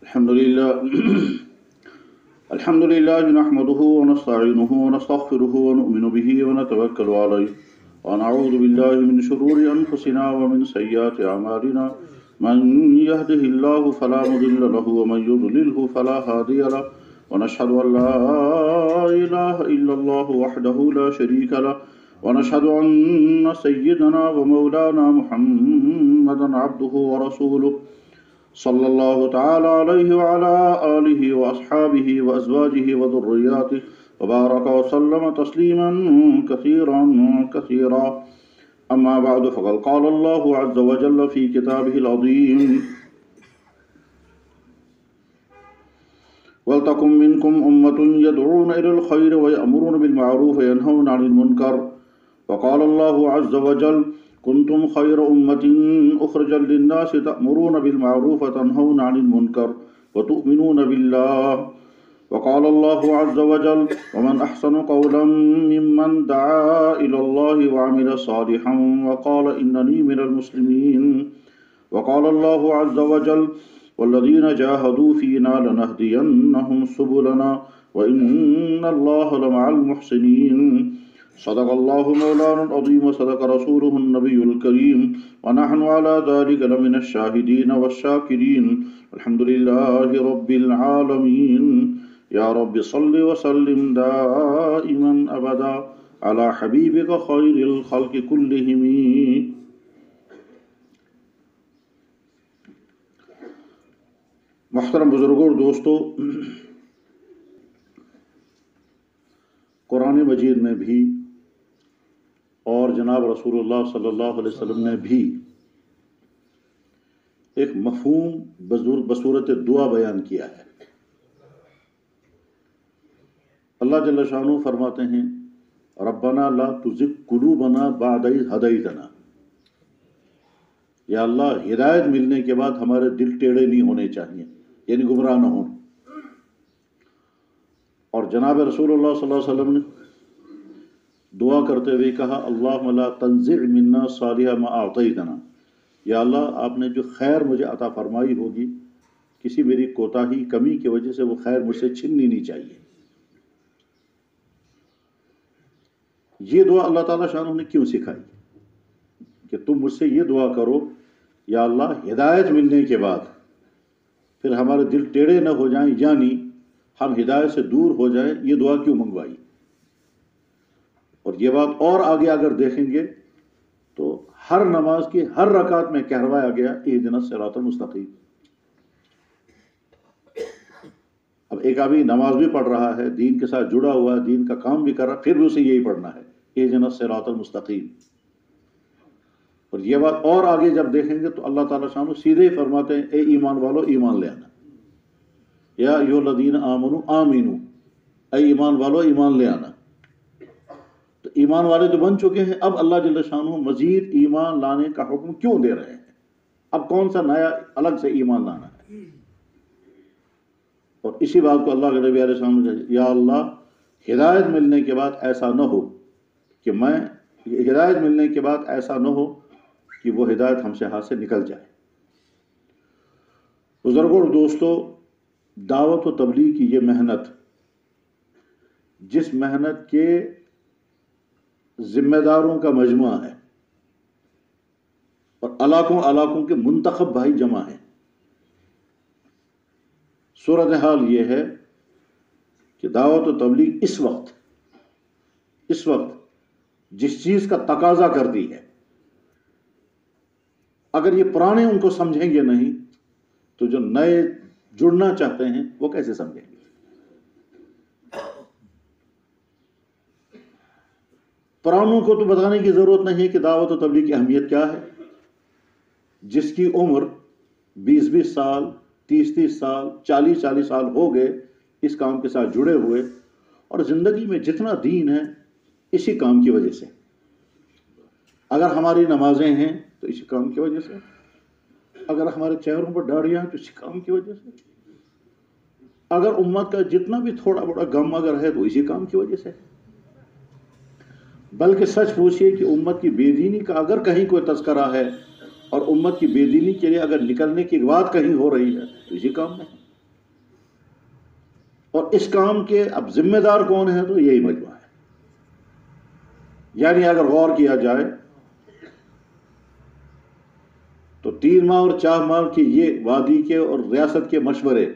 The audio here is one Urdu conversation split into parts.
الحمد لله نحمده ونستعينه ونستغفره ونؤمن به ونتوكل عليه ونعوذ بالله من شرور أنفسنا ومن سيئات أعمالنا من يهده الله فلا مضل له ومن يضلله فلا هادي له ونشهد أن لا إله إلا الله وحده لا شريك له ونشهد أن سيدنا ومولانا محمدا عبده ورسوله صلى الله تعالى عليه وعلى آله وأصحابه وأزواجه وذرياته وبارك وسلم تسليما كثيرا كثيرا أما بعد فقد قال الله عز وجل في كتابه العظيم ولتكن منكم أمة يدعون إلى الخير ويأمرون بالمعروف وينهون عن المنكر وقال الله عز وجل كنتم خير أمة أخرجا للناس تأمرون بالمعروف وتنهون عن المنكر وتؤمنون بالله وقال الله عز وجل ومن أحسن قولا ممن دعا إلى الله وعمل صالحا وقال إنني من المسلمين وقال الله عز وجل والذين جاهدوا فينا لنهدينهم سبلنا وإن الله لمع المحسنين صدق الله مولانا العظيم وصدق رسوله النبي الكريم ونحن على ذلك لمن الشاهدين والشاكرين الحمد لله رب العالمين يا رب صل وسلم دائما أبدا على حبيبك خير الخلق كلهم. محترم بزرگوں اور دوستو، قرآن مجید میں بھی اور جناب رسول اللہ صلی اللہ علیہ وسلم نے بھی ایک مفہوم بصورت دعا بیان کیا ہے. اللہ جل شانہ فرماتے ہیں ربنا لا تزغ قلوبنا بعد إذ هديتنا، یا اللہ ہدایت ملنے کے بعد ہمارے دل ٹیڑھے نہیں ہونے چاہیے، یعنی گمراہ نہ ہوں. اور جناب رسول اللہ صلی اللہ علیہ وسلم نے دعا کرتے ہوئے کہا اللہم لا تنزع منا صالح ما اعطیتنا، یا اللہ آپ نے جو خیر مجھے عطا فرمائی ہوگی کسی میری کوتاہی کمی کی وجہ سے وہ خیر مجھ سے چھننی نہیں چاہیے. یہ دعا اللہ تعالیٰ شانہ نے کیوں سکھائی کہ تم مجھ سے یہ دعا کرو یا اللہ ہدایت ملنے کے بعد پھر ہمارے دل ٹیڑھے نہ ہو جائیں، یعنی ہم ہدایت سے دور ہو جائیں. یہ دعا کیوں منگوائی؟ اور یہ بات اور آگے اگر دیکھیں گے تو ہر نماز کی ہر رکعت میں کہروایا گیا اہدنا الصراط المستقیم. اب ایک آدمی نماز بھی پڑھ رہا ہے، دین کے ساتھ جڑا ہوا ہے، دین کا کام بھی کر رہا ہے، پھر بھی اسے یہی پڑھنا ہے اہدنا الصراط المستقیم. اور یہ بات اور آگے جب دیکھیں گے تو اللہ تعالیٰ شانہ سیدھے ہی فرماتے ہیں اے ایمان والو ایمان لے آنا، یا ایھا الذین آمنوا آمنوا، اے ایمان والو ایمان لے آنا. تو ایمان والے تو بن چکے ہیں، اب اللہ جل شانہ مزید ایمان لانے کا حکم کیوں دے رہے ہیں؟ اب کون سا نیا الگ سے ایمان لانا ہے؟ اور اسی بات کو اللہ کے نبی علیہ السلام نے یا اللہ ہدایت ملنے کے بعد ایسا نہ ہو کہ ہدایت ملنے کے بعد ایسا نہ ہو کہ وہ ہدایت ہم سے ہاتھ سے نکل جائے. بزرگوں اور دوستو، دعوت و تبلیغ کی یہ محنت، جس محنت کے ذمہ داروں کا مجموعہ ہے اور علاقوں کے منتخب بھائی جمع ہیں، صورتحال یہ ہے کہ دعوت و تبلیغ اس وقت جس چیز کا تقاضا کرتی ہے، اگر یہ پرانے ان کو سمجھیں گے نہیں تو جو نئے جڑنا چاہتے ہیں وہ کیسے سمجھیں گے؟ پرانوں کو تو بتانے کی ضرورت نہیں ہے کہ دعوت و تبلیغ کی اہمیت کیا ہے. جس کی عمر 20 سال 30 سال 40 سال ہو گئے اس کام کے ساتھ جڑے ہوئے، اور زندگی میں جتنا دین ہے اسی کام کی وجہ سے. اگر ہماری نمازیں ہیں تو اسی کام کی وجہ سے، اگر ہمارے چہروں پر داڑیاں ہیں تو اسی کام کی وجہ سے، اگر امت کا جتنا بھی تھوڑا بڑا غم اگر ہے تو اسی کام کی وجہ سے. بلکہ سچ پوچھئے کہ امت کی بے دینی کا اگر کہیں کوئی تذکرہ ہے اور امت کی بے دینی کے لیے اگر نکلنے کی بات کہیں ہو رہی ہے تو اسی کام میں ہے. اور اس کام کے اب ذمہ دار کون ہے؟ تو یہی مجموعہ ہے. یعنی اگر غور کیا جائے تو 3 ماہ اور 4 ماہ کی یہ وادی کے اور ریاست کے مشورے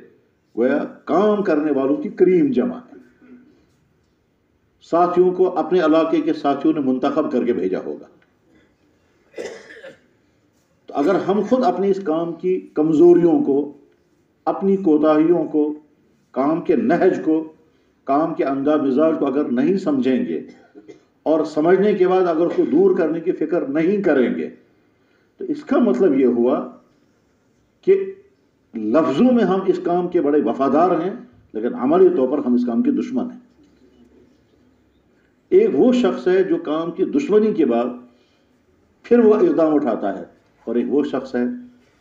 گویا کام کرنے والوں کی کریم جمع ہے. ساتھیوں کو اپنے علاقے کے ساتھیوں نے منتخب کر کے بھیجا ہوگا. تو اگر ہم خود اپنی اس کام کی کمزوریوں کو، اپنی کوتاہیوں کو، کام کے نہج کو، کام کے انداز مزاج کو اگر نہیں سمجھیں گے اور سمجھنے کے بعد اگر اس کو دور کرنے کی فکر نہیں کریں گے تو اس کا مطلب یہ ہوا کہ لفظوں میں ہم اس کام کے بڑے وفادار ہیں لیکن عملی طور پر ہم اس کام کے دشمن ہیں. ایک وہ شخص ہے جو کام کی دشمنی کے بعد پھر وہ اقدام اٹھاتا ہے، اور ایک وہ شخص ہے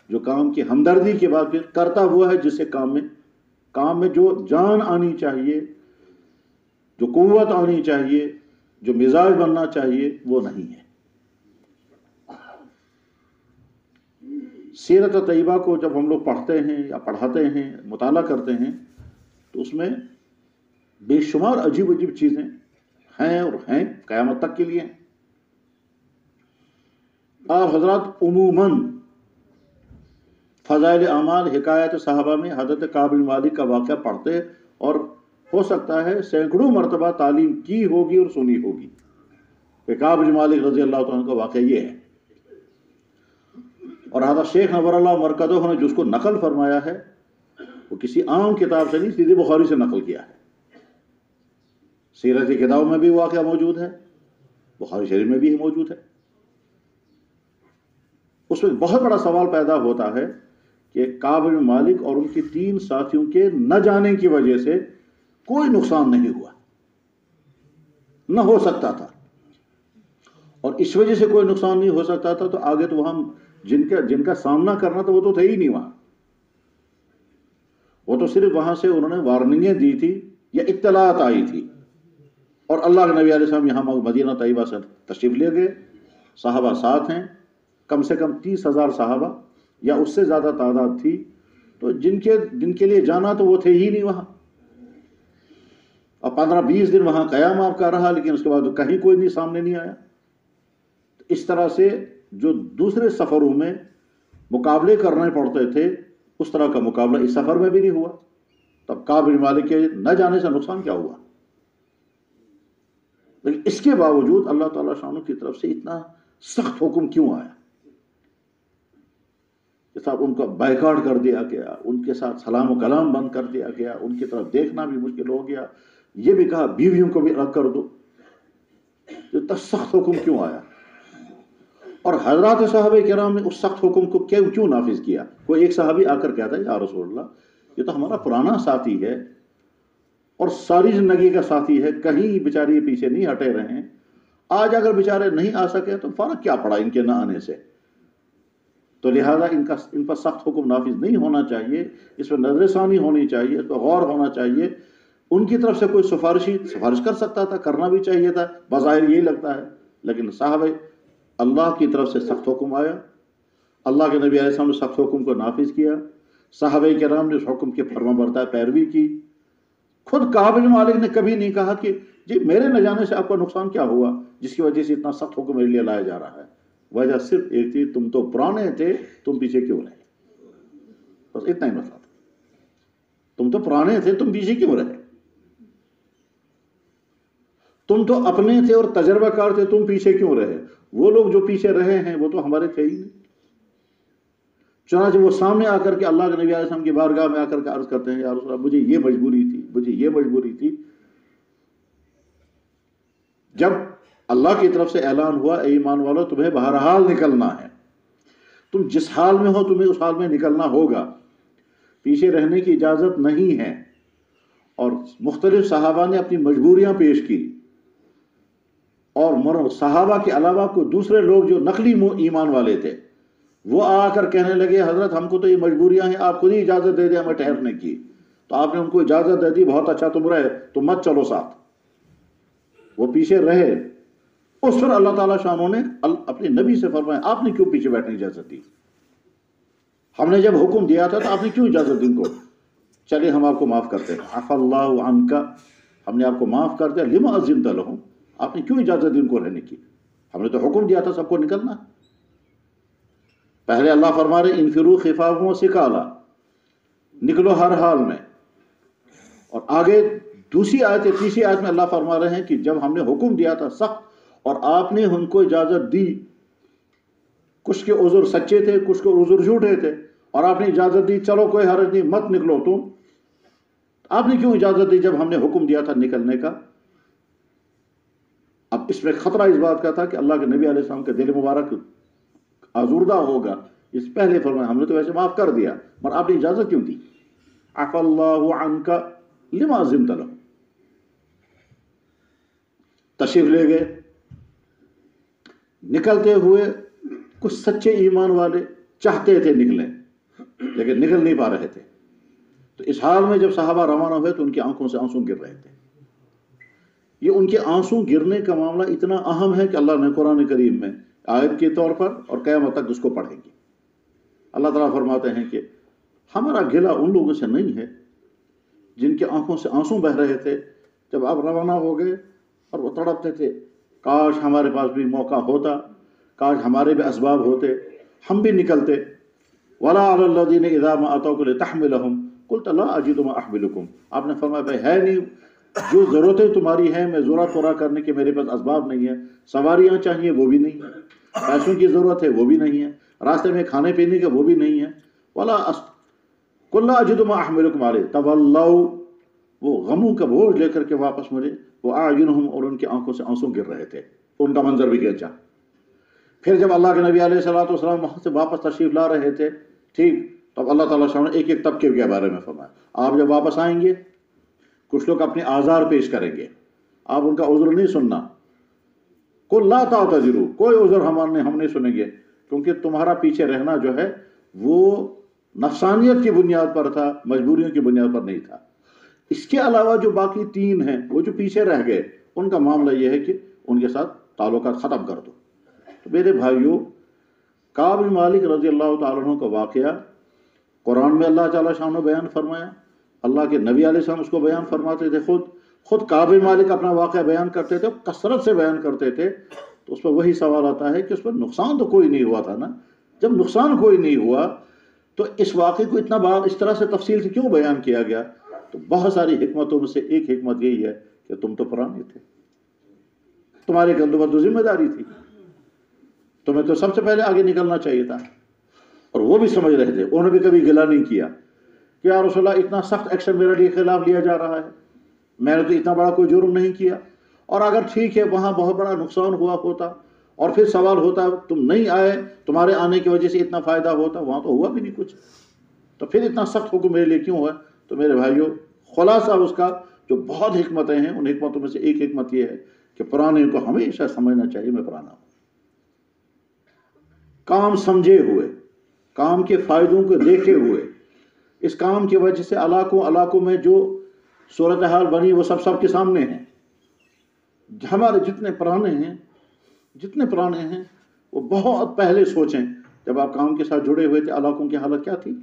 جو کام کی ہمدردی کے بعد پھر کرتا ہوا ہے، جس سے کام میں جو جان آنی چاہیے، جو قوت آنی چاہیے، جو مزاج بننا چاہیے، وہ نہیں ہے. سیرت طیبہ کو جب ہم لوگ پڑھتے ہیں یا پڑھاتے ہیں، مطالعہ کرتے ہیں، تو اس میں بے شمار عجیب عجیب چیزیں ہیں اور ہیں، قیامت تک کے لیے. آپ حضرات عموماً فضائل اعمال، حکایت صحابہ میں حضرت کعب بن مالک کا واقعہ پڑھتے اور ہو سکتا ہے سینکڑوں مرتبہ تعلیم کی ہوگی اور سنی ہوگی کہ کعب بن مالک رضی اللہ عنہ کا واقعہ یہ ہے. اور حضرت شیخ نور اللہ مرکزہ نے جس کو نقل فرمایا ہے وہ کسی عام کتاب سے نہیں، سیدھی بخاری سے نقل کیا ہے. سیرت کی کتابوں میں بھی واقعہ موجود ہے، بخاری شریف میں بھی موجود ہے. اس میں بہت بڑا سوال پیدا ہوتا ہے کہ کعب بن مالک اور ان کی 3 ساتھیوں کے نہ جانے کی وجہ سے کوئی نقصان نہیں ہوا، نہ ہو سکتا تھا. اور اس وجہ سے کوئی نقصان نہیں ہو سکتا تھا تو آگے تو وہاں جن کا سامنا کرنا تھا وہ تو تھے ہی نہیں وہاں. وہ تو صرف وہاں سے انہوں نے وارننگیں دی تھی یا اطلاعات آئی تھی. اور اللہ کے نبی علیہ السلام یہاں مدینہ طیبہ سے تشریف لے گئے، صحابہ ساتھ ہیں، کم سے کم 30,000 صحابہ یا اس سے زیادہ تعداد تھی. تو جن کے لیے جانا تو وہ تھے ہی نہیں وہاں. اور 15-20 دن وہاں قیام آپ کا رہا، لیکن اس کے بعد کہیں کوئی نہیں سامنے نہیں آیا. اس طرح سے جو دوسرے سفروں میں مقابلے کرنے پڑتے تھے اس طرح کا مقابلہ اس سفر میں بھی نہیں ہوا. تب کعب بن مالک کے نہ جانے سے نقصان کیا ہوا؟ لیکن اس کے باوجود اللہ تعالیٰ شانہ کی طرف سے اتنا سخت حکم کیوں آیا کہ صاحب ان کا بائیکاٹ کر دیا گیا، ان کے ساتھ سلام و کلام بند کر دیا گیا، ان کی طرف دیکھنا بھی مشکل ہو گیا، یہ بھی کہا بیویوں کو بھی رد کر دو. اتنا سخت حکم کیوں آیا؟ اور حضرات صحابہ کرام نے اس سخت حکم کو کیوں نافذ کیا؟ کوئی ایک صحابی آ کر کہتا ہے یا رسول اللہ یہ تو ہمارا پرانا ساتھی ہے اور ساری زندگی کا ساتھی ہے، کہیں بیچارے پیچھے نہیں ہٹے رہے ہیں، آج اگر بیچارے نہیں آ سکے تو فرق کیا پڑا ان کے نہ آنے سے؟ تو لہذا ان پر سخت حکم نافذ نہیں ہونا چاہیے، اس پر نظر ثانی ہونی چاہیے، اس پر غور ہونا چاہیے. ان کی طرف سے کوئی سفارش کر سکتا تھا، کرنا بھی چاہیے تھا، بظاہر یہی لگتا ہے. لیکن صحابہ اللہ کی طرف سے سخت حکم آیا، اللہ کے نبی علیہ السلام نے سخت حکم کو نافذ کیا، صحابہ کرام نے اس حکم کے فرما بردار پیروی کی. خود کعب بن مالک نے کبھی نہیں کہا کہ جی میرے نہ جانے سے آپ کا نقصان کیا ہوا جس کی وجہ سے اتنا سخت حکم میرے لیے لایا جا رہا ہے. وجہ صرف ایک تھی، تم تو پرانے تھے، تم پیچھے کیوں رہے؟ بس اتنا ہی مسئلہ تھا. تم تو پرانے تھے، تم پیچھے کیوں رہے؟ تم تو اپنے تھے اور تجربہ کار تھے، تم پیچھے کیوں رہے؟ وہ لوگ جو پیچھے رہے ہیں وہ تو ہمارے تھے ہی نہیں. چنانچہ وہ سامنے آ کر کے اللہ کے نبی علیہ السلام کی بارگاہ میں آ کر کے عرض کرتے ہیں یا رسول اللہ مجھے یہ مجبوری تھی، مجھے یہ مجبوری تھی. جب اللہ کی طرف سے اعلان ہوا اے ایمان والو تمہیں بہرحال نکلنا ہے، تم جس حال میں ہو تمہیں اس حال میں نکلنا ہوگا، پیچھے رہنے کی اجازت نہیں ہے. اور مختلف صحابہ نے اپنی مجبوریاں پیش کی، اور صحابہ کے علاوہ کوئی دوسرے لوگ جو نقلی ایمان والے تھے وہ آ کر کہنے لگے حضرت ہم کو تو یہ مجبوریاں ہیں، آپ خود ہی اجازت دے دیں ہمیں ٹھہرنے کی. تو آپ نے ان کو اجازت دے دی، بہت اچھا تم رہے، تم مت چلو ساتھ. وہ پیچھے رہے. اس پر اللہ تعالیٰ شانوں نے اپنے نبی سے فرمایا آپ نے کیوں پیچھے بیٹھنے کی اجازت دی؟ ہم نے جب حکم دیا تھا تو آپ نے کیوں اجازت دی ان کو؟ چلے ہم آپ کو معاف کرتے ہیں، عفا اللہ عنک، ہم نے آپ کو معاف کر دیا، لما اذنت لہم، آپ نے کیوں اجازت دی ان کو رہنے کی؟ ہم نے تو حکم دیا تھا سب کو نکلنا۔ پہلے اللہ فرما رہے انفروا خفافا وثقالا، نکلو ہر حال میں، اور آگے دوسری آیت تیسری آیت میں اللہ فرما رہے ہیں کہ جب ہم نے حکم دیا تھا سخت اور آپ نے ان کو اجازت دی، کچھ کے عذر سچے تھے، کچھ کے عذر جھوٹے تھے، اور آپ نے اجازت دی چلو کوئی حرج نہیں مت نکلو تم، آپ نے کیوں اجازت دی جب ہم نے حکم دیا تھا نکلنے کا؟ اب اس میں خطرہ اس بات کا تھا کہ اللہ کے نبی علیہ السلام کے دل مبارک آزردہ ہوگا، اس پہلے فرمایا ہم نے تو ویسے معاف کر دیا مگر آپ نے اجازت کیوں دی؟ عفا اللہ عنک لما اذنت لہم، تشریف لے گئے، نکلتے ہوئے کچھ سچے ایمان والے چاہتے تھے نکلیں لیکن نکل نہیں پا رہے تھے، تو اس حال میں جب صحابہ روانہ ہوئے تو ان کی آنکھوں سے آنسو گر رہے تھے۔ یہ ان کے آنسو گرنے کا معاملہ اتنا اہم ہے کہ اللہ نے قرآن کریم میں آیت کے طور پر اور قیامت تک اس کو پڑھیں گے۔ اللہ تعالیٰ فرماتے ہیں کہ ہمارا گلہ ان لوگوں سے نہیں ہے جن کے آنکھوں سے آنسو بہ رہے تھے جب آپ روانہ ہو گئے اور وہ تڑپتے تھے، کاش ہمارے پاس بھی موقع ہوتا، کاش ہمارے بھی اسباب ہوتے، ہم بھی نکلتے۔ وَلَا عَلَى الَّذِينَ إِذَا مَا أَتَوْكَ لِتَحْمِلَهُمْ قُلْتَ لَا أَجِدُ مَا أَحْمِلُكُمْ، آپ نے فرمایا بھائی ہے نہیں، جو ضرورتیں تمہاری ہیں میں ضرورت پورا کرنے کے میرے پاس اسباب نہیں ہے، سواریاں چاہیے وہ بھی نہیں ہے، پیسوں کی ضرورت ہے وہ بھی نہیں ہے، راستے میں کھانے پینے کا وہ بھی نہیں ہے۔ قُلْ لَا أَجِدُ مَا أَحْمِلُكُمْ عَلَيْهِ تَوَلَّوْا، وہ غموں کا بوجھ لے کر کے واپس مڑے، وَأَعْيُنُهُمْ، اور ان کی آنکھوں سے آنسو گر رہے تھے، ان کا منظر بھی کھینچا۔ پھر جب اللہ کے نبی علیہ السلام وہاں سے واپس تشریف لا رہے تھے، ٹھیک، تب اللہ تعالیٰ نے ایک ایک طبقے کے بارے میں فرمایا آپ جب واپس آئیں گے کچھ لوگ اپنے آزار پیش کریں گے، آپ ان کا عذر نہیں سننا، قُلْ لَا تَعْتَذِرُوا، کوئی عذر ہم نہیں سنیں گے، کیونکہ تمہارا پیچھے رہنا جو ہے وہ نفسانیت کی بنیاد پر تھا، مجبوریوں کی بنیاد پر نہیں تھا۔ اس کے علاوہ جو باقی تین ہیں وہ جو پیچھے رہ گئے ان کا معاملہ یہ ہے کہ ان کے ساتھ تعلقات ختم کر دو۔ تو میرے بھائیوں، کعب بن مالک رضی اللہ تعالیٰ عنہ کا واقعہ قرآن میں اللہ تعالیٰ شان و بیان فرمایا، اللہ کے نبی علیہ السلام اس کو بیان فرماتے تھے، خود کعب بن مالک اپنا واقعہ بیان کرتے تھے، کثرت سے بیان کرتے تھے، تو اس پر وہی سوال آتا ہے کہ اس پر نقصان تو کوئی نہیں ہوا تھا نا؟ جب نقصان کوئی نہیں ہوا تو اس واقعے کو اتنا بار اس طرح سے تفصیل سے کیوں بیان کیا گیا؟ تو بہت ساری حکمتوں میں سے ایک حکمت یہی ہے کہ تم تو پرانے تھے، تمہارے کندھوں پر تو ذمہ داری تھی، تمہیں تو سب سے پہلے آگے نکلنا چاہیے تھا۔ اور وہ بھی سمجھ رہے تھے، انہوں نے بھی کبھی گلہ نہیں کیا کہ یا رسول اللہ اتنا سخت ایکشن میرے خلاف لیا جا رہا ہے، میں نے تو اتنا بڑا کوئی جرم نہیں کیا، اور اگر ٹھیک ہے وہاں بہت بڑا نقصان ہوا ہوتا اور پھر سوال ہوتا تم نہیں آئے، تمہارے آنے کی وجہ سے اتنا فائدہ ہوتا، وہاں تو ہوا بھی نہیں کچھ، تو پھر اتنا سخت حکم میرے لیے کیوں ہوا؟ تو میرے بھائیوں، خلاصہ اس کا جو بہت حکمتیں ہیں ان حکمتوں میں سے ایک حکمت یہ ہے کہ پرانے کو ہمیشہ سمجھنا چاہیے میں پرانا ہوں، کام سمجھے ہوئے، کام کے فائدوں کو دیکھے ہوئے، اس کام کی وجہ سے علاقوں میں جو صورتحال بنی وہ سب کے سامنے ہیں۔ ہمارے جتنے پرانے ہیں وہ بہت پہلے سوچیں، جب آپ کام کے ساتھ جڑے ہوئے تھے علاقوں کی حالت کیا تھی؟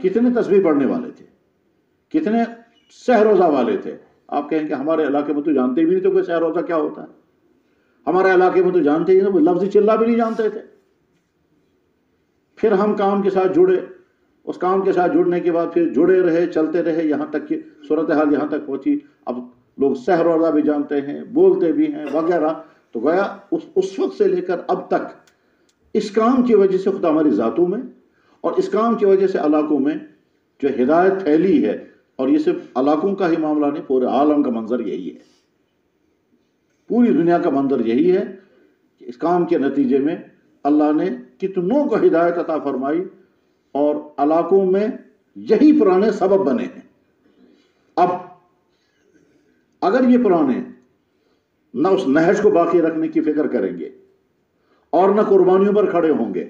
کتنے تسبیح پڑھنے والے تھے، کتنے سہ روزہ والے تھے؟ آپ کہیں کہ ہمارے علاقے میں تو جانتے بھی نہیں تھے کوئی سہ روزہ کیا ہوتا ہے، ہمارے علاقے میں تو جانتے ہی نہیں، وہ لفظ چلہ بھی نہیں جانتے تھے۔ پھر ہم کام کے ساتھ جڑے، اس کام کے ساتھ جڑنے کے بعد پھر جڑے رہے، چلتے رہے، یہاں تک کہ صورتحال یہاں تک پہنچی، اب لوگ سحر روزہ بھی جانتے ہیں، بولتے بھی ہیں وغیرہ۔ تو گویا اس وقت سے لے کر اب تک اس کام کی وجہ سے خدا ہماری ذاتوں میں اور اس کام کی وجہ سے علاقوں میں جو ہدایت پھیلی ہے، اور یہ صرف علاقوں کا ہی معاملہ نہیں، پورے عالم کا منظر یہی ہے، پوری دنیا کا منظر یہی ہے کہ اس کام کے نتیجے میں اللہ نے کتنوں کو ہدایت عطا فرمائی، اور علاقوں میں یہی پرانے سبب بنے ہیں۔ اب اگر یہ پرانے نہ اس نہج کو باقی رکھنے کی فکر کریں گے اور نہ قربانیوں پر کھڑے ہوں گے،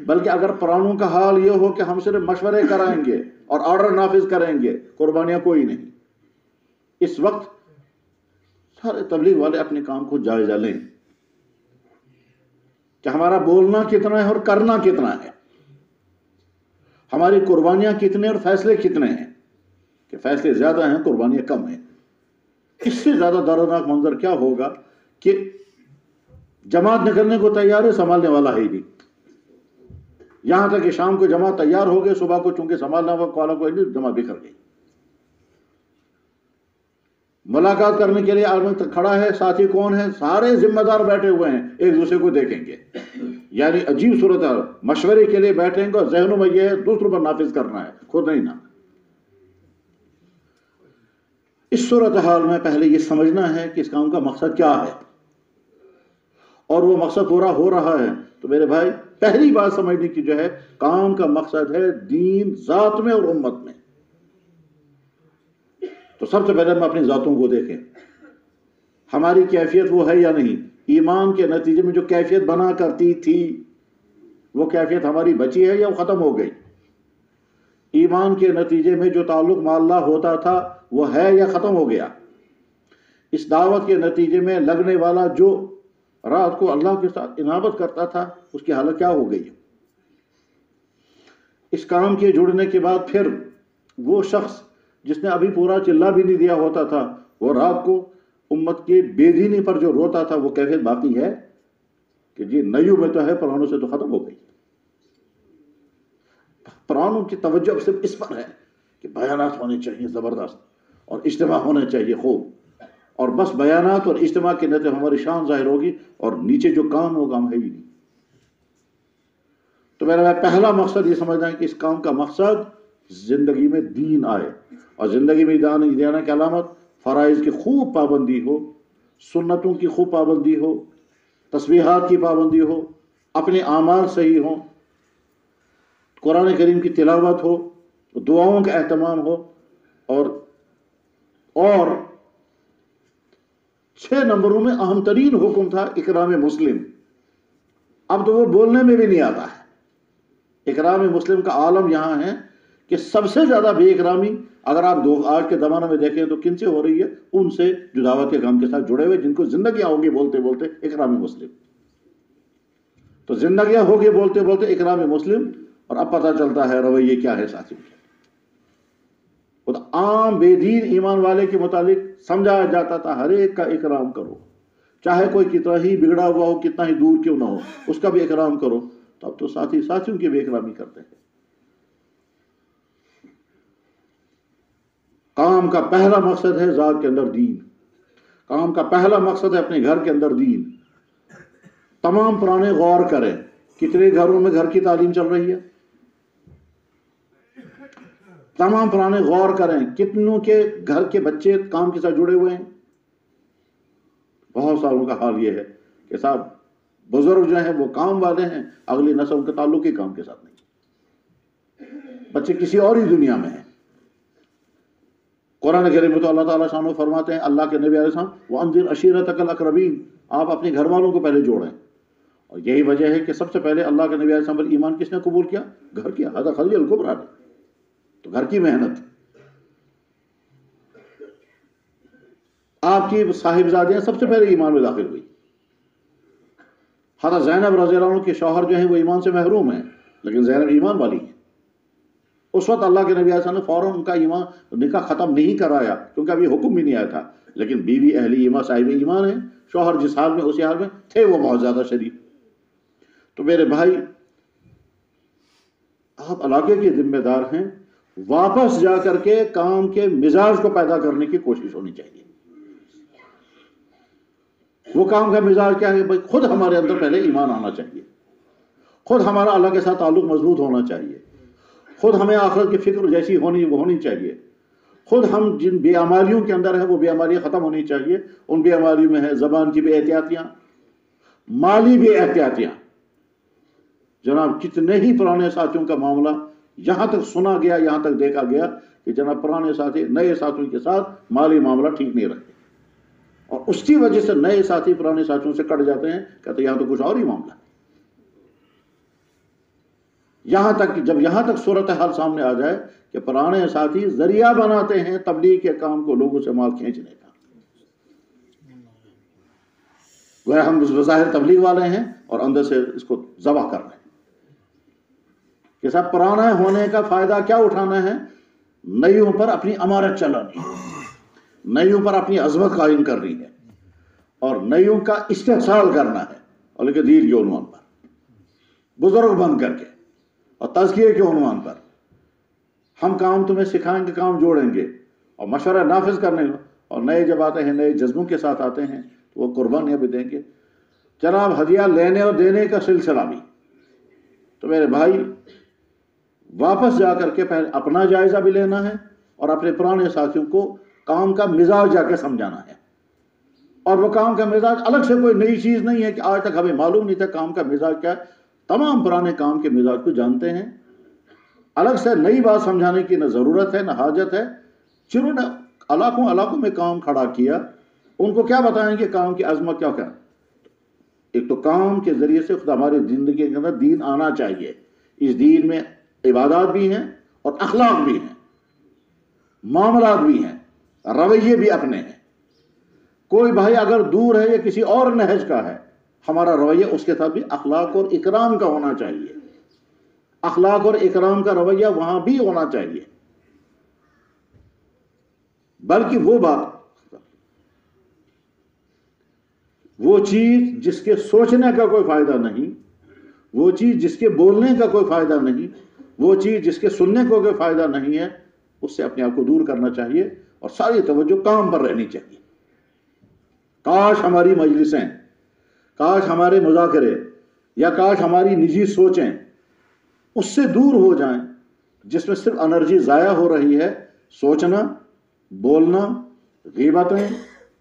بلکہ اگر پرانوں کا حال یہ ہو کہ ہم صرف مشورے کرائیں گے اور آرڈر نافذ کریں گے، قربانیاں کوئی نہیں، اس وقت سارے تبلیغ والے اپنے کام کو جائزہ لیں کہ ہمارا بولنا کتنا ہے اور کرنا کتنا ہے۔ ہماری قربانیاں کتنے اور فیصلے کتنے ہیں کہ فیصلے زیادہ ہیں قربانیاں کم ہیں. اس سے زیادہ دردناک منظر کیا ہوگا کہ جماعت نکلنے کو تیار ہے، سنبھالنے والا ہے ہی نہیں. یہاں تک کہ شام کو جماعت تیار ہو گئے، صبح کو چونکہ سنبھالنا والا کوئی نہیں، جماعت بکھر گئی. ملاقات کرنے کے لیے آدمی کھڑا ہے، ساتھی کون ہے؟ سارے ذمہ دار بیٹھے ہوئے ہیں، ایک دوسرے کو دیکھیں گے. یعنی عجیب صورت ہے. مشورے کے لیے بیٹھیں گے اور ذہنوں میں یہ ہے دوسروں پر نافذ کرنا ہے، خود نہیں نا. اس صورتحال میں پہلے یہ سمجھنا ہے کہ اس کام کا مقصد کیا ہے اور وہ مقصد پورا ہو رہا ہے. تو میرے بھائی پہلی بات سمجھنے کی جو ہے، کام کا مقصد ہے دین ذات میں اور امت میں. تو سب سے پہلے ہم اپنی ذاتوں کو دیکھیں، ہماری کیفیت وہ ہے یا نہیں. ایمان کے نتیجے میں جو کیفیت بنا کرتی تھی وہ کیفیت ہماری بچی ہے یا وہ ختم ہو گئی؟ ایمان کے نتیجے میں جو تعلق مع اللہ ہوتا تھا وہ ہے یا ختم ہو گیا؟ اس دعوت کے نتیجے میں لگنے والا جو رات کو اللہ کے ساتھ انابت کرتا تھا اس کی حالت کیا ہو گئی؟ اس کام کے جڑنے کے بعد پھر وہ شخص جس نے ابھی پورا چلا بھی نہیں دیا ہوتا تھا، وہ رات کو امت کے بے دینی پر جو روتا تھا، وہ کیفیت باقی ہے کہ جی نیو میں تو ہے، پرانوں سے تو ختم ہو گئی. پرانوں کی توجہ صرف اس پر ہے کہ بیانات ہونے چاہیے زبردست اور اجتماع ہونے چاہیے خوب، اور بس بیانات اور اجتماع کے نتیجے ہماری شان ظاہر ہوگی اور نیچے جو کام ہوگا ہم ہے ہی نہیں. تو میرا پہلا مقصد یہ سمجھنا ہے کہ اس کام کا مقصد زندگی میں دین آئے، اور زندگی میں دین آنے کی علامت فرائض کی خوب پابندی ہو، سنتوں کی خوب پابندی ہو، تسبیحات کی پابندی ہو، اپنے اعمال صحیح ہوں، قرآن کریم کی تلاوت ہو، دعاؤں کا اہتمام ہو، اور 6 نمبروں میں اہم ترین حکم تھا اکرام مسلم. اب تو وہ بولنے میں بھی نہیں آتا ہے. اکرام مسلم کا عالم یہاں ہے کہ سب سے زیادہ بے اکرامی اگر آپ آج کے زمانے میں دیکھیں تو کن سے ہو رہی ہے؟ ان سے جو دعوت کے کام کے ساتھ جڑے ہوئے، جن کو زندگیاں ہوگی بولتے بولتے اکرام مسلم. تو زندگیاں ہوگی بولتے بولتے اکرام مسلم، اور اب پتہ چلتا ہے رویے کیا ہے ساتھیوں کے. خود عام بے دین ایمان والے کے متعلق سمجھایا جاتا تھا ہر ایک کا اکرام کرو، چاہے کوئی کتنا ہی بگڑا ہوا ہو، کتنا ہی دور کیوں نہ ہو، اس کا بھی اکرام کرو. تو اب تو ساتھیوں کی بھی اکرامی کرتے ہیں. کام کا پہلا مقصد ہے ذات کے اندر دین. کام کا پہلا مقصد ہے اپنے گھر کے اندر دین. تمام پرانے غور کریں، کتنے گھروں میں گھر کی تعلیم چل رہی ہے؟ تمام پرانے غور کریں، کتنوں کے گھر کے بچے کام کے ساتھ جڑے ہوئے ہیں؟ بہت ساروں کا حال یہ ہے کہ صاحب بزرگ جو ہیں وہ کام والے ہیں، اگلی نسل کے تعلق ہی کام کے ساتھ نہیں، بچے کسی اور ہی دنیا میں ہیں. قرآن کریم میں تو اللہ تعالیٰ شانہ فرماتے ہیں، اللہ کے نبی علیہ السلام وَأَنذِرْ عَشِيرَتَكَ الْأَقْرَبِينَ، آپ اپنے گھر والوں کو پہلے جوڑیں. اور یہی وجہ ہے کہ سب سے پہلے اللہ کے نبی علیہ السلام پر ایمان کس نے قبول کیا؟ گھر کیا. هذا خلیل الکبریٰ نے. تو گھر کی محنت. آپ کی صاحبزادیاں سب سے پہلے ایمان میں داخل ہوئی. حضرت زینب رضی اللہ عنہ کے شوہر جو ہیں وہ ایمان سے محروم ہیں، لیکن زینب ایمان والی ہیں. اس وقت اللہ کے نبی علیہ السلام نے فوراً ان کا ایمان نکاح ختم نہیں کرایا، کیونکہ ابھی حکم بھی نہیں آیا تھا. لیکن بیوی اہل ایمان صاحب ایمان ہے، شوہر جس حال میں اسی حال میں تھے وہ بہت زیادہ شریف. تو میرے بھائی آپ علاقے کے ذمہ دار ہیں، واپس جا کر کے کام کے مزاج کو پیدا کرنے کی کوشش ہونی چاہیے. وہ کام کا مزاج کیا ہے؟ بھائی خود ہمارے اندر پہلے ایمان آنا چاہیے، خود ہمارا اللہ کے ساتھ تعلق مضبوط ہونا چاہیے، خود ہمیں آخرت کی فکر جیسی ہونی چاہیے، خود ہم جن بے عمالیوں کے اندر ہیں وہ بے عمالیاں ختم ہونی چاہیے. ان بے عمالیوں میں ہے زبان کی بے احتیاطیاں، مالی بے احتیاطیاں. جناب کتنے ہی پرانے ساتھیوں کا معاملہ یہاں تک سنا گیا، یہاں تک دیکھا گیا کہ جناب پرانے ساتھی نئے ساتھیوں کے ساتھ مالی معاملہ ٹھیک نہیں رکھتے، اور اس کی وجہ سے نئے ساتھی پرانے ساتھیوں سے کٹ جاتے ہیں، کہتے ہیں یہاں تو کچھ اور ہی معاملہ ہے. یہاں تک صورتحال سامنے آ جائے کہ پرانے ساتھی ذریعہ بناتے ہیں تبلیغ کے کام کو لوگوں سے مال کھینچنے کا. وہ ہم بظاہر تبلیغ والے ہیں اور اندر سے اس کو ذبح کر رہے ہیں کہ صاحب پرانا ہونے کا فائدہ کیا اٹھانا ہے؟ نئیوں پر اپنی امارت چلانی ہے، نئیوں پر اپنی عظمت قائم کرنی ہے، اور نئیوں کا استحصال کرنا ہے، اور لیکن دین کے عنوان پر، بزرگ بن کر کے اور تزکیے کے عنوان پر ہم کام تمہیں سکھائیں گے، کام جوڑیں گے اور مشورہ نافذ کرنے گا، اور نئے جب آتے ہیں نئے جذبوں کے ساتھ آتے ہیں تو وہ قربانیاں بھی دیں گے۔ جناب ہدیہ لینے اور دینے کا سلسلہ بھی، تو میرے بھائی واپس جا کر کے پہلے اپنا جائزہ بھی لینا ہے اور اپنے پرانے ساتھیوں کو کام کا مزاج جا کے سمجھانا ہے، اور وہ کام کا مزاج الگ سے کوئی نئی چیز نہیں ہے کہ آج تک ہمیں معلوم نہیں تھا کام کا مزاج کیا ہے، تمام پرانے کام کے مزاج کو جانتے ہیں، الگ سے نئی بات سمجھانے کی نہ ضرورت ہے نہ حاجت ہے۔ جنہوں نے علاقوں میں کام کھڑا کیا ان کو کیا بتائیں کہ کام کی عظمت کیا کیا؟ ایک تو کام کے ذریعے سے خدا ہماری زندگی کے اندر دین آنا چاہیے، اس دین میں عبادات بھی ہیں اور اخلاق بھی ہیں، معاملات بھی ہیں، رویے بھی اپنے ہیں۔ کوئی بھائی اگر دور ہے یا کسی اور نہج کا ہے، ہمارا رویہ اس کے ساتھ بھی اخلاق اور اکرام کا ہونا چاہیے، اخلاق اور اکرام کا رویہ وہاں بھی ہونا چاہیے، بلکہ وہ بات، وہ چیز جس کے سوچنے کا کوئی فائدہ نہیں، وہ چیز جس کے بولنے کا کوئی فائدہ نہیں، وہ چیز جس کے سننے کو کوئی فائدہ نہیں ہے، اس سے اپنے آپ کو دور کرنا چاہیے اور ساری توجہ کام پر رہنی چاہیے۔ کاش ہماری مجلسیں، کاش ہمارے مذاکرے، یا کاش ہماری نجی سوچیں اس سے دور ہو جائیں جس میں صرف انرجی ضائع ہو رہی ہے، سوچنا، بولنا، غیبتیں،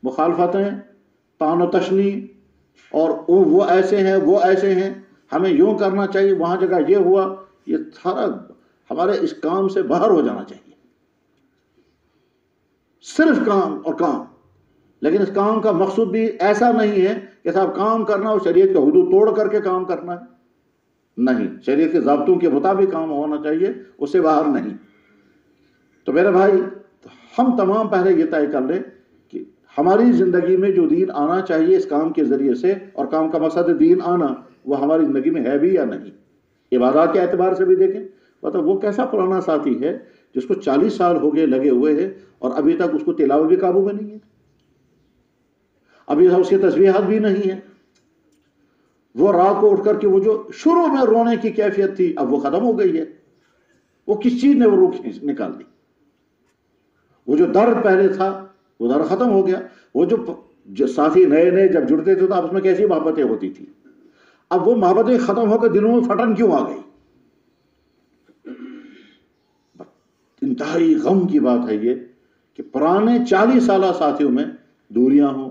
مخالفتیں، طعن و تشنی، اور وہ ایسے ہیں وہ ایسے ہیں، ہمیں یوں کرنا چاہیے، وہاں جگہ یہ ہوا، یہ سارا ہمارے اس کام سے باہر ہو جانا چاہیے۔ صرف کام اور کام، لیکن اس کام کا مقصود بھی ایسا نہیں ہے کہ صاحب کام کرنا اور شریعت کے حدود توڑ کر کے کام کرنا ہے، نہیں، شریعت کے ضابطوں کے مطابق کام ہونا چاہیے، اس سے باہر نہیں۔ تو میرے بھائی ہم تمام پہلے یہ طے کر لیں کہ ہماری زندگی میں جو دین آنا چاہیے اس کام کے ذریعے سے، اور کام کا مقصد دین آنا، وہ ہماری زندگی میں ہے بھی یا نہیں۔ عبادات کے اعتبار سے بھی دیکھیں، مطلب وہ کیسا پرانا ساتھی ہے جس کو 40 سال ہو گئے لگے ہوئے ہیں اور ابھی تک اس کو تلاوت بھی قابو میں نہیں ہے، ابھی اس کی تسبیحات بھی نہیں ہے، وہ رات کو اٹھ کر کے وہ جو شروع میں رونے کی کیفیت تھی اب وہ ختم ہو گئی ہے، وہ کس چیز نے وہ روح نکال دی، وہ جو درد پہلے تھا وہ درد ختم ہو گیا، وہ جو ساتھی نئے نئے جب جڑتے تھے تو آپ اس میں کیسی محبتیں ہوتی تھی، اب وہ محبتیں ختم ہو کر دلوں میں پھٹن کیوں آ گئی؟ انتہائی غم کی بات ہے یہ کہ پرانے 40 سالہ ساتھیوں میں دوریاں ہوں،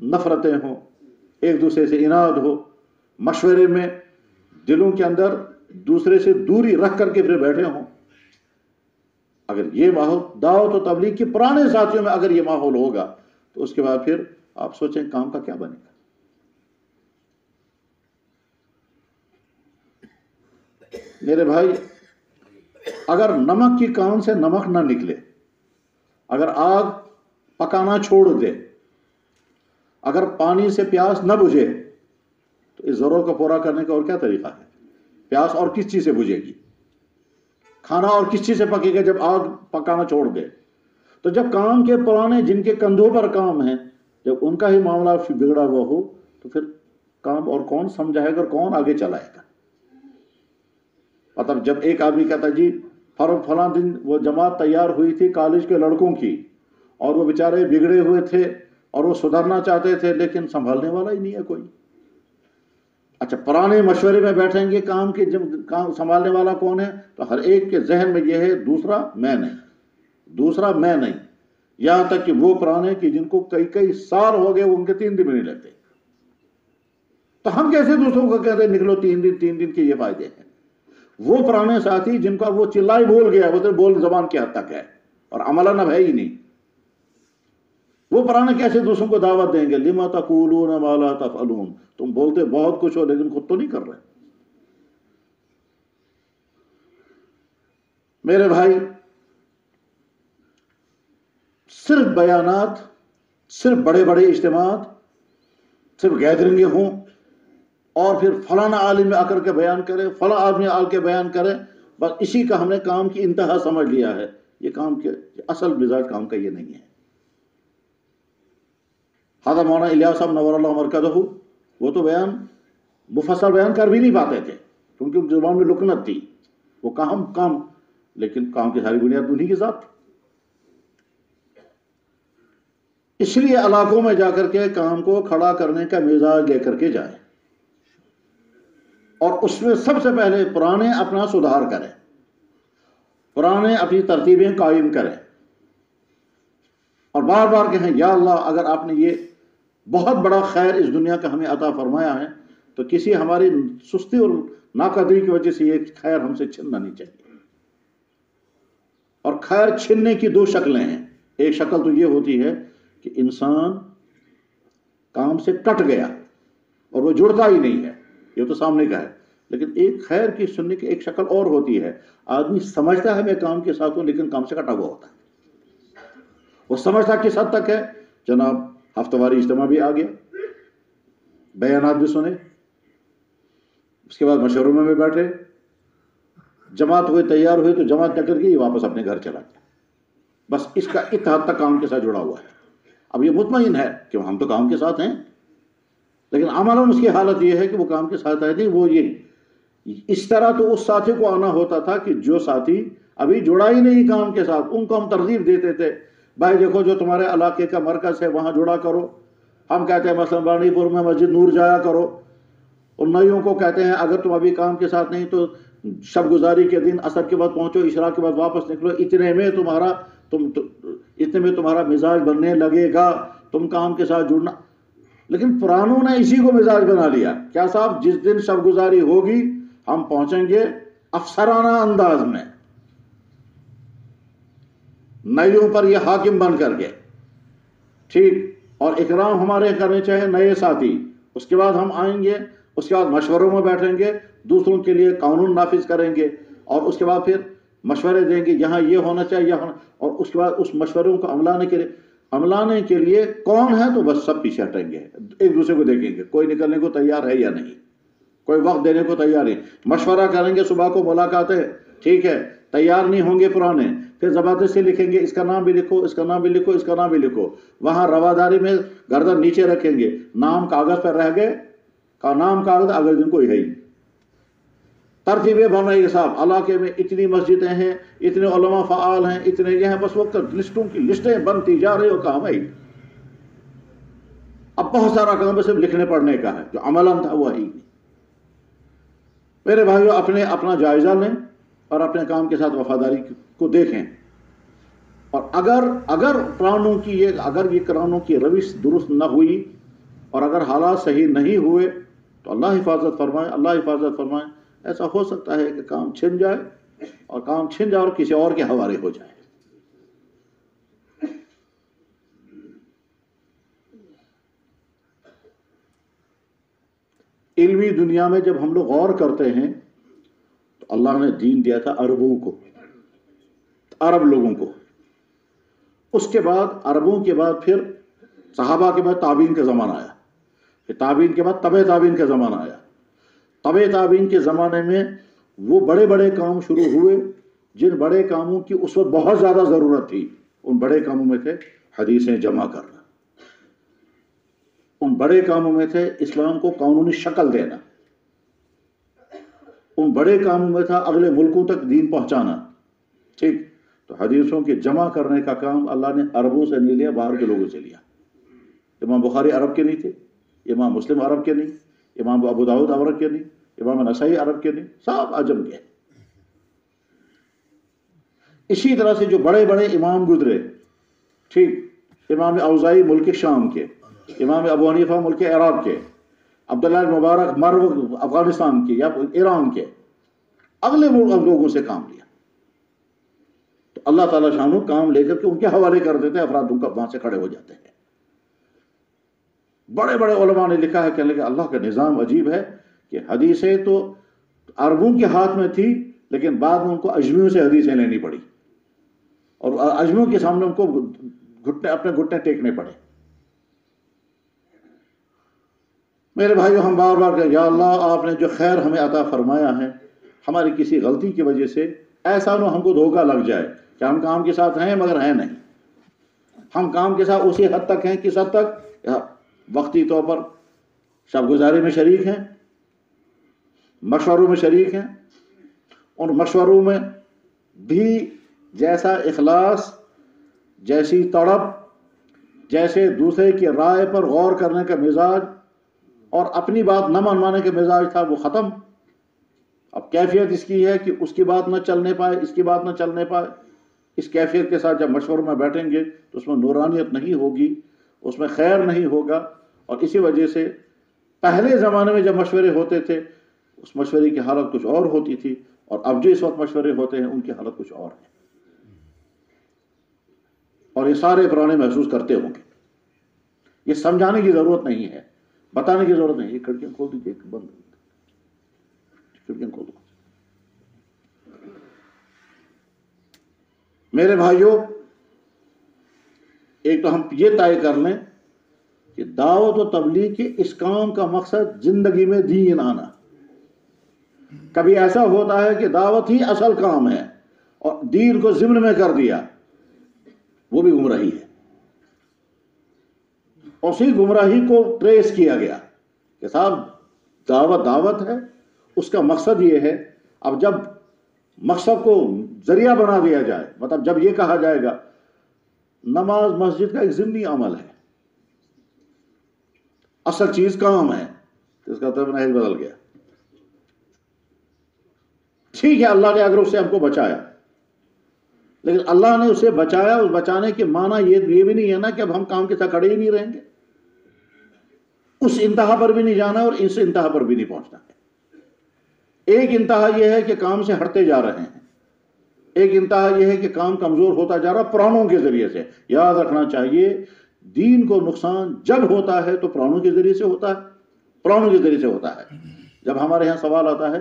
نفرتیں ہوں، ایک دوسرے سے عناد ہو، مشورے میں دلوں کے اندر دوسرے سے دوری رکھ کر کے پھر بیٹھے ہوں۔ اگر یہ ماحول دعوت و تبلیغ کے پرانے ساتھیوں میں اگر یہ ماحول ہوگا تو اس کے بعد پھر آپ سوچیں کام کا کیا بنے گا۔ میرے بھائی اگر نمک کی کان سے نمک نہ نکلے، اگر آگ پکانا چھوڑ دے، اگر پانی سے پیاس نہ بجھے تو اس ضرورت کو پورا کرنے کا اور کیا طریقہ ہے؟ پیاس اور کس چیز سے بجھے گی؟ کھانا اور کس چیز سے پکے گا جب آگ پکانا چھوڑ دے؟ تو جب کام کے پرانے جن کے کندھوں پر کام ہے، جب ان کا ہی معاملہ بگڑا ہوا ہو تو پھر کام اور کون سمجھائے گا اور کون آگے چلائے گا؟ مطلب جب ایک آدمی کہتا جی فلاں دن وہ جماعت تیار ہوئی تھی کالج کے لڑکوں کی اور وہ بیچارے بگڑے ہوئے تھے اور وہ سدھرنا چاہتے تھے لیکن سنبھالنے والا ہی نہیں ہے کوئی۔ اچھا پرانے مشورے میں بیٹھیں گے، کام کے جب کام سنبھالنے والا کون ہے؟ تو ہر ایک کے ذہن میں یہ ہے دوسرا میں نہیں، دوسرا میں نہیں، یہاں تک کہ وہ پرانے کہ جن کو کئی سال ہو گئے وہ ان کے 3 دن بھی نہیں لگتے، تو ہم کیسے دوسروں کو کہتے ہیں نکلو 3 دن کے یہ فائدے ہیں؟ وہ پرانے ساتھی جن کا وہ چلائی بول گیا، وہ تو بول زبان کی حد تک ہے اور عملاً اب ہے ہی نہیں، وہ پرانے کیسے دوسروں کو دعوت دیں گے؟ لما تقولون ما لا تفعلون، تم بولتے بہت کچھ ہو لیکن خود تو نہیں کر رہے۔ میرے بھائی صرف بیانات، صرف بڑے بڑے اجتماعات، صرف گیدرنگیں ہوں اور پھر فلانا عالم آ کر کے بیان کرے، فلاں آدمی آ کے بیان کرے، بس اسی کا ہم نے کام کی انتہا سمجھ لیا ہے۔ یہ کام کے اصل مزاج کام کا یہ نہیں ہے۔ حضرت مولانا الیاس صاحب نور اللہ مرکزہ، وہ تو بیان مفصل بیان کر بھی نہیں پاتے تھے کیونکہ ان کی زبان میں لکنت تھی، وہ کام، لیکن کام کی ساری بنیاد انہی کے ساتھ تھی۔ اس لیے علاقوں میں جا کر کے کام کو کھڑا کرنے کا مزاج لے کر کے جائیں، اور اس میں سب سے پہلے پرانے اپنا سدھار کریں، پرانے اپنی ترتیبیں قائم کریں، اور بار بار کہیں یا اللہ اگر آپ نے یہ بہت بڑا خیر اس دنیا کا ہمیں عطا فرمایا ہے تو کسی ہماری سستی اور ناقدری کی وجہ سے یہ خیر ہم سے چھننا نہیں چاہیے۔ اور خیر چھننے کی دو شکلیں ہیں، ایک شکل تو یہ ہوتی ہے کہ انسان کام سے کٹ گیا اور وہ جڑتا ہی نہیں ہے، یہ تو سامنے کا ہے، لیکن ایک خیر کی سننے کی ایک شکل اور ہوتی ہے، آدمی سمجھتا ہے میں کام کے ساتھ ہوں لیکن کام سے کٹا ہوا ہوتا ہے۔ وہ سمجھتا کس حد تک ہے؟ جناب ہفتہ واری اجتماع بھی آ گیا، بیانات بھی سنے، اس کے بعد مشوروں میں بھی بیٹھے، جماعت ہوئی، تیار ہوئی تو جماعت نہ کر کے یہ واپس اپنے گھر چلا گیا، بس اس کا اس حد تک کام کے ساتھ جڑا ہوا ہے۔ اب یہ مطمئن ہے کہ ہم تو کام کے ساتھ ہیں، لیکن عملاً اس کی حالت یہ ہے کہ وہ کام کے ساتھ آئے نہیں۔ وہ یہ اس طرح تو اس ساتھی کو آنا ہوتا تھا کہ جو ساتھی ابھی جڑا ہی نہیں کام کے ساتھ، ان کو ہم ترغیب دیتے تھے، بھائی دیکھو جو تمہارے علاقے کا مرکز ہے وہاں جڑا کرو۔ ہم کہتے ہیں مثلا بانڈی پور میں مسجد نور جایا کرو، ان نئیوں کو کہتے ہیں اگر تم ابھی کام کے ساتھ نہیں تو شب گزاری کے دن عصر کے بعد پہنچو، عشاء کے بعد واپس نکلو، اتنے میں تمہارا مزاج بننے لگے گا، تم کام کے ساتھ جڑنا۔ لیکن پرانوں نے اسی کو مزاج بنا لیا، کیا صاحب جس دن شب گزاری ہوگی ہم پہنچیں گے افسرانہ انداز میں، نئیوں پر یہ حاکم بن کر کے، ٹھیک، اور اکرام ہمارے کرنے چاہے نئے ساتھی، اس کے بعد ہم آئیں گے، اس کے بعد مشوروں میں بیٹھیں گے، دوسروں کے لیے قانون نافذ کریں گے، اور اس کے بعد پھر مشورے دیں گے یہاں یہ ہونا چاہیے، اور اس کے بعد اس مشوروں کو عملانے کے لیے کون ہے تو بس سب پیچھے ہٹیں گے، ایک دوسرے کو دیکھیں گے کوئی نکلنے کو تیار ہے یا نہیں، کوئی وقت دینے کو تیار نہیں، مشورہ کریں گے، صبح کو ملاقاتیں، ٹھیک ہے، تیار نہیں ہوں گے پرانے، پھر زبردستی لکھیں گے اس کا نام بھی لکھو، اس کا نام بھی لکھو، اس کا نام بھی لکھو، وہاں رواداری میں گردن نیچے رکھیں گے، نام کاغذ پر رہ گئے، کا نام کاغذ اگلے دن کوئی ہے ہی۔ ترتیبیں بن رہی ہے صاحب، علاقے میں اتنی مسجدیں ہیں، اتنے علماء فعال ہیں، اتنے یہ ہیں، بس وقت لسٹوں کی لسٹیں بنتی جا رہی ہو، کام ہے۔ اب بہت سارا کام صرف لکھنے پڑھنے کا ہے، جو عملاً تھا وہ ہی نہیں۔ میرے بھائیو اپنا جائزہ لیں اور اپنے کام کے ساتھ وفاداری کو دیکھیں، اور اگر یہ قرآنوں کی روش درست نہ ہوئی اور اگر حالات صحیح نہیں ہوئے تو اللہ حفاظت فرمائے، ایسا ہو سکتا ہے کہ کام چھن جائے اور کسی اور کے حوالے ہو جائے۔ علمی دنیا میں جب ہم لوگ غور کرتے ہیں تو اللہ نے دین دیا تھا عربوں کو، عرب لوگوں کو، اس کے بعد عربوں کے بعد پھر صحابہ کے بعد تابعین کا زمانہ آیا، پھر تابعین کے بعد تبع تابعین کا زمانہ آیا۔ تبع تابعین کے زمانے میں وہ بڑے بڑے کام شروع ہوئے جن بڑے کاموں کی اس وقت بہت زیادہ ضرورت تھی۔ ان بڑے کاموں میں تھے حدیثیں جمع کرنا، ان بڑے کاموں میں تھے اسلام کو قانونی شکل دینا، ان بڑے کاموں میں تھا اگلے ملکوں تک دین پہنچانا، ٹھیک۔ تو حدیثوں کے جمع کرنے کا کام اللہ نے عربوں سے نہیں لیا، باہر کے لوگوں سے لیا۔ امام بخاری عرب کے نہیں تھے، امام مسلم عرب کے نہیں، امام ابو داؤد عرب کے نہیں، امام نسائی عرب کے نہیں، سب عجم کے۔ اسی طرح سے جو بڑے بڑے امام گزرے، ٹھیک، امام اوزاعی ملک شام کے، امام ابو حنیفہ ملک عراق کے، عبداللہ المبارک مرو افغانستان کے یا ایران کے، اگلے لوگوں سے کام لیا تو اللہ تعالیٰ شانو کام لے کر کے ان کے حوالے کر دیتے ہیں، افراد ان کا وہاں سے کھڑے ہو جاتے ہیں۔ بڑے بڑے علماء نے لکھا ہے کہ اللہ کا نظام عجیب ہے کہ حدیثیں تو عربوں کے ہاتھ میں تھی لیکن بعد میں ان کو اجمیوں سے حدیثیں لینی پڑی اور اجمیوں کے سامنے ان کو اپنے گھٹنے ٹیکنے پڑے۔ میرے بھائیو، ہم بار بار کہیں یا اللہ آپ نے جو خیر ہمیں عطا فرمایا ہے، ہماری کسی غلطی کی وجہ سے ایسا نہ ہم کو دھوکہ لگ جائے کہ ہم کام کے ساتھ ہیں مگر ہیں نہیں. ہم کام کے ساتھ اسی حد تک ہیں، کس حد تک؟ وقتی طور پر شب گزاری میں شریک ہیں، مشوروں میں شریک ہیں، اور مشوروں میں بھی جیسا اخلاص، جیسی تڑپ، جیسے دوسرے کی رائے پر غور کرنے کا مزاج اور اپنی بات نہ منوانے کا مزاج تھا، وہ ختم. اب کیفیت اس کی ہے کہ اس کی بات نہ چلنے پائے، اس کی بات نہ چلنے پائے. اس کیفیت کے ساتھ جب مشوروں میں بیٹھیں گے تو اس میں نورانیت نہیں ہوگی، اس میں خیر نہیں ہوگا. اور اسی وجہ سے پہلے زمانے میں جب مشورے ہوتے تھے اس مشورے کی حالت کچھ اور ہوتی تھی، اور اب جو اس وقت مشورے ہوتے ہیں ان کی حالت کچھ اور ہے. اور یہ سارے پرانے محسوس کرتے ہوں گے. یہ سمجھانے کی ضرورت نہیں ہے، بتانے کی ضرورت نہیں. یہ کھڑکیاں کھول دیجیے، بند کھڑکیاں کھول دو. میرے بھائیوں، ایک تو ہم یہ طے کر لیں کہ دعوت و تبلیغ کے اس کام کا مقصد زندگی میں دین آنا. کبھی ایسا ہوتا ہے کہ دعوت ہی اصل کام ہے اور دین کو ضمن میں کر دیا، وہ بھی گمراہی ہے. اسی گمراہی کو ٹریس کیا گیا کہ صاحب دعوت ہے، اس کا مقصد یہ ہے. اب جب مقصد کو ذریعہ بنا دیا جائے، مطلب جب یہ کہا جائے گا نماز مسجد کا ایک ضمنی عمل ہے، اصل چیز کام ہے، تو اس کا طرف نہج بدل گیا. ٹھیک ہے، اللہ نے اگر اس سے ہم کو بچایا، لیکن اللہ نے اسے بچایا، اس بچانے کے معنی یہ بھی نہیں ہے نا کہ اب ہم کام کے ساتھ کھڑے ہی نہیں رہیں گے. اس انتہا پر بھی نہیں جانا اور اس انتہا پر بھی نہیں پہنچنا ہے. ایک انتہا یہ ہے کہ کام سے ہٹتے جا رہے ہیں، ایک انتہا یہ ہے کہ کام کمزور ہوتا جا رہا پرانوں کے ذریعے سے. یاد رکھنا چاہیے دین کو نقصان جب ہوتا ہے تو پرانوں کے ذریعے سے ہوتا ہے، پرانوں کے ذریعے سے ہوتا ہے. جب ہمارے یہاں سوال آتا ہے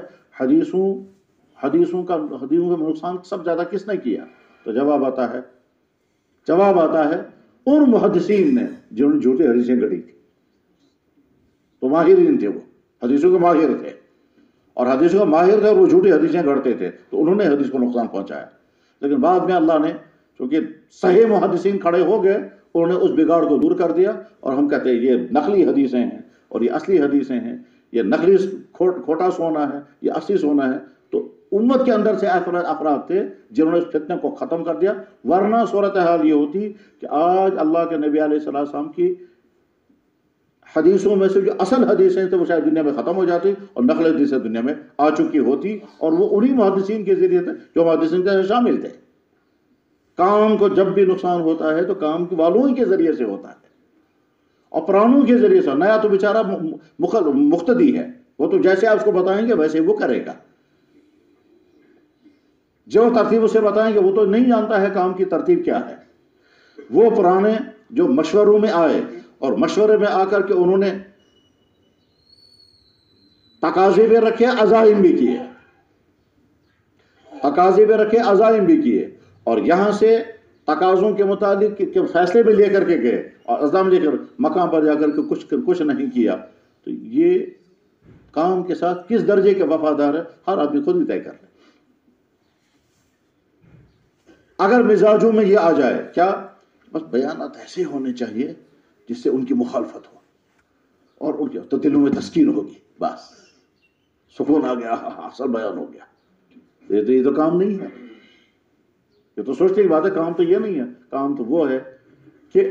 حدیثوں کا نقصان سب زیادہ کس نے کیا، تو جواب آتا ہے ان محدثین نے جنہوں نے جھوٹی حدیثیں گڑھی تھی. تو ماہرین تھے، وہ حدیثوں کے ماہر تھے، اور حدیثوں کا ماہر تھے اور وہ جھوٹی حدیثیں گڑھتے تھے، تو انہوں نے حدیث کو نقصان پہنچایا. لیکن بعد میں اللہ نے چونکہ صحیح محدثین کھڑے ہو گئے، انہوں نے اس بگاڑ کو دور کر دیا. اور ہم کہتے ہیں یہ نقلی حدیثیں ہیں اور یہ اصلی حدیثیں ہیں، یہ نقلی کھوٹا سونا ہے، یہ اصلی سونا ہے. تو امت کے اندر سے افراد تھے جنہوں نے اس فتنے کو ختم کر دیا. ورنہ صورتحال یہ ہوتی کہ آج اللہ کے نبی علیہ السلام کی حدیثوں میں سے جو اصل حدیثیں تو وہ شاید دنیا میں ختم ہو جاتی اور نقل حدیثیں دنیا میں آ چکی ہوتی، اور وہ انہی محدثین کے ذریعے تھے جو محدثین کے شامل تھے. کام کو جب بھی نقصان ہوتا ہے تو کام والوں کے ذریعے سے ہوتا ہے اور پرانوں کے ذریعے سے. نیا تو بیچارہ مقتدی ہے، وہ تو جیسے آپ اس کو بتائیں گے ویسے وہ کرے گا. جو ترتیب اسے بتائیں گے وہ تو نہیں جانتا ہے کام کی ترتیب کیا ہے. وہ پرانے جو مشوروں میں آئے اور مشورے میں آ کر کے انہوں نے تقاضے بھی رکھے، عزائم بھی کیے، تقاضے بھی رکھے، عزائم بھی کیے، اور یہاں سے تقاضوں کے مطابق فیصلے بھی لے کر کے گئے اور عزم لے کر مقام پر جا کر کے کچھ نہیں کیا. تو یہ کام کے ساتھ کس درجے کے وفادار ہے ہر آدمی خود ہی طے کر لے. اگر مزاجوں میں یہ آ جائے کیا، بس بیانات ایسے ہونے چاہیے جس سے ان کی مخالفت ہو اور ان کے تو دلوں میں تسکین ہوگی، بس سکون آ گیا، اصل بیان ہو گیا. یہ تو کام نہیں ہے. یہ تو سوچنے کی بات ہے. کام تو یہ نہیں ہے. کام تو وہ ہے کہ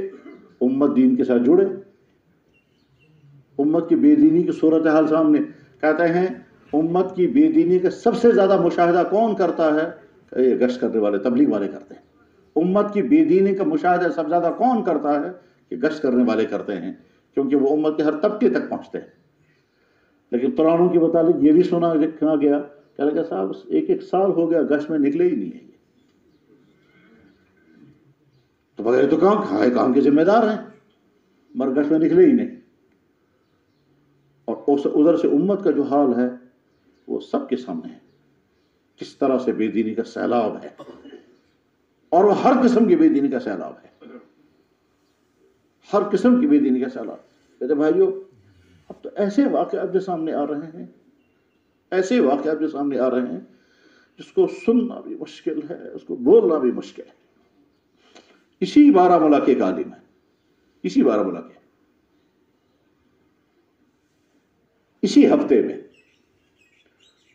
امت دین کے ساتھ جڑے. امت کی بے دینی کی صورتحال سامنے کہتے ہیں امت کی بے دینی کا سب سے زیادہ مشاہدہ کون کرتا ہے؟ یہ گشت کرنے والے، تبلیغ والے کرتے ہیں. امت کی بے دینی کا مشاہدہ سب سے زیادہ کون کرتا ہے؟ کہ گشت کرنے والے کرتے ہیں، کیونکہ وہ امت کے ہر طبقے تک پہنچتے ہیں. لیکن پرانوں کے متعلق یہ بھی سنا گیا کہ صاحب ایک سال ہو گیا گشت میں نکلے ہی نہیں ہے. تو بغیر تو کام کے ذمہ دار ہیں مگر گشت میں نکلے ہی نہیں. اور ادھر سے امت کا جو حال ہے وہ سب کے سامنے ہے، کس طرح سے بے دینی کا سیلاب ہے، اور وہ ہر قسم کی بے دینی کا سیلاب ہے، ہر قسم کی بے دینی کا سیلاب. میرے بھائیوں، اب تو ایسے واقعات بھی سامنے آ رہے ہیں، ایسے واقعات بھی سامنے آ رہے ہیں جس کو سننا بھی مشکل ہے، اس کو بولنا بھی مشکل ہے۔ اسی بارہ مولہ کے ایک عالم ہے، اسی بارہ مولہ کے، اسی ہفتے میں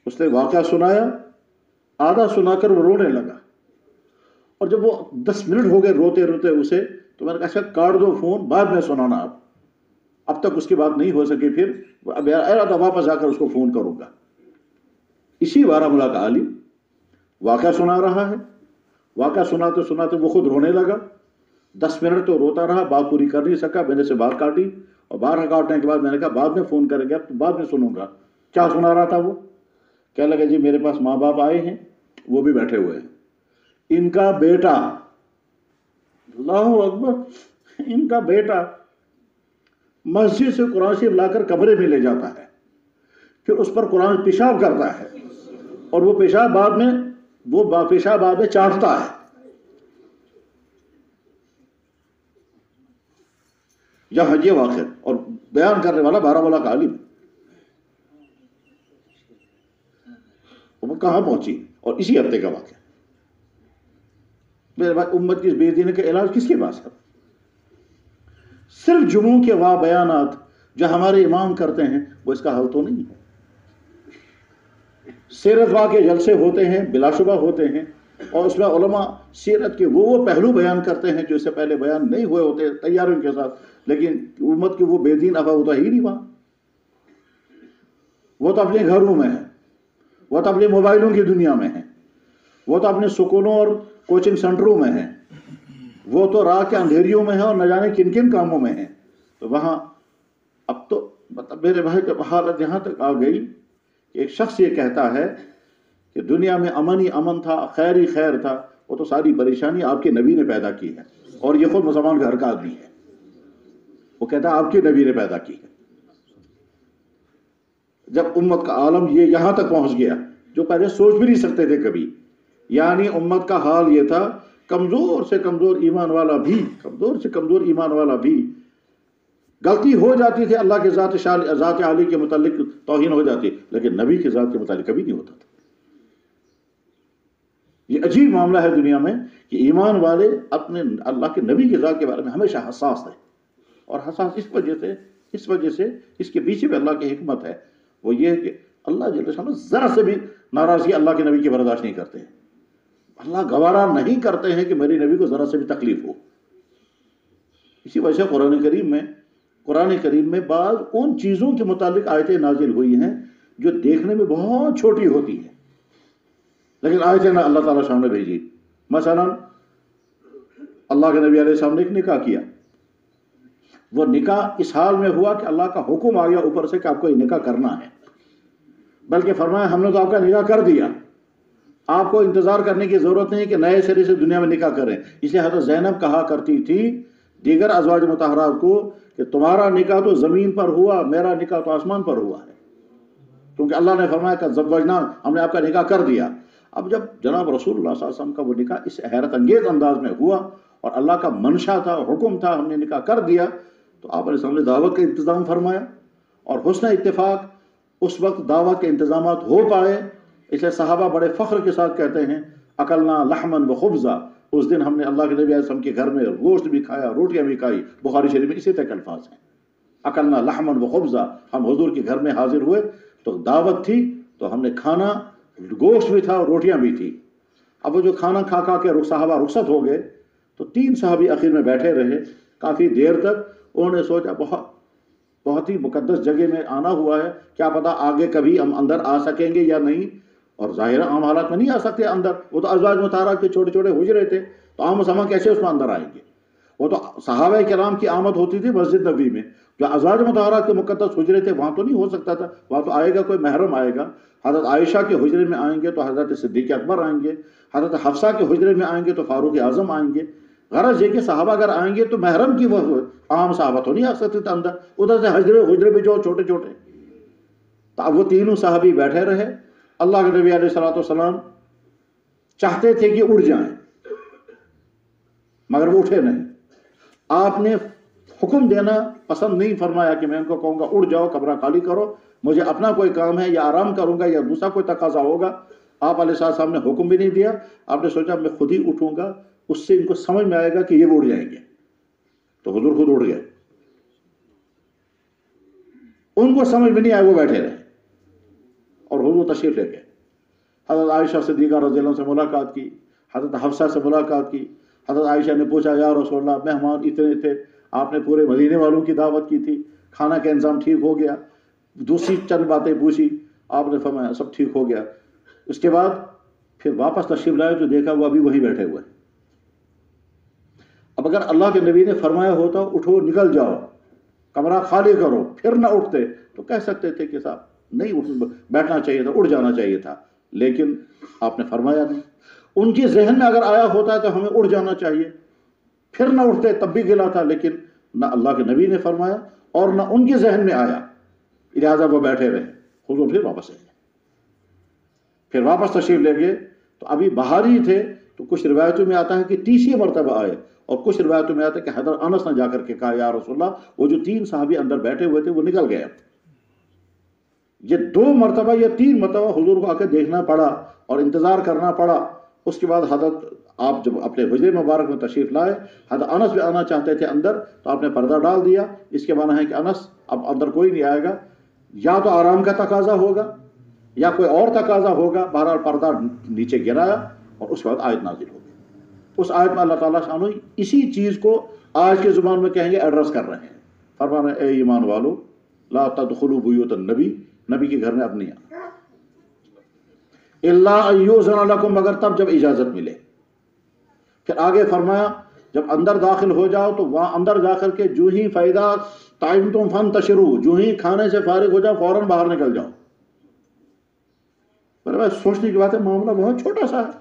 اس نے واقعہ سنایا، آدھا سنا کر وہ رونے لگا، اور جب وہ 10 منٹ ہو گئے روتے روتے اسے، تو میں نے کہا اچھا کاٹ دو فون، بعد میں سنانا آپ، اب تک اس کی بات نہیں ہو سکی، پھر ارادہ واپس آ کر اس کو فون کروں گا۔ اسی بارہ مولہ کا عالم واقعہ سنا رہا ہے، واقعہ سناتے سناتے وہ خود رونے لگا، 10 منٹ تو روتا رہا، بات پوری کر نہیں سکا، میں نے سے بات کاٹی، اور بارہ کاٹنے کے بعد میں نے کہا بعد میں فون کریں گے، اب بعد میں سنوں گا۔ کیا سنا رہا تھا وہ؟ کہنے لگا جی میرے پاس ماں باپ آئے ہیں، وہ بھی بیٹھے ہوئے ہیں، ان کا بیٹا، اللہ اکبر، ان کا بیٹا مسجد سے قرآن شریف لا کر کمرے میں لے جاتا ہے، پھر اس پر قرآن پیشاب کرتا ہے، اور وہ پیشاب بعد میں چاٹتا ہے۔ یہاں یہ واقعہ، اور بیان کرنے والا بارہ مولہ کا عالم، وہ کہاں پہنچی، اور اسی ہفتے کا واقعہ۔ میرے بھائی امت کی بے دینی کا علاج کس کے پاس ہے؟ صرف جمعوں کے بیانات جو ہمارے امام کرتے ہیں وہ اس کا حل تو نہیں ہے۔ سیرت کے جلسے ہوتے ہیں، بلا شبہ ہوتے ہیں، اور اس میں علماء سیرت کے وہ پہلو بیان کرتے ہیں جو اس سے پہلے بیان نہیں ہوئے ہوتے تیاریوں کے ساتھ، لیکن امت کی وہ بے دین افواہ ہوتا ہی نہیں وہاں، وہ تو اپنے گھروں میں ہے، وہ تو اپنے موبائلوں کی دنیا میں ہے، وہ تو اپنے سکولوں اور کوچنگ سینٹروں میں ہیں، وہ تو رات کے اندھیریوں میں ہے اور نہ جانے کن کن کاموں میں ہیں۔ تو وہاں اب تو مطلب میرے بھائی کی حالت یہاں تک آ گئی کہ ایک شخص یہ کہتا ہے کہ دنیا میں امن ہی امن تھا، خیر ہی خیر تھا، وہ تو ساری پریشانی آپ کے نبی نے پیدا کی ہے، اور یہ خود مسلمان گھر کا آدمی ہے، وہ کہتا ہے آپ کے نبی نے پیدا کی ہے۔ جب امت کا عالم یہ یہاں تک پہنچ گیا جو پہلے سوچ بھی نہیں سکتے تھے کبھی، یعنی امت کا حال یہ تھا، کمزور سے کمزور ایمان والا بھی غلطی ہو جاتی تھی، اللہ کے ذات عالی کے متعلق توہین ہو جاتی، لیکن نبی کے ذات کے متعلق کبھی نہیں ہوتا تھا۔ یہ عجیب معاملہ ہے دنیا میں کہ ایمان والے اپنے اللہ کے نبی کی ذات کے بارے میں ہمیشہ حساس ہیں، اور حساس اس وجہ سے اس کے پیچھے بھی اللہ کی حکمت ہے، وہ یہ ہے کہ اللہ جل شانہ ذرا سے بھی ناراضگی اللہ کے نبی کی برداشت نہیں کرتے ہیں، اللہ گوارا نہیں کرتے ہیں کہ میری نبی کو ذرا سے بھی تکلیف ہو۔ اسی وجہ سے قرآن کریم میں بعض ان چیزوں کے متعلق آیتیں نازل ہوئی ہیں جو دیکھنے میں بہت چھوٹی ہوتی ہیں، لیکن آیتیں اللہ تعالیٰ سامنے بھیجی۔ مثلا اللہ کے نبی علیہ السلام نے ایک نکاح کیا، وہ نکاح اس حال میں ہوا کہ اللہ کا حکم آ گیا اوپر سے کہ آپ کو یہ نکاح کرنا ہے، بلکہ فرمایا ہم نے تو آپ کا نکاح کر دیا، آپ کو انتظار کرنے کی ضرورت نہیں کہ نئے سرے سے دنیا میں نکاح کریں۔ اس لیے حضرت زینب کہا کرتی تھی دیگر ازواج مطہرات کو کہ تمہارا نکاح تو زمین پر ہوا، میرا نکاح تو آسمان پر ہوا ہے، کیونکہ اللہ نے فرمایا کہ زوجنا، ہم نے آپ کا نکاح کر دیا۔ اب جب جناب رسول اللہ صلی اللہ علیہ وسلم کا وہ نکاح اس حیرت انگیز انداز میں ہوا اور اللہ کا منشا تھا، حکم تھا، ہم نے نکاح کر دیا، تو آپ علیہ السلام نے دعوت کا انتظام فرمایا، اور حسن اتفاق اس وقت دعوت کے انتظامات ہو پائے، اس لیے صحابہ بڑے فخر کے ساتھ کہتے ہیں اکلنا لحمن و خبزہ، اس دن ہم نے اللہ کے نبی علیہ السلام کے گھر میں گوشت بھی کھایا، روٹیاں بھی کھائی۔ بخاری شریف میں اسی تک الفاظ ہیں، اکلنا لحمن و خبزہ، ہم حضور کے گھر میں حاضر ہوئے تو دعوت تھی، تو ہم نے کھانا، گوشت بھی تھا اور روٹیاں بھی تھی۔ اب وہ جو کھانا کھا کے صحابہ رخصت ہو گئے تو 3 صحابی آخر میں بیٹھے رہے کافی دیر تک، انہوں نے سوچا بہت ہی مقدس جگہ میں آنا ہوا ہے، کیا پتا آگے کبھی ہم اندر آ سکیں گے یا نہیں، اور ظاہر عام حالات میں نہیں آ سکتے اندر، وہ تو ازواج مطہرات کے چھوٹے چھوٹے حجرے تھے، تو عام مسلمان کیسے اس میں اندر آئیں گے؟ وہ تو صحابہ کرام کی آمد ہوتی تھی مسجد نبوی میں، جو ازواج مطہرات کے مقدس حجرے تھے وہاں تو نہیں ہو سکتا تھا، وہاں تو آئے گا کوئی محرم آئے گا۔ حضرت عائشہ کے حجرے میں آئیں گے تو حضرت صدیق اکبر آئیں گے، حضرت حفصہ کے حجرے میں آئیں گے تو فاروق اعظم آئیں گے۔ غرض یہ کہ صحابہ اگر آئیں گے تو محرم کی وہ عام صحابہ تو نہیں آ سکتے تھے اندر، ادھر سے حجرے بھی جو چھوٹے چھوٹے، تو اب وہ تینوں صحابی بیٹھے رہے۔ اللہ کے نبی علیہ السلام چاہتے تھے کہ اڑ جائیں، مگر وہ اٹھے نہیں، آپ نے حکم دینا پسند نہیں فرمایا کہ میں ان کو کہوں گا اڑ جاؤ قبرہ خالی کرو، مجھے اپنا کوئی کام ہے یا آرام کروں گا یا دوسرا کوئی تقاضا ہوگا۔ آپ علیہ السلام نے حکم بھی نہیں دیا، آپ نے سوچا میں خود ہی اٹھوں گا، اس سے ان کو سمجھ میں آئے گا کہ یہ بھی اڑ جائیں گے، تو حضور خود اڑ گئے، ان کو سمجھ میں نہیں آئے، وہ بیٹھے رہے اور حضور تشریف لے گئے۔ حضرت عائشہ صدیقہ رضی اللہ عنہ سے ملاقات کی، حضرت حفصہ سے ملاقات کی۔ حضرت عائشہ نے پوچھا یا رسول اللہ مہمان اتنے تھے، آپ نے پورے مدینے والوں کی دعوت کی تھی، کھانا کا انتظام ٹھیک ہو گیا؟ دوسری چند باتیں پوچھی، آپ نے فرمایا سب ٹھیک ہو گیا۔ اس کے بعد پھر واپس تشریف لائے تو دیکھا وہ ابھی وہیں بیٹھے ہوئے۔ اب اگر اللہ کے نبی نے فرمایا ہوتا اٹھو نکل جاؤ کمرہ خالی کرو، پھر نہ اٹھتے تو کہہ سکتے تھے کہ صاحب نہیں بیٹھنا چاہیے تھا، اٹھ جانا چاہیے تھا، لیکن آپ نے فرمایا نہیں۔ ان کے ذہن میں اگر آیا ہوتا ہے تو ہمیں اٹھ جانا چاہیے، پھر نہ اٹھتے تب بھی گلا تھا، لیکن نہ اللہ کے نبی نے فرمایا اور نہ ان کے ذہن میں آیا، لہٰذا وہ بیٹھے رہے۔ حضور پھر واپس آئے، پھر واپس تشریف لے گئے تو ابھی باہر ہی تھے۔ تو کچھ روایتوں میں آتا ہے کہ تیسری مرتبہ آئے، اور کچھ روایتوں میں آتا ہے کہ حضرت انس نے جا کر کے کہا یا رسول اللہ وہ جو 3 صحابی اندر بیٹھے ہوئے تھے وہ نکل گئے۔ یہ 2 مرتبہ یا 3 مرتبہ حضور کو آ کے دیکھنا پڑا اور انتظار کرنا پڑا۔ اس کے بعد حضرت آپ جب اپنے حجرے مبارک میں تشریف لائے، حضرت انس بھی آنا چاہتے تھے اندر، تو آپ نے پردہ ڈال دیا۔ اس کے معنی ہے کہ انس اب اندر کوئی نہیں آئے گا، یا تو آرام کا تقاضا ہوگا یا کوئی اور تقاضا ہوگا۔ بہرحال پردہ نیچے گرایا اور اس وقت آیت نازل ہو گئی۔ اس آیت میں اللہ تعالیٰ شانو اسی چیز کو آج کے زبان میں کہیں گے ایڈریس کر رہے ہیں، فرما رہے ہیں اے ایمان والو لا تدخلوا بیوت النبی، نبی کے گھر میں اب نہیں آنا، الا ان یؤذن لکم، مگر تب جب اجازت ملے۔ پھر آگے فرمایا جب اندر داخل ہو جاؤ تو وہاں اندر جا کر کے جو ہی فائدہ طعمتم فانتشروا، جو ہی کھانے سے فارغ ہو جاؤ فوراً باہر نکل جاؤ۔ سوچنے کی بات ہے، معاملہ بہت چھوٹا سا ہے،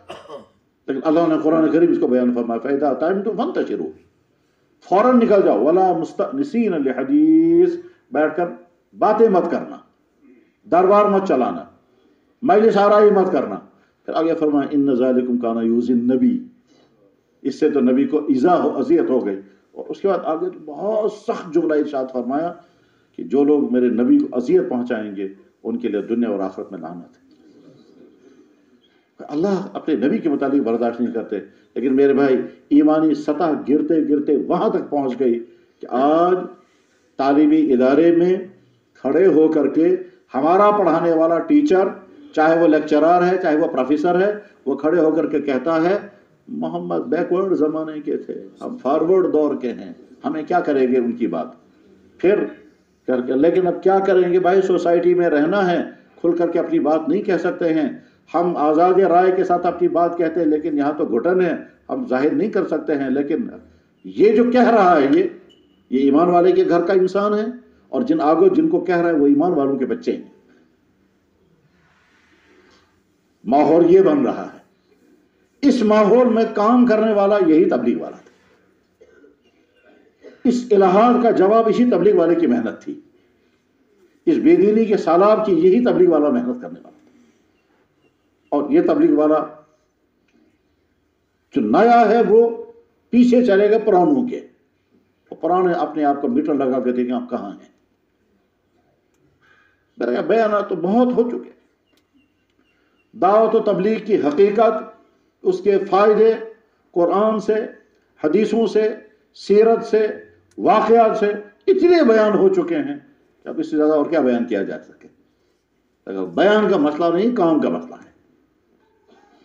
لیکن اللہ نے قرآن کریم اس کو بیان فرمایا فائدہ طعمتم فانتشروا، فوراً نکل جاؤ۔ ولا مستأنسین لحدیث، بیٹھ کر باتیں مت کرنا، دربار مت چلانا، مجلس آرائی مت کرنا۔ پھر آگے فرمایا ان ذالکم کان یؤذی النبی، اس سے تو نبی کو ایذا ہو، اذیت ہو گئی۔ اور اس کے بعد آگے تو بہت سخت جملہ ارشاد فرمایا کہ جو لوگ میرے نبی کو اذیت پہنچائیں گے ان کے لیے دنیا اور آخرت میں لعنت ہے۔ اللہ اپنے نبی کے متعلق برداشت نہیں کرتے، لیکن میرے بھائی ایمانی سطح گرتے گرتے وہاں تک پہنچ گئی کہ آج تعلیمی ادارے میں کھڑے ہو کر کے ہمارا پڑھانے والا ٹیچر، چاہے وہ لیکچرار ہے چاہے وہ پروفیسر ہے، وہ کھڑے ہو کر کے کہتا ہے محمد بیکورڈ زمانے کے تھے، ہم فارورڈ دور کے ہیں، ہمیں کیا کریں گے ان کی بات۔ پھر لیکن اب کیا کریں گے بھائی، سوسائٹی میں رہنا ہے، کھل کر کے اپنی بات نہیں کہہ سکتے ہیں۔ ہم آزاد رائے کے ساتھ اپنی بات کہتے ہیں، لیکن یہاں تو گھٹن ہے، ہم ظاہر نہیں کر سکتے ہیں۔ لیکن یہ جو کہہ رہا ہے یہ ایمان والے کے گھر کا انسان ہے، اور جن کو کہہ رہا ہے وہ ایمان والوں کے بچے ہیں۔ ماحول یہ بن رہا ہے، اس ماحول میں کام کرنے والا یہی تبلیغ والا تھا، اس الہات کا جواب اسی تبلیغ والے کی محنت تھی، اس بے دینی کے سالاب کی یہی تبلیغ والا محنت کرنے والا تھا۔ اور یہ تبلیغ والا جو نیا ہے وہ پیچھے چلے گا پرانوں کے، اور پرانے اپنے آپ کو میٹر لگا کے دیکھیں آپ کہاں ہیں۔ میرے بیانات تو بہت ہو چکے، دعوت و تبلیغ کی حقیقت، اس کے فائدے قرآن سے، حدیثوں سے، سیرت سے، واقعات سے اتنے بیان ہو چکے ہیں کہ اب اس سے زیادہ اور کیا بیان کیا جا سکے۔ بیان کا مسئلہ نہیں، کام کا مسئلہ ہے۔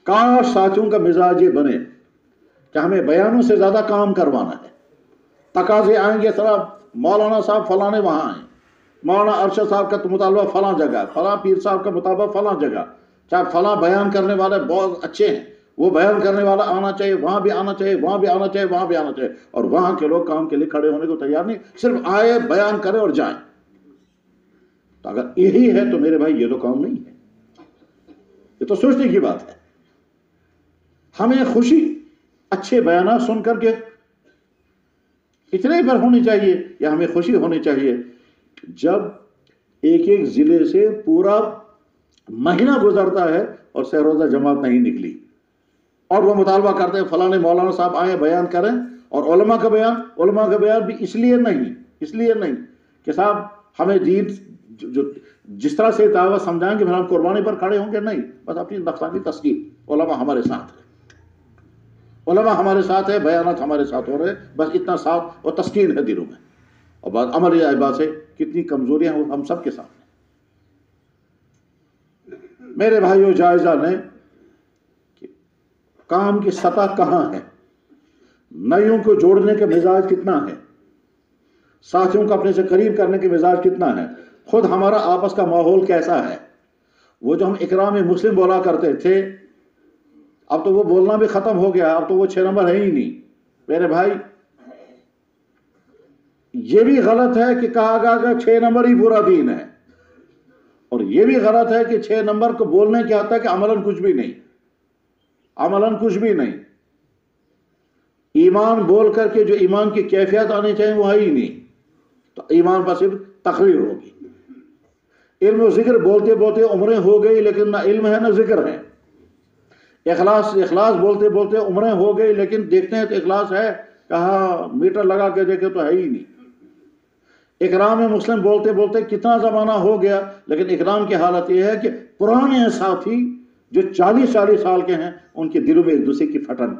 کاش ساتھیوں کا مزاج یہ بنے کہ ہمیں بیانوں سے زیادہ کام کروانا ہے۔ تقاضے آئیں گے، صرف مولانا صاحب فلانے وہاں ہیں، مولانا ارشد صاحب کا مطالبہ فلاں جگہ، فلاں پیر صاحب کا مطالبہ فلاں جگہ، چاہے فلاں بیان کرنے والے بہت اچھے ہیں، وہ بیان کرنے والا آنا چاہیے، وہاں بھی آنا چاہیے، وہاں بھی آنا چاہیے، وہاں بھی آنا چاہیے، اور وہاں کے لوگ کام کے لیے کھڑے ہونے کو تیار نہیں، صرف آئے بیان کرے اور جائیں۔ تو اگر یہی ہے تو میرے بھائی یہ تو کام نہیں ہے، یہ تو سوچنے کی بات ہے۔ ہمیں خوشی اچھے بیانات سن کر کے اتنے پر ہونی چاہیے، یا ہمیں خوشی ہونی چاہیے جب ایک ایک ضلع سے پورا مہینہ گزرتا ہے اور سہ روزہ جماعت نہیں نکلی، اور وہ مطالبہ کرتے ہیں فلانے مولانا صاحب آئیں بیان کریں، اور علماء کا بیان بھی اس لیے نہیں کہ صاحب ہمیں دین جو جس طرح سے دعوت سمجھائیں گے پھر ہم قربانی پر کھڑے ہوں گے، نہیں، بس اپنی نفسانی تسکین، علماء ہمارے ساتھ ہے، بیانات ہمارے ساتھ ہو رہے ہیں، بس اتنا ساتھ اور تسکین ہے دلوں میں، اور بات عملی بات سے کتنی کمزوریاں ہیں ہم سب کے سامنے۔ میرے بھائیو، جائزہ لیں کہ کام کی سطح کہاں ہے، نئیوں کو جوڑنے کے مزاج کتنا ہے، ساتھیوں کو اپنے سے قریب کرنے کے مزاج کتنا ہے، خود ہمارا آپس کا ماحول کیسا ہے۔ وہ جو ہم اکرام مسلم بولا کرتے تھے، اب تو وہ بولنا بھی ختم ہو گیا، اب تو وہ 6 نمبر ہے ہی نہیں۔ میرے بھائی، یہ بھی غلط ہے کہ کہا گیا کہ 6 نمبر ہی پورا دین ہے، اور یہ بھی غلط ہے کہ 6 نمبر کو بولنے کی حد تک کہ عملاً کچھ بھی نہیں۔ ایمان بول کر کے جو ایمان کی کیفیت آنی چاہیے وہ ہے ہی نہیں، تو ایمان پر صرف تقریر ہوگی۔ علم و ذکر بولتے بولتے عمریں ہو گئی، لیکن نہ علم ہے نہ ذکر ہے۔ اخلاص بولتے بولتے عمریں ہو گئی، لیکن دیکھتے ہیں تو اخلاص ہے کہاں، میٹر لگا کے دیکھے تو ہے ہی نہیں۔ اکرام مسلم بولتے بولتے کتنا زمانہ ہو گیا، لیکن اکرام کی حالت یہ ہے کہ پرانے ساتھی جو 40 سال کے ہیں، ان کے دلوں میں ایک دوسرے کی پھٹن،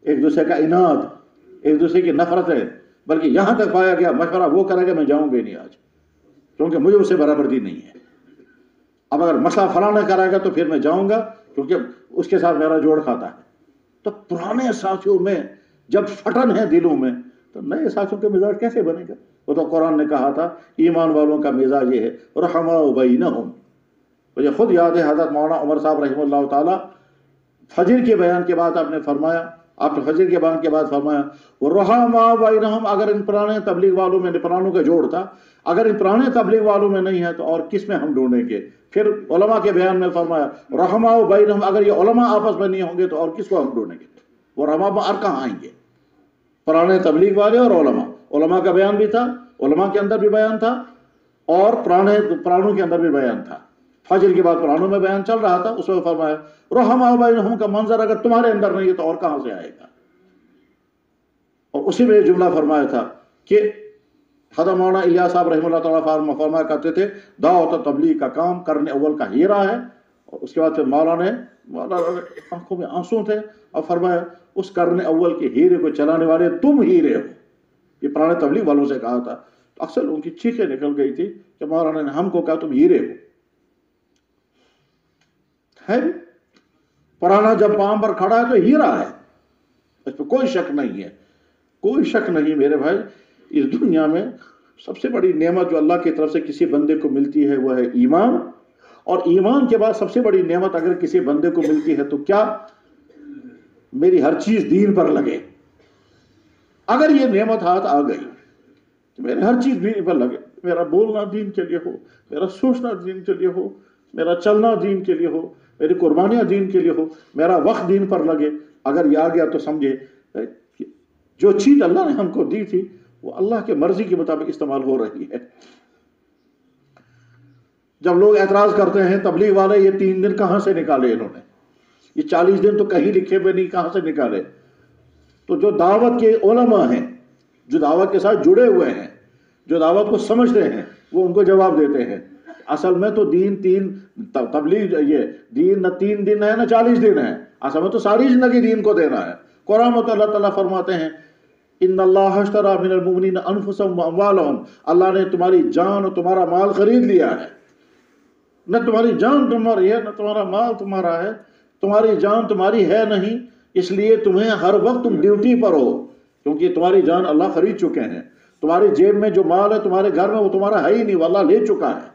ایک دوسرے کا عناد، ایک دوسرے کی نفرت ہے، بلکہ یہاں تک پایا گیا مشورہ وہ کرے گا میں جاؤں گا نہیں آج، کیونکہ مجھے اس سے برابردی نہیں ہے۔ اب اگر مسئلہ فلاں کرے گا تو پھر میں جاؤں گا، کیونکہ اس کے ساتھ میرا جوڑ کھاتا ہے۔ تو پرانے ساتھیوں میں جب پھٹن ہے دلوں میں، تو نئے ساتھیوں کے مزاج کیسے بنے گا؟ وہ تو قرآن نے کہا تھا ایمان والوں کا مزاج یہ ہے رحماء بینہم۔ مجھے خود یاد ہے حضرت مولانا عمر صاحب رحمہ اللہ تعالی فجر کے بیان کے بعد آپ نے فجر کے بیان کے بعد فرمایا رحماء بینہم، اگر ان پرانے تبلیغ والوں میں پرانوں کا جوڑ تھا، اگر ان پرانے تبلیغ والوں میں نہیں ہے تو اور کس میں ہم ڈھونڈیں گے؟ پھر علماء کے بیان میں فرمایا رحماء بینہم، اگر یہ علماء آپس میں نہیں ہوں گے تو اور کس کو ہم ڈھونڈیں گے؟ وہ رحماء اور کہاں آئیں گے؟ پرانے تبلیغ والے اور علماء کا بیان بھی تھا، علماء کے اندر بھی بیان تھا، اور پرانوں کے اندر بھی بیان تھا۔ فجر کے بعد پرانوں میں بیان چل رہا تھا، اس میں فرمایا رحماء بینہم کا منظر اگر تمہارے اندر نہیں ہے تو اور کہاں سے آئے گا؟ اور اسی میں یہ جملہ فرمایا تھا کہ حضرت مولانا الیاس صاحب رحمہ اللہ تعالیٰ فرمایا کرتے تھے دعوت و تبلیغ کا کام کرنے اول کا ہیرا ہے، اور اس کے بعد پھر مولانا آنکھوں میں آنسو تھے اور فرمایا اس کرنے اول کے ہیرے کو چلانے والے تم ہیرے ہو۔ یہ پرانے تبلیغ والوں سے کہا تھا، تو اکثر ان کی چیخیں نکل گئی تھی کہ مولانا نے ہم کو کہا تم ہیرے ہو۔ ہے پرانا جب پام پر کھڑا ہے تو ہیرا ہے، اس پہ کوئی شک نہیں ہے، کوئی شک نہیں۔ میرے بھائی، اس دنیا میں سب سے بڑی نعمت جو اللہ کی طرف سے کسی بندے کو ملتی ہے وہ ہے ایمان، اور ایمان کے بعد سب سے بڑی نعمت اگر کسی بندے کو ملتی ہے تو کیا؟ میری ہر چیز دین پر لگے۔ اگر یہ نعمت ہاتھ آ گئی تو میرے ہر چیز دین پر لگے، میرا بولنا دین کے لیے ہو، میرا سوچنا دین کے لیے ہو، میرا چلنا دین کے لیے ہو، میری قربانیاں دین کے لیے ہو، میرا وقت دین پر لگے۔ اگر یہ آ گیا تو سمجھے جو چیز اللہ نے ہم کو دی تھی وہ اللہ کے مرضی کے مطابق استعمال ہو رہی ہے۔ جب لوگ اعتراض کرتے ہیں تبلیغ والے یہ 3 دن کہاں سے نکالے انہوں نے، یہ 40 دن تو کہیں لکھے ہوئے نہیں، کہاں سے نکالے؟ تو جو دعوت کے علماء ہیں، جو دعوت کے ساتھ جڑے ہوئے ہیں، جو دعوت کو سمجھتے ہیں، وہ ان کو جواب دیتے ہیں اصل میں تو تبلیغ یہ دین نہ 3 دن ہے نہ 40 دن ہے، اصل میں تو ساری زندگی دین کو دینا ہے۔ قرآن میں تو اللہ تعالیٰ فرماتے ہیں ان اللہ اشتری من المؤمنین انفسهم واموالهم، اللہ نے تمہاری جان اور تمہارا مال خرید لیا ہے۔ نہ تمہاری جان تمہاری ہے نہ تمہارا مال تمہارا ہے، تمہاری جان تمہاری ہے نہیں، اس لیے تمہیں ہر وقت تم ڈیوٹی پر ہو، کیونکہ تمہاری جان اللہ خرید چکے ہیں۔ تمہاری جیب میں جو مال ہے تمہارے گھر میں وہ تمہارا ہے ہی نہیں، وہ اللہ لے چکا ہے۔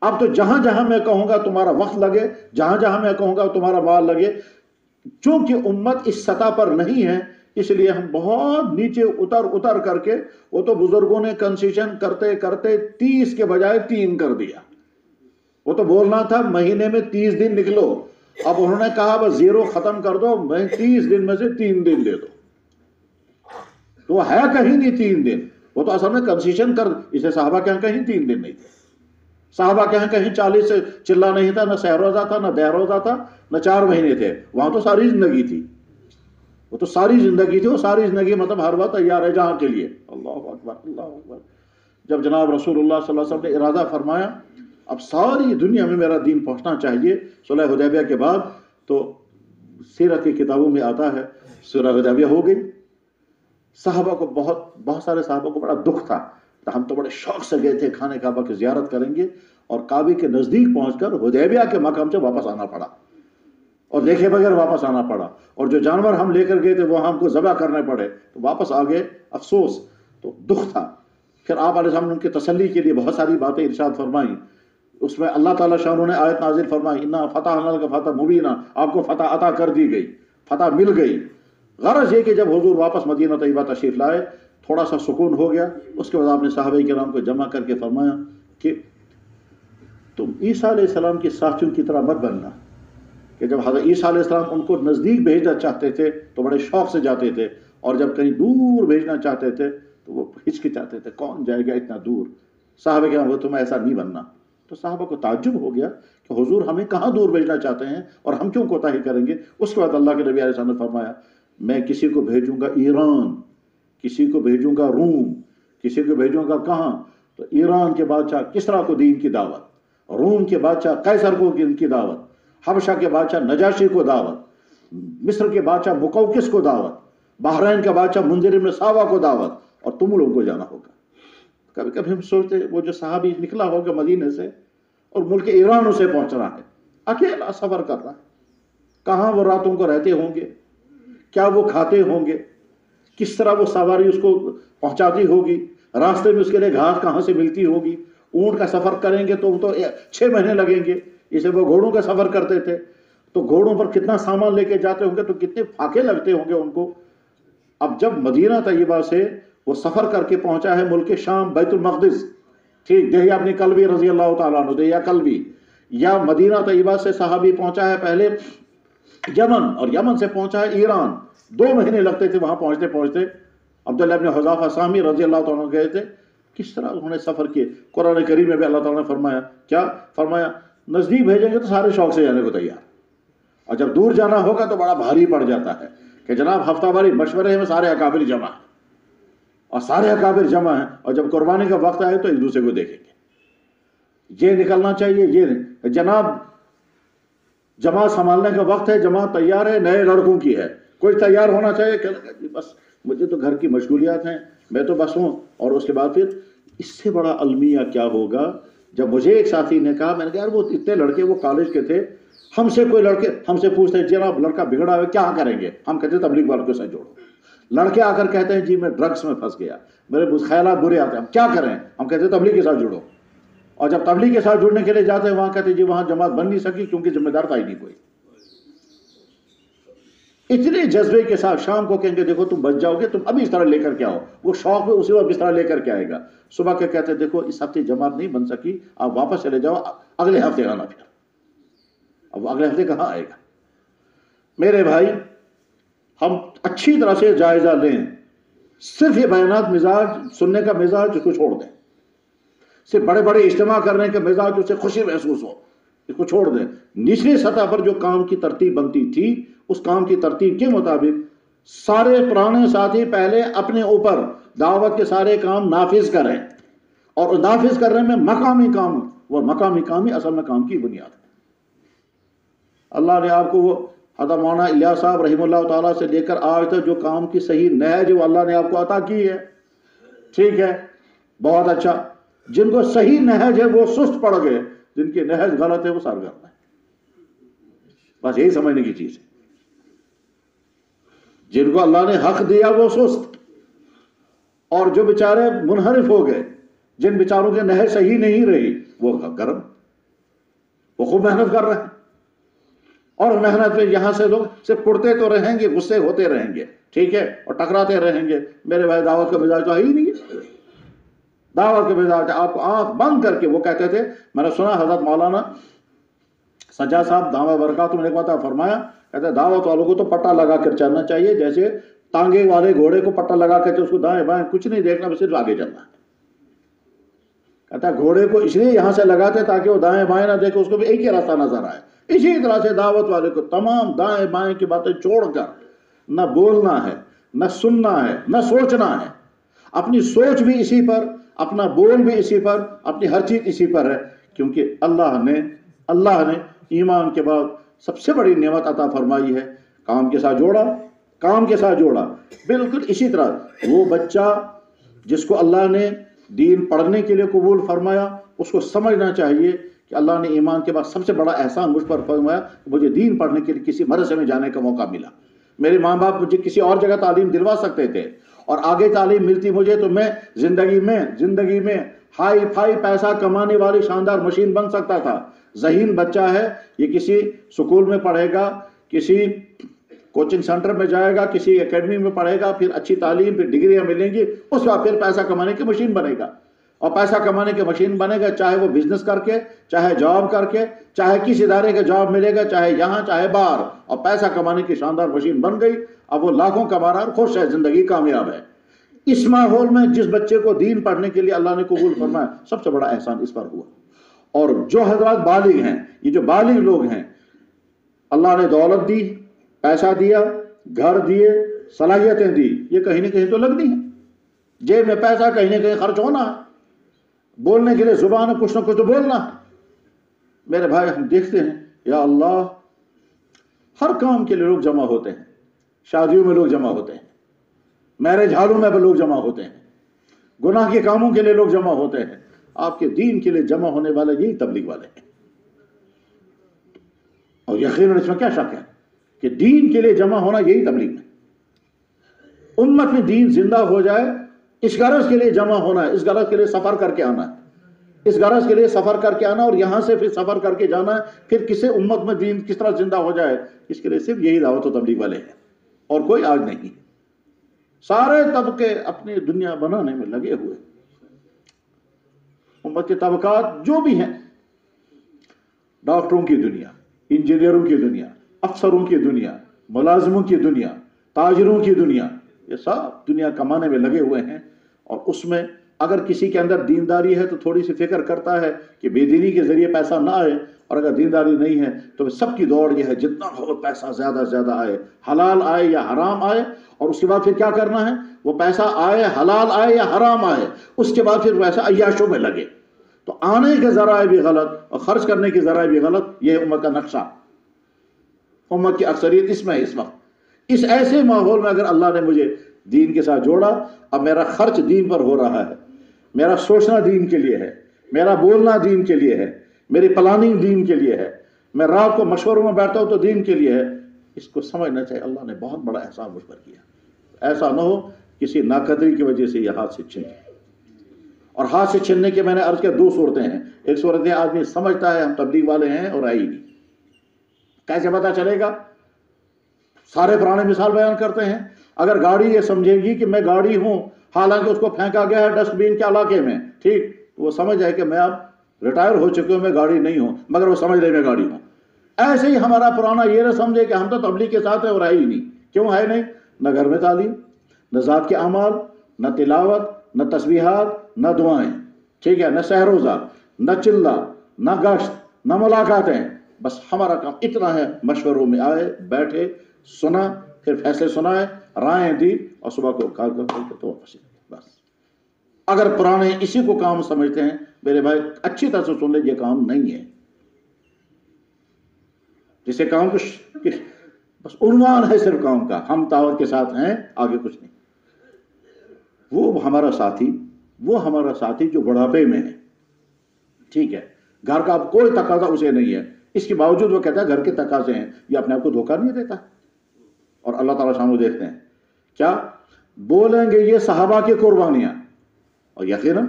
اب تو جہاں جہاں میں کہوں گا تمہارا وقت لگے، جہاں جہاں میں کہوں گا تمہارا مال لگے۔ چونکہ امت اس سطح پر نہیں ہے، اس لیے ہم بہت نیچے اتر کر کے، وہ تو بزرگوں نے کنسیشن کرتے کرتے 30 کے بجائے 3 کر دیا۔ وہ تو بولنا تھا مہینے میں 30 دن نکلو، اب انہوں نے کہا بس 0 ختم کر دو، میں 30 دن میں سے 3 دن دے دو۔ تو وہ ہے کہیں نہیں 3 دن، وہ تو اصل میں کنسیشن کر، اسے صحابہ کے ہاں کہیں 3 دن نہیں تھے، صحابہ کے ہاں کہیں 40 سے چلا نہیں تھا، نہ سہ روزہ تھا، نہ دہ روزہ تھا، نہ 4 مہینے تھے، وہاں تو ساری زندگی تھی۔ وہ تو ساری زندگی تھی، وہ ساری زندگی مطلب ہر وقت تیار ہے جہاں کے لیے. اللہ اکبر اللہ اکبر. جب جناب رسول اللہ صلی اللہ علیہ وسلم نے ارادہ فرمایا اب ساری دنیا میں میرا دین پہنچنا چاہیے صلح حدیبیہ کے بعد، تو سیرت کی کتابوں میں آتا ہے صلح حدیبیہ ہو گئی. صحابہ کو بہت سارے صحابہ کو بڑا دکھ تھا، ہم تو بڑے شوق سے گئے تھے خانہ کعبہ کی زیارت کریں گے، اور کعبے کے نزدیک پہنچ کر حدیبیہ کے مقام سے واپس آنا پڑا، اور دیکھے بغیر واپس آنا پڑا، اور جو جانور ہم لے کر گئے تھے وہ ہم کو ذبح کرنے پڑے، تو واپس آ گئے. افسوس، تو دکھ تھا. پھر آپ علیہ السلام نے ان کی تسلی کے لیے بہت ساری باتیں ارشاد فرمائیں. اس میں اللہ تعالیٰ شاہ نے آیت نازل فرمائی انا فتحنا لک فتحا مبینا، آپ کو فتح عطا کر دی گئی، فتح مل گئی. غرض یہ کہ جب حضور واپس مدینہ طیبہ تشریف لائے تھوڑا سا سکون ہو گیا. اس کے بعد آپ نے صحابہ کرام کو جمع کر کے فرمایا کہ تم عیسیٰ علیہ السلام کے ساتھیوں کی طرح مت بننا، کہ جب حضرت عیسیٰ علیہ السلام ان کو نزدیک بھیجنا چاہتے تھے تو بڑے شوق سے جاتے تھے، اور جب کہیں دور بھیجنا چاہتے تھے تو وہ ہچکچاتے تھے، کون جائے گا اتنا دور. صحابہ کرام وہ تمہیں ایسا نہیں بننا. تو صحابہ کو تعجب ہو گیا کہ حضور ہمیں کہاں دور بھیجنا چاہتے ہیں اور ہم کیوں کوتاہی کریں گے. اس کے بعد اللہ کے نبی علیہ السلام نے فرمایا میں کسی کو بھیجوں گا ایران، کسی کو بھیجوں گا روم، کسی کو بھیجوں گا کہاں، تو ایران کے بادشاہ کسریٰ کو دین کی دعوت، روم کے بادشاہ قیصر کو دین کی دعوت، حبشہ کے بادشاہ نجاشی کو دعوت، مصر کے بادشاہ مقوقس کو دعوت، بحرین کا بادشاہ منذر بن ساوا کو دعوت، اور تم لوگوں کو جانا ہوگا. کبھی کبھی ہم سوچتے وہ جو صحابی نکلا ہوگا مدینے سے اور ملک ایران اسے پہنچنا ہے، اکیلا سفر کر رہا ہے، کہاں وہ راتوں کو رہتے ہوں گے، کیا وہ کھاتے ہوں گے، کس طرح وہ سواری اس کو پہنچاتی ہوگی، راستے میں اس کے لیے گھاس کہاں سے ملتی ہوگی. اونٹ کا سفر کریں گے تو 6 مہینے لگیں گے. اسے وہ گھوڑوں کا سفر کرتے تھے تو گھوڑوں پر کتنا سامان لے کے جاتے ہوں گے، تو کتنے پھاکے لگتے ہوں گے ان کو. اب جب مدینہ طیبہ سے وہ سفر کر کے پہنچا ہے ملک شام بیت المقدس، ٹھیک دہیا ابن کلبی رضی اللہ تعالیٰ عنہ، دہیا کلبی، یا مدینہ طیبہ سے صحابی پہنچا ہے پہلے یمن، اور یمن سے پہنچا ہے ایران. 2 مہینے لگتے تھے وہاں پہنچتے پہنچتے. عبداللہ ابن حذافہ سامی رضی اللہ تعالیٰ عنہ گئے تھے، کس طرح انہوں نے سفر کیے. قرآن کریم میں بھی اللہ تعالیٰ نے فرمایا کیا فرمایا، نزدیک بھیجیں گے تو سارے شوق سے جانے کو تیار، اور جب دور جانا ہوگا تو بڑا بھاری پڑ جاتا ہے کہ جناب ہفتہ واری مشورے میں سارے اکابر جمع ہیں، اور سارے اکابر جمع ہیں، اور جب قربانی کا وقت آئے تو ایک دوسرے کو دیکھیں گے. یہ نکلنا چاہیے، یہ جناب جماعت سنبھالنے کا وقت ہے، جماعت تیار ہے، نئے لڑکوں کی ہے، کوئی تیار ہونا چاہیے کہ بس مجھے تو گھر کی مشغولیات ہیں، میں تو بس ہوں. اور اس کے بعد پھر اس سے بڑا المیہ کیا ہوگا. جب مجھے ایک ساتھی نے کہا، میں نے کہا یار وہ اتنے لڑکے وہ کالج کے تھے، ہم سے کوئی لڑکے ہم سے پوچھتے ہیں جناب لڑکا بگڑا ہے کیا کریں گے، ہم کہتے ہیں تبلیغ والوں کے ساتھ جوڑو. لڑکے آ کر کہتے ہیں جی میں ڈرگس میں پھنس گیا، میرے خیالات برے آتے ہیں، ہم کیا کریں، ہم کہتے ہیں تبلیغ کے ساتھ جڑو. اور جب تبلیغ کے ساتھ جڑنے کے لیے جاتے ہیں وہاں کہتے ہیں جی وہاں جماعت بن نہیں سکی کیونکہ ذمہ دار تھا ہی نہیں کوئی. اتنے جذبے کے ساتھ شام کو کہیں گے دیکھو تم بچ جاؤ گے، تم ابھی اس طرح لے کر کے آؤ، وہ شوق میں اسی وقت اس طرح لے کر کے آئے گا. صبح کے کہتے ہیں دیکھو اس ہفتے جماعت نہیں بن سکی، آپ واپس چلے جاؤ، اگلے ہفتے آنا. پھر اب اگلے ہفتے کہاں آئے گا. میرے بھائی ہم اچھی طرح سے جائزہ لیں، صرف یہ بیانات مزاج سننے کا مزاج اس کو چھوڑ دیں، صرف بڑے بڑے اجتماع کرنے کا مزاج اسے خوشی محسوس ہو اس کو چھوڑ دیں. نچلی سطح پر جو کام کی ترتیب بنتی تھی اس کام کی ترتیب کے مطابق سارے پرانے ساتھی پہلے اپنے اوپر دعوت کے سارے کام نافذ کریں، اور نافذ کرنے میں مقامی کام، وہ مقامی کام ہی اصل میں کام کی بنیاد ہے. اللہ نے آپ کو وہ حضرت مولانا الیاس صاحب رحمہ اللہ تعالیٰ سے لے کر آج تک جو کام کی صحیح نہج وہ اللہ نے آپ کو عطا کی ہے، ٹھیک ہے بہت اچھا. جن کو صحیح نہج ہے وہ سست پڑ گئے، جن کی نہج غلط ہے وہ سرگرم ہے. بس یہی سمجھنے کی چیز ہے. جن کو اللہ نے حق دیا وہ سست، اور جو بیچارے منحرف ہو گئے، جن بیچاروں کے نہج صحیح نہیں رہی وہ گرم، وہ خوب محنت کر رہے ہیں. اور محنت میں یہاں سے لوگ صرف پڑتے تو رہیں گے، غصے ہوتے رہیں گے، ٹھیک ہے، اور ٹکراتے رہیں گے. میرے بھائی دعوت کا مزاج تو ہے ہی نہیں ہے. دعوت کے مزاج آپ کو آنکھ بند کر کے وہ کہتے تھے، میں نے سنا حضرت مولانا سجاد صاحب دامہ برکاتہ نے ایک بات فرمایا، کہتے ہیں دعوت والوں کو تو پٹا لگا کر چلنا چاہیے، جیسے ٹانگے والے گھوڑے کو پٹا لگا کر اس کو دائیں بائیں کچھ نہیں دیکھنا، بس صرف آگے چلنا ہے. کہتا ہے گھوڑے کو اس لیے یہاں سے لگاتے تاکہ وہ دائیں بائیں نہ دیکھے، اس کو بھی ایک ہی راستہ نظر آئے. اسی طرح سے دعوت والے کو تمام دائیں بائیں کی باتیں چھوڑ کر نہ بولنا ہے، نہ سننا ہے، نہ سوچنا ہے. اپنی سوچ بھی اسی پر، اپنا بول بھی اسی پر، اپنی ہر چیز اسی پر ہے. کیونکہ اللہ نے ایمان کے بعد سب سے بڑی نعمت عطا فرمائی ہے، کام کے ساتھ جوڑا. بالکل اسی طرح وہ بچہ جس کو اللہ نے دین پڑھنے کے لیے قبول فرمایا، اس کو سمجھنا چاہیے کہ اللہ نے ایمان کے بعد سب سے بڑا احسان مجھ پر فرمایا کہ مجھے دین پڑھنے کے لیے کسی مدرسے میں جانے کا موقع ملا. میرے ماں باپ مجھے کسی اور جگہ تعلیم دلوا سکتے تھے، اور آگے تعلیم ملتی مجھے تو میں زندگی میں ہائی فائی پیسہ کمانے والی شاندار مشین بن سکتا تھا. ذہین بچہ ہے، یہ کسی سکول میں پڑھے گا، کسی کوچنگ سینٹر میں جائے گا، کسی اکیڈمی میں پڑھے گا، پھر اچھی تعلیم، پھر ڈگریاں ملیں گی، اس کا پھر پیسہ کمانے کی مشین بنے گا. اور پیسہ کمانے کی مشین بنے گا، چاہے وہ بزنس کر کے، چاہے جاب کر کے، چاہے کس ادارے کا جاب ملے گا، چاہے یہاں چاہے باہر، اور پیسہ کمانے کی شاندار مشین بن گئی. اب وہ لاکھوں کما رہا ہے، خوش ہے، زندگی کامیاب ہے. اس ماحول میں جس بچے کو دین پڑھنے کے لیے اللہ نے قبول فرمایا، سب سے بڑا احسان اس پر ہوا. اور جو حضرات بالغ ہیں، یہ جو بالغ لوگ ہیں، اللہ نے دولت دی، پیسہ دیا، گھر دیے، صلاحیتیں دی، یہ کہیں نہ کہیں تو لگنی ہے. جیب میں پیسہ کہیں نہ کہیں خرچ ہونا ہے، بولنے کے لیے زبان ہے، کچھ نہ کچھ تو بولنا ہے. میرے بھائی، ہم دیکھتے ہیں یا اللہ، ہر کام کے لیے لوگ جمع ہوتے ہیں. شادیوں میں لوگ جمع ہوتے ہیں، میرج ہالوں میں بھی لوگ جمع ہوتے ہیں، گناہ کے کاموں کے لیے لوگ جمع ہوتے ہیں. آپ کے دین کے لیے جمع ہونے والے یہی تبلیغ والے ہیں. اور یقیناً اس میں کیا شک ہے کہ دین کے لیے جمع ہونا یہی تبلیغ ہے. امت میں دین زندہ ہو جائے، اس غرض کے لیے جمع ہونا ہے، اس غرض کے لیے سفر کر کے آنا ہے، اس غرض کے لیے سفر کر کے آنا، اور یہاں سے پھر سفر کر کے جانا ہے. پھر کسی امت میں دین کس طرح زندہ ہو جائے، اس کے لیے صرف یہی دعوت و تبلیغ والے ہیں، اور کوئی آگ نہیں. سارے طبقے اپنی دنیا بنانے میں لگے ہوئے. امت کے طبقات جو بھی ہیں، ڈاکٹروں کی دنیا، انجینئروں کی دنیا، افسروں کی دنیا، ملازموں کی دنیا، تاجروں کی دنیا، یہ سب دنیا کمانے میں لگے ہوئے ہیں. اور اس میں اگر کسی کے اندر دینداری ہے تو تھوڑی سی فکر کرتا ہے کہ بے دینی کے ذریعے پیسہ نہ آئے، اور اگر دینداری نہیں ہے تو سب کی دوڑ یہ ہے جتنا ہو پیسہ زیادہ سے زیادہ آئے، حلال آئے یا حرام آئے. اور اس کے بعد پھر کیا کرنا ہے، وہ پیسہ آئے، حلال آئے یا حرام آئے، اس کے بعد پھر پیسہ عیاشوں میں لگے. تو آنے کے ذرائع بھی غلط اور خرچ کرنے کے ذرائع بھی غلط. یہ امت کا نقشہ، امت کی اکثریت اس میں اس وقت. اس ایسے ماحول میں اگر اللہ نے مجھے دین کے ساتھ جوڑا، اب میرا خرچ دین پر ہو رہا ہے، میرا سوچنا دین کے لیے ہے، میرا بولنا دین کے لیے ہے، میری پلاننگ دین کے لیے ہے، میں رات کو مشوروں میں بیٹھتا ہوں تو دین کے لیے ہے. اس کو سمجھنا چاہیے اللہ نے بہت بڑا احسان مجھ پر کیا. ایسا نہ ہو کسی ناقدری کی وجہ سے یہ ہاتھ سے چھن جائے. اور ہاتھ سے چھننے کے میں نے عرض کیا دو صورتیں ہیں. ایک صورت یہ آدمی سمجھتا ہے ہم تبلیغ والے ہیں اور آئی نہیں، کیسے پتا چلے گا؟ سارے پرانے مثال بیان کرتے ہیں. اگر گاڑی یہ سمجھے گی کہ میں گاڑی ہوں، حالانکہ اس کو پھینکا گیا ہے ڈسٹ بین کے علاقے میں، ٹھیک، وہ سمجھ جائے کہ میں اب ریٹائر ہو چکے ہوں، میں گاڑی نہیں ہوں، مگر وہ سمجھ لے میں گاڑی ہوں. ایسے ہی ہمارا پرانا یہ نہ سمجھے کہ ہم تو تبلیغ کے ساتھ ہیں اور آئی نہیں. کیوں ہے نہیں؟ نہ گھر میں تعلیم، نہ ذات کے اعمال، نہ تلاوت، نہ تسبیحات، نہ دعائیں، ٹھیک ہے، نہ سحر روزہ، نہ چلہ، نہ گشت، نہ ملاقاتیں. بس ہمارا کام اتنا ہے، مشوروں میں آئے، بیٹھے، سنا، پھر فیصلے سنائے، رائیں دی، اور صبح کو کال کر تو واپس. بس اگر پرانے اسی کو کام سمجھتے ہیں، میرے بھائی اچھی طرح سے سن لیں، یہ کام نہیں ہے. جسے کام کو بس عنوان ہے صرف کام کا، ہم دعوت کے ساتھ ہیں، آگے کچھ نہیں. وہ ہمارا ساتھی جو بڑھاپے میں ہے، ٹھیک ہے، گھر کا اب کوئی تقاضا اسے نہیں ہے، اس کے باوجود وہ کہتا ہے گھر کے تقاضے ہیں. یہ اپنے آپ کو دھوکہ نہیں دیتا؟ اور اللہ تعالیٰ شان دیکھتے ہیں کیا بولیں گے یہ صحابہ کی قربانیاں، اور یقیناً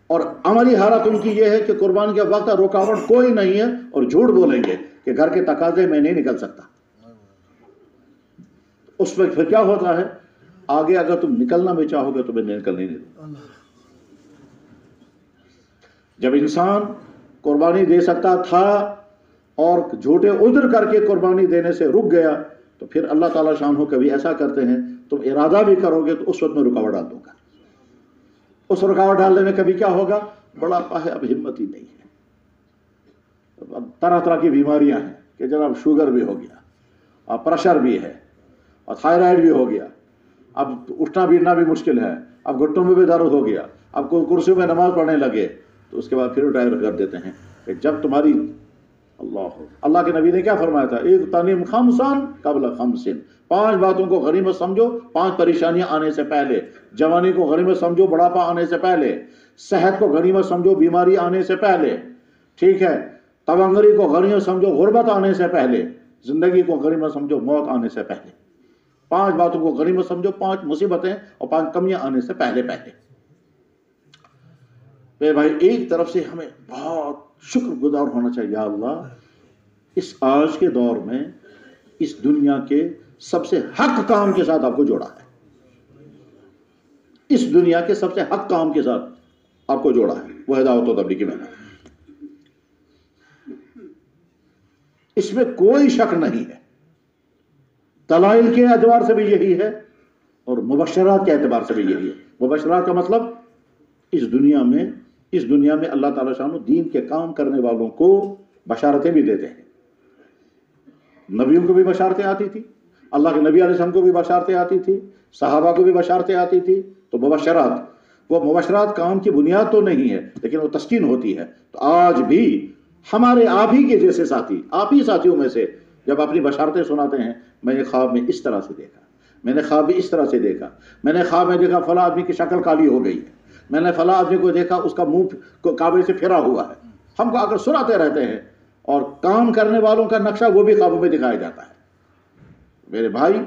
اور عملی حالت ان کی یہ ہے کہ قربانی کے وقت رکاوٹ کوئی نہیں ہے، اور جھوٹ بولیں گے کہ گھر کے تقاضے میں نہیں نکل سکتا. اس وقت پھر کیا ہوتا ہے، آگے اگر تم نکلنا بھی چاہو گے تو میں نکلنے نہیں دوں. جب انسان قربانی دے سکتا تھا اور جھوٹے عذر کر کے قربانی دینے سے رک گیا، تو پھر اللہ تعالیٰ شان کبھی ایسا کرتے ہیں، تم ارادہ بھی کرو گے تو اس وقت میں رکاوٹ ڈال دوں گا. اس رکاوٹ ڈالنے میں کبھی کیا ہوگا، بڑا ہے، اب ہمت ہی نہیں ہے. اب طرح طرح کی بیماریاں ہیں کہ جناب شوگر بھی ہو گیا، اور پریشر بھی ہے، اور تھائرائڈ بھی ہو گیا، اب اٹھنا بیٹھنا بھی مشکل ہے، اب گھٹنوں میں بھی درد ہو گیا، اب کوئی کرسی میں نماز پڑھنے لگے، تو اس کے بعد پھر ریٹائر کر دیتے ہیں کہ جب تمہاری اللہ کے نبی نے کیا فرمایا تھا، ایک تنیم خمسان قبل خمسن، 5 باتوں کو غنیمت سمجھو 5 پریشانیاں آنے سے پہلے. جوانی کو غنیمت سمجھو بڑھاپا آنے سے پہلے، صحت کو غنیمت سمجھو بیماری آنے سے پہلے، ٹھیک ہے، تونگری کو غنیمت سمجھو غربت آنے سے پہلے، زندگی کو غنیمت سمجھو موت آنے سے پہلے. 5 باتوں کو غنیمت سمجھو 5 مصیبتیں اور 5 کمیاں آنے سے پہلے پہلے. میرے بھائی ایک طرف سے ہمیں بہت شکر گزار ہونا چاہیے، یا اللہ اس آج کے دور میں اس دنیا کے سب سے حق کام کے ساتھ آپ کو جوڑا ہے، اس دنیا کے سب سے حق کام کے ساتھ آپ کو جوڑا ہے، وہ ہے دعوت و تبلیغ کی محنت. اس میں کوئی شک نہیں ہے، دلائل کے اعتبار سے بھی یہی ہے اور مبشرات کے اعتبار سے بھی یہی ہے. مبشرات کا مطلب اس دنیا میں اللہ تعالیٰ شان دین کے کام کرنے والوں کو بشارتیں بھی دیتے ہیں. نبیوں کو بھی بشارتیں آتی تھی، اللہ کے نبی علیہ السلام کو بھی بشارتیں آتی تھی، صحابہ کو بھی بشارتیں آتی تھی. تو وہ مبشرات کام کی بنیاد تو نہیں ہے، لیکن وہ تسکین ہوتی ہے. تو آج بھی ہمارے آپ ہی کے جیسے ساتھی، آپ ہی ساتھیوں میں سے جب اپنی بشارتیں سناتے ہیں، میں نے خواب میں اس طرح سے دیکھا، میں نے خواب میں اس طرح سے دیکھا، میں نے خواب میں دیکھا فلاں آدمی کی شکل کالی ہو گئی ہے، میں نے فلاں آدمی کو دیکھا اس کا منہ کعبے سے پھرا ہوا ہے. ہم کو اگر سناتے رہتے ہیں، اور کام کرنے والوں کا نقشہ وہ بھی خوابوں میں دکھایا جاتا ہے. میرے بھائی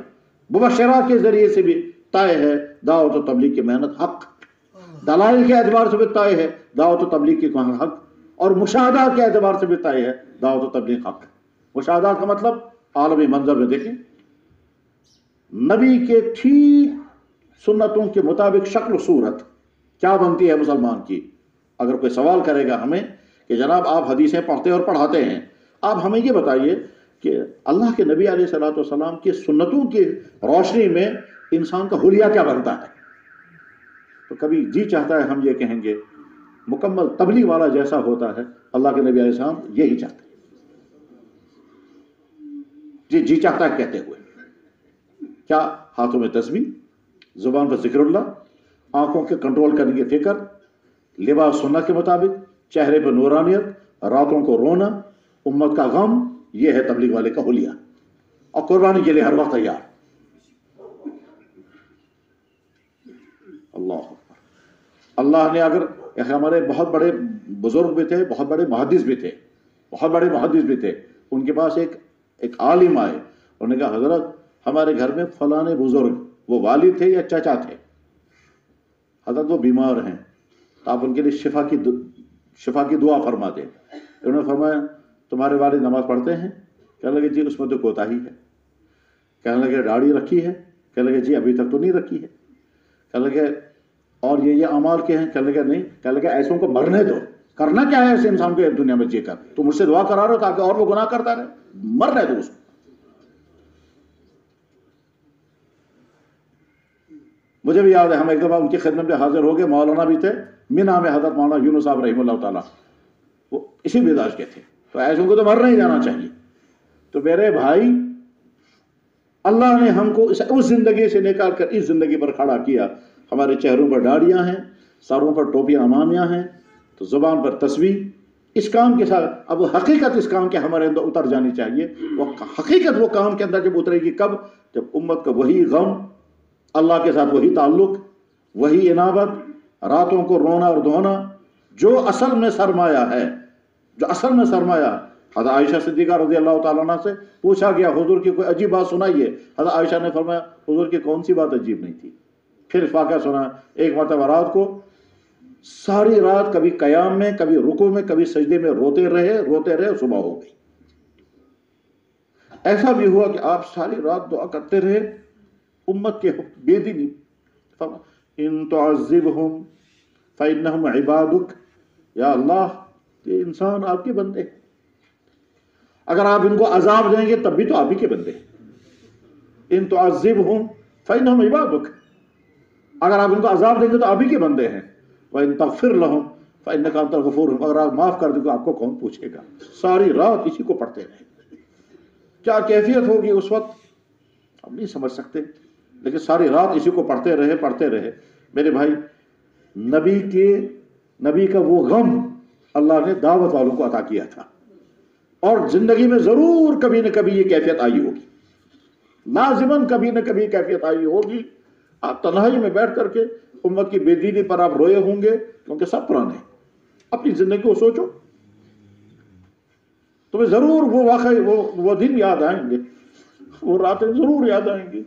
مبشرات کے ذریعے سے بھی طے ہے دعوت و تبلیغ کی محنت حق، دلائل کے اعتبار سے بھی طے ہے دعوت و تبلیغ کی حق، اور مشاہدات کے اعتبار سے بھی طے ہے دعوت و تبلیغ حق. مشاہدات کا مطلب عالمی منظر میں دیکھیں، نبی کے ٹھیک سنتوں کے مطابق شکل و صورت کیا بنتی ہے مسلمان کی. اگر کوئی سوال کرے گا ہمیں کہ جناب آپ حدیثیں پڑھتے اور پڑھاتے ہیں، آپ ہمیں یہ بتائیے کہ اللہ کے نبی علیہ الصلوۃ والسلام کی سنتوں کی روشنی میں انسان کا حلیہ کیا بنتا ہے. تو کبھی جی چاہتا ہے ہم یہ کہیں گے مکمل تبلیغ والا جیسا ہوتا ہے اللہ کے نبی علیہ السلام یہی چاہتے ہیں. جی چاہتا ہے کہتے ہوئے کیا؟ ہاتھوں میں تسبیح، زبان پر ذکر اللہ، آنکھوں کے کنٹرول کرنے کی فکر، لباس سنت کے مطابق، چہرے پر نورانیت، راتوں کو رونا، امت کا غم. یہ ہے تبلیغ والے کا حلیہ، اور قربانی کے لیے ہر وقت تیار. اللہ نے اگر ہمارے بہت بڑے بزرگ بھی تھے، بہت بڑے محدث بھی تھے، ان کے پاس ایک عالم آئے، انہوں نے کہا حضرت ہمارے گھر میں فلانے بزرگ، وہ والد تھے یا چچا تھے، حضرت وہ بیمار ہیں، تو آپ ان کے لیے شفا کی دعا فرما دیں. انہوں نے فرمایا تمہارے والد نماز پڑھتے ہیں؟ کہنے لگے جی اس میں تو کوتاہی ہے. کہنے لگے داڑھی رکھی ہے؟ کہنے لگے جی ابھی تک تو نہیں رکھی ہے. کہنے لگے اور یہ اعمال کے ہیں؟ کہنے لگے نہیں. کہنے لگے ایسوں کو مرنے دو، کرنا کیا ہے ایسے انسان کو دنیا میں جی کر، تو مجھ سے دعا کرا رہے ہو تاکہ اور وہ گناہ کرتا رہے، مرنے دو اس کو. مجھے بھی یاد ہے ہم ایک دفعہ ان کی خدمت میں حاضر ہو گئے، مولانا بھی تھے مینا میں، حضرت مولانا یونس صاحب رحمہ اللہ تعالیٰ، وہ اسی مزاج کے تھے. تو ایسوں کو تو مرنا ہی جانا چاہیے. تو میرے بھائی اللہ نے ہم کو اس زندگی سے نکال کر اس زندگی پر کھڑا کیا. ہمارے چہروں پر داڑیاں ہیں، سروں پر ٹوپیاں امامیاں ہیں، تو زبان پر تسبیح. اس کام کے ساتھ اب حقیقت اس کام کے ہمارے اندر اتر جانی چاہیے. وہ حقیقت وہ کام کے اندر جب اترے گی کب؟ جب امت کا وہی غم، اللہ کے ساتھ وہی تعلق، وہی انابت، راتوں کو رونا اور دھونا، جو اصل میں سرمایہ ہے، حضرت عائشہ صدیقہ رضی اللہ تعالیٰ عنہ سے پوچھا گیا حضور کی کوئی عجیب بات سنائیے. حضرت عائشہ نے فرمایا حضور کی کون سی بات عجیب نہیں تھی. پھر واقعہ سنا، ایک مرتبہ رات کو ساری رات کبھی قیام میں، کبھی رکوع میں، کبھی سجدے میں روتے رہے، صبح ہو گئی. ایسا بھی ہوا کہ آپ ساری رات دعا کرتے رہے، امت کے بے دینی. ان تعذبہم فإنہم عبادک، یا اللہ یہ انسان آپ کے بندے، اگر آپ ان کو عذاب دیں گے تب بھی تو آپ ہی کے بندے. ان تعذبہم فإنہم عبادک، اگر آپ ان کو عذاب دیں گے تو آپ ہی کے بندے ہیں. وَإِن تَغْفِرْ لَهُمْ فَإِنَّكَ أَنْتَ الْغَفُورُ، اگر آپ معاف کر دیں تو آپ کو کون پوچھے گا. ساری رات اسی کو پڑھتے رہے. کیا کیفیت ہوگی اس وقت ہم نہیں سمجھ سکتے، لیکن ساری رات اسی کو پڑھتے رہے میرے بھائی، نبی کا وہ غم اللہ نے دعوت والوں کو عطا کیا تھا، اور زندگی میں ضرور کبھی نہ کبھی یہ کیفیت آئی ہوگی، لازماً کبھی نہ کبھی کیفیت آئی ہوگی۔ آپ تنہائی میں بیٹھ کر کے امت کی بے دینی پر آپ روئے ہوں گے، کیونکہ سب پرانے ہیں۔ اپنی زندگی کو سوچو، تمہیں ضرور وہ واقعی وہ دن یاد آئیں گے، وہ راتیں ضرور یاد آئیں گی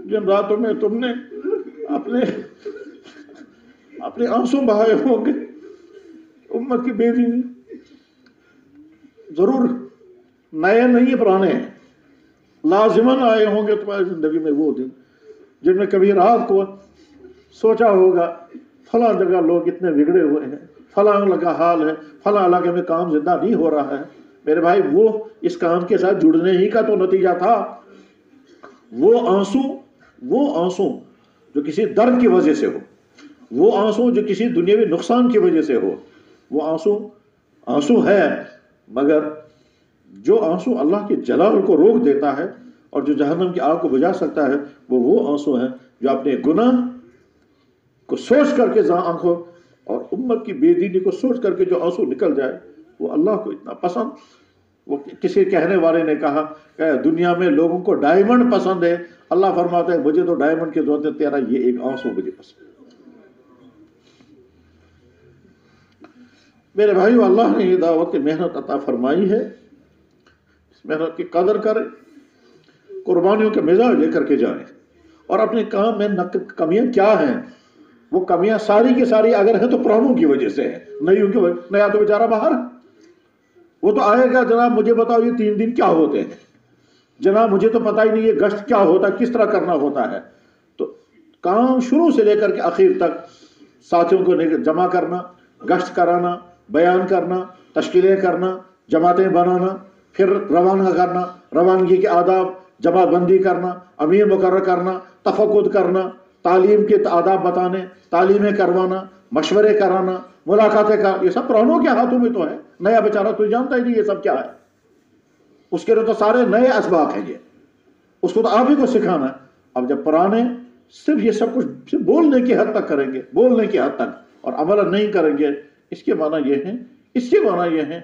جن راتوں میں تم نے اپنے آنسو بہائے ہوں گے۔ امت کی بے دینی ضرور نئے نہیں پرانے ہیں، لازماً آئے ہوں گے تمہاری زندگی میں وہ دن جن میں کبھی رات کو سوچا ہوگا فلاں جگہ لوگ اتنے بگڑے ہوئے ہیں، فلاں کا حال ہے، فلاں علاقے میں کام زندہ نہیں ہو رہا ہے۔ میرے بھائی، وہ اس کام کے ساتھ جڑنے ہی کا تو نتیجہ تھا۔ وہ آنسو جو کسی درد کی وجہ سے ہو، وہ آنسو جو کسی دنیاوی نقصان کی وجہ سے ہو، وہ آنسو ہے، مگر جو آنسو اللہ کے جلال کو روک دیتا ہے اور جو جہنم کی آگ کو بجھا سکتا ہے، وہ آنسو ہیں جو اپنے گناہ کو سوچ کر کے آنکھوں اور امت کی بے دینی کو سوچ کر کے جو آنسو نکل جائے، وہ اللہ کو اتنا پسند۔ وہ کسی کہنے والے نے کہا کہ دنیا میں لوگوں کو ڈائمنڈ پسند ہے، اللہ فرماتا ہے مجھے تو ڈائمنڈ کی ضرورت ہے، تیرا یہ ایک آنسو مجھے پسند ہے۔ میرے بھائیو، اللہ نے یہ دعوت کی محنت عطا فرمائی ہے، اس محنت کی قدر کریں، قربانیوں کے مزاج لے کر کے جائیں، اور اپنے کام میں کمیاں کیا ہیں، وہ کمیاں ساری کی ساری اگر ہیں تو پرانوں کی وجہ سے ہیں، نئیوں کی وجہ، نیا تو بیچارہ باہر، وہ تو آئے گا جناب مجھے بتاؤ یہ 3 دن کیا ہوتے ہیں، جناب مجھے تو پتہ ہی نہیں یہ گشت کیا ہوتا ہے، کس طرح کرنا ہوتا ہے۔ تو کام شروع سے لے کر کے آخر تک ساتھیوں کو جمع کرنا، گشت کرانا، بیان کرنا، تشکیلیں کرنا، جماعتیں بنانا، پھر روانہ کرنا، روانگی کے آداب، جماعت بندی کرنا، امیر مقرر کرنا، تفقد کرنا، تعلیم کے آداب بتانے، تعلیمیں کروانا، مشورے کرانا، ملاقاتیں یہ سب پرانوں کے ہاتھوں میں تو ہے۔ نیا بیچارہ تو جانتا ہی نہیں یہ سب کیا ہے، اس کے لیے تو سارے نئے اسباق ہیں، یہ اس کو تو آپ ہی کو سکھانا ہے۔ اب جب پرانے صرف یہ سب کچھ صرف بولنے کی حد تک کریں گے، بولنے کی حد تک، اور عمل نہیں کریں گے، اس کے معنی یہ ہے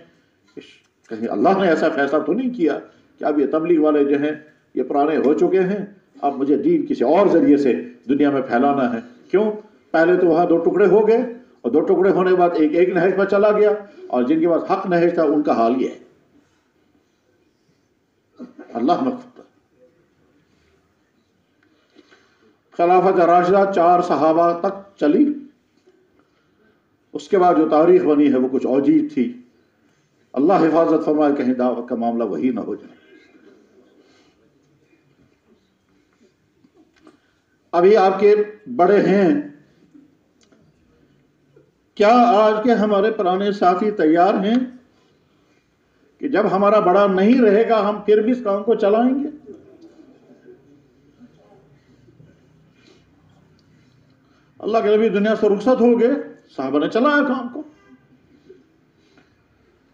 کہیں اللہ نے ایسا فیصلہ تو نہیں کیا کہ اب یہ تبلیغ والے جو ہیں یہ پرانے ہو چکے ہیں، اب مجھے دین کسی اور ذریعے سے دنیا میں پھیلانا ہے۔ کیوں؟ پہلے تو وہاں 2 ٹکڑے ہو گئے، اور 2 ٹکڑے ہونے کے بعد ایک نہج پر چلا گیا، اور جن کے پاس حق نہج تھا ان کا حال یہ ہے۔ اللہ مغفرت۔ خلافت راشدہ 4 صحابہ تک چلی، اس کے بعد جو تاریخ بنی ہے وہ کچھ عجیب تھی۔ اللہ حفاظت فرمائے کہیں دعوت کا معاملہ وہی نہ ہو جائے۔ ابھی آپ کے بڑے ہیں، کیا آج کے ہمارے پرانے ساتھی تیار ہیں کہ جب ہمارا بڑا نہیں رہے گا ہم پھر بھی اس کام کو چلائیں گے؟ اللہ کے نبی دنیا سے رخصت ہو گئے، صحابہ نے چلایا کام کو،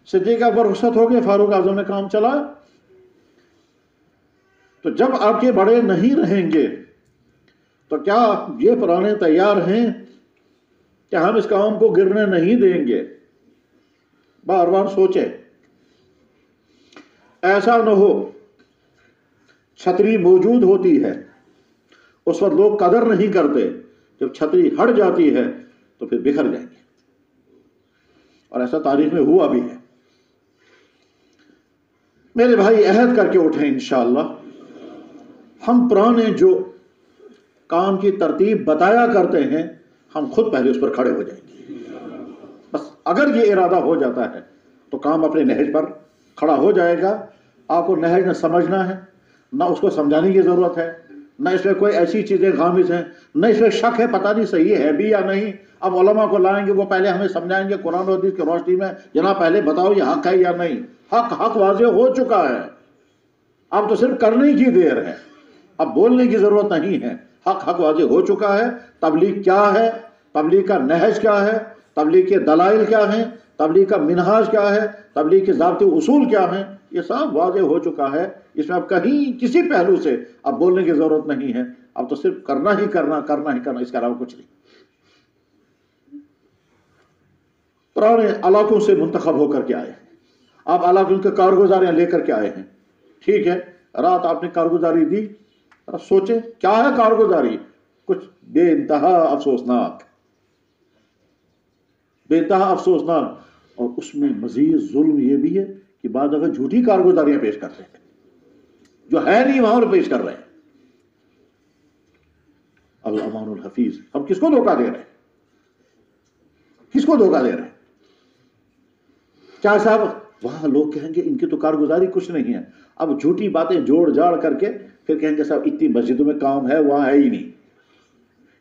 صدیق اکبر رخصت ہو گئے، فاروق اعظم نے کام چلایا۔ تو جب آپ کے بڑے نہیں رہیں گے تو کیا یہ پرانے تیار ہیں کہ ہم اس کام کو گرنے نہیں دیں گے؟ بار بار سوچیں، ایسا نہ ہو چھتری موجود ہوتی ہے اس وقت لوگ قدر نہیں کرتے، جب چھتری ہٹ جاتی ہے تو پھر بکھر جائیں گے، اور ایسا تاریخ میں ہوا بھی ہے۔ میرے بھائی عہد کر کے اٹھیں انشاءاللہ، ہم پرانے جو کام کی ترتیب بتایا کرتے ہیں ہم خود پہلے اس پر کھڑے ہو جائیں گے۔ بس اگر یہ ارادہ ہو جاتا ہے تو کام اپنے نہج پر کھڑا ہو جائے گا۔ آپ کو نہج نہ سمجھنا ہے، نہ اس کو سمجھانے کی ضرورت ہے، نہ اس میں کوئی ایسی چیزیں غامض ہیں، نہ اس میں شک ہے پتہ نہیں صحیح ہے بھی یا نہیں۔ اب علماء کو لائیں گے، وہ پہلے ہمیں سمجھائیں گے قرآن و حدیث کی روشنی میں، جناب پہلے بتاؤ یہ حق ہے یا نہیں۔ حق واضح ہو چکا ہے، اب تو صرف کرنے کی دیر ہے، اب بولنے کی ضرورت نہیں ہے۔ حق واضح ہو چکا ہے۔ تبلیغ کیا ہے، تبلیغ کا نہج کیا ہے، تبلیغ کے دلائل کیا ہیں، تبلیغ کا منہاج کیا ہے، تبلیغ کے ضابطے اصول کیا ہیں، یہ سب واضح ہو چکا ہے۔ اس میں اب کہیں کسی پہلو سے اب بولنے کی ضرورت نہیں ہے، اب تو صرف کرنا ہی کرنا، کرنا ہی کرنا، اس کے علاوہ کچھ نہیں۔ پرانے علاقوں سے منتخب ہو کر کے آئے ہیں، آپ علاقوں کے کارگزاریاں لے کر کے آئے ہیں، ٹھیک ہے، رات آپ نے کارگزاری دی، سوچیں کیا ہے کارگزاری، کچھ بے انتہا افسوسناک، بے انتہا افسوسناک۔ اور اس میں مزید ظلم یہ بھی ہے کہ بعض دفعہ جھوٹی کارگزاریاں پیش کرتے ہیں، جو ہے نہیں وہاں اور پیش کر رہے ہیں۔ الامان الحفیظ، ہم کس کو دھوکہ دے رہے ہیں، کس کو دھوکہ دے رہے ہیں؟ کیا صاحب وہاں لوگ کہیں گے ان کی تو کارگزاری کچھ نہیں ہے، اب جھوٹی باتیں جوڑ جاڑ کر کے پھر کہیں گے صاحب اتنی مسجدوں میں کام ہے، وہاں ہے ہی نہیں،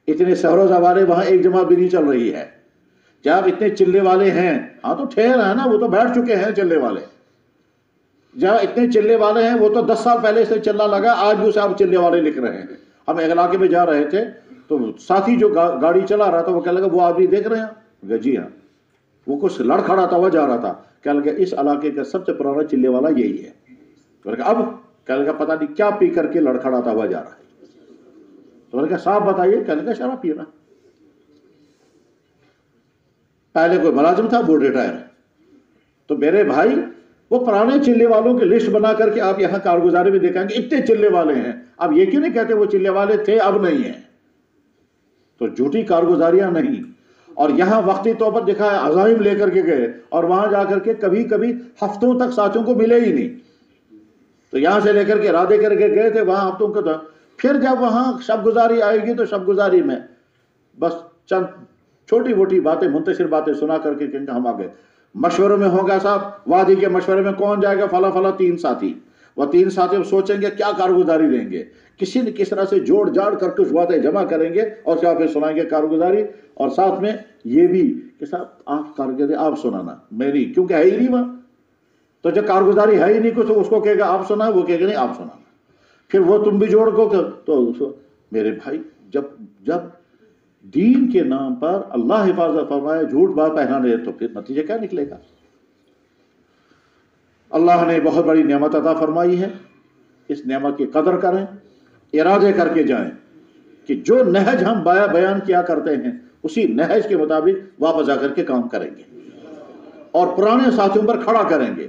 اتنے سہرو والے وہاں ایک جماعت بھی نہیں چل رہی ہے، جب اتنے چلے والے ہیں، ہاں تو ٹھہر ہے نا، وہ تو بیٹھ چکے ہیں چلے والے، جہاں اتنے چلے والے ہیں وہ تو 10 سال پہلے سے چلنا لگا، آج بھی اسے آپ چلے والے لکھ رہے ہیں۔ ہم ایک علاقے میں جا رہے تھے تو ساتھی جو گاڑی چلا رہا تھا وہ کہنے لگا وہ آدمی دیکھ رہے ہیں، جی ہاں، وہ کچھ لڑکھڑاتا ہوا جا رہا تھا، کہنے لگا اس علاقے کا سب سے پرانا چلے والا یہی ہے، اب کہنے لگا پتہ نہیں کیا پی کر کے لڑکھڑاتا ہوا جا رہا ہے، تو میں نے کہا صاحب بتائیے، کہنے لگا شراب پی رہا، پہلے کوئی ملازم تھا، وہ ریٹائر ہے۔ تو میرے بھائی وہ پرانے چلے والوں کی لسٹ بنا کر کے آپ یہاں کارگزاری میں دیکھیں گے اتنے چلے والے ہیں، اب یہ کیوں نہیں کہتے وہ چلے والے تھے اب نہیں ہیں؟ تو جھوٹی کارگزاریاں نہیں۔ اور یہاں وقتی طور پر دیکھا ہے عزائم لے کر کے گئے اور وہاں جا کر کے کبھی کبھی ہفتوں تک ساتھیوں کو ملے ہی نہیں، تو یہاں سے لے کر کے ارادے کر کے گئے تھے وہاں ہفتوں کو، پھر جب وہاں شب گزاری آئے گی تو شب گزاری میں بس چند چھوٹی موٹی باتیں، منتشر باتیں سنا کر کے کہیں گے ہم آ گئے۔ مشوروں میں ہوگا صاحب وادی کے مشورے میں کون جائے گا، فلاں فلاں 3 ساتھی، وہ 3 ساتھی سوچیں گے کیا کارگزاری دیں گے، کسی نہ کس طرح سے جوڑ جاڑ کر کے باتیں جمع کریں گے اور کیا پھر سنائیں گے کارگزاری، اور ساتھ میں یہ بھی کہ صاحب آپ کارگزاری آپ سنانا، میں نہیں، کیونکہ ہے ہی نہیں وہاں، تو جب کارگزاری ہے ہی نہیں کچھ، اس کو کہے گا آپ سنا، وہ کہے گا نہیں آپ سنانا، پھر وہ تم بھی جوڑ کو تو میرے بھائی جب دین کے نام پر اللہ حفاظت فرمائے جھوٹ بات پہنانے تو پھر نتیجہ کیا نکلے گا؟ اللہ نے بہت بڑی نعمت عطا فرمائی ہے، اس نعمت کی قدر کریں، ارادے کر کے جائیں کہ جو نہج ہم بیان کیا کرتے ہیں اسی نہج کے مطابق واپس آ کر کے کام کریں گے اور پرانے ساتھیوں پر کھڑا کریں گے،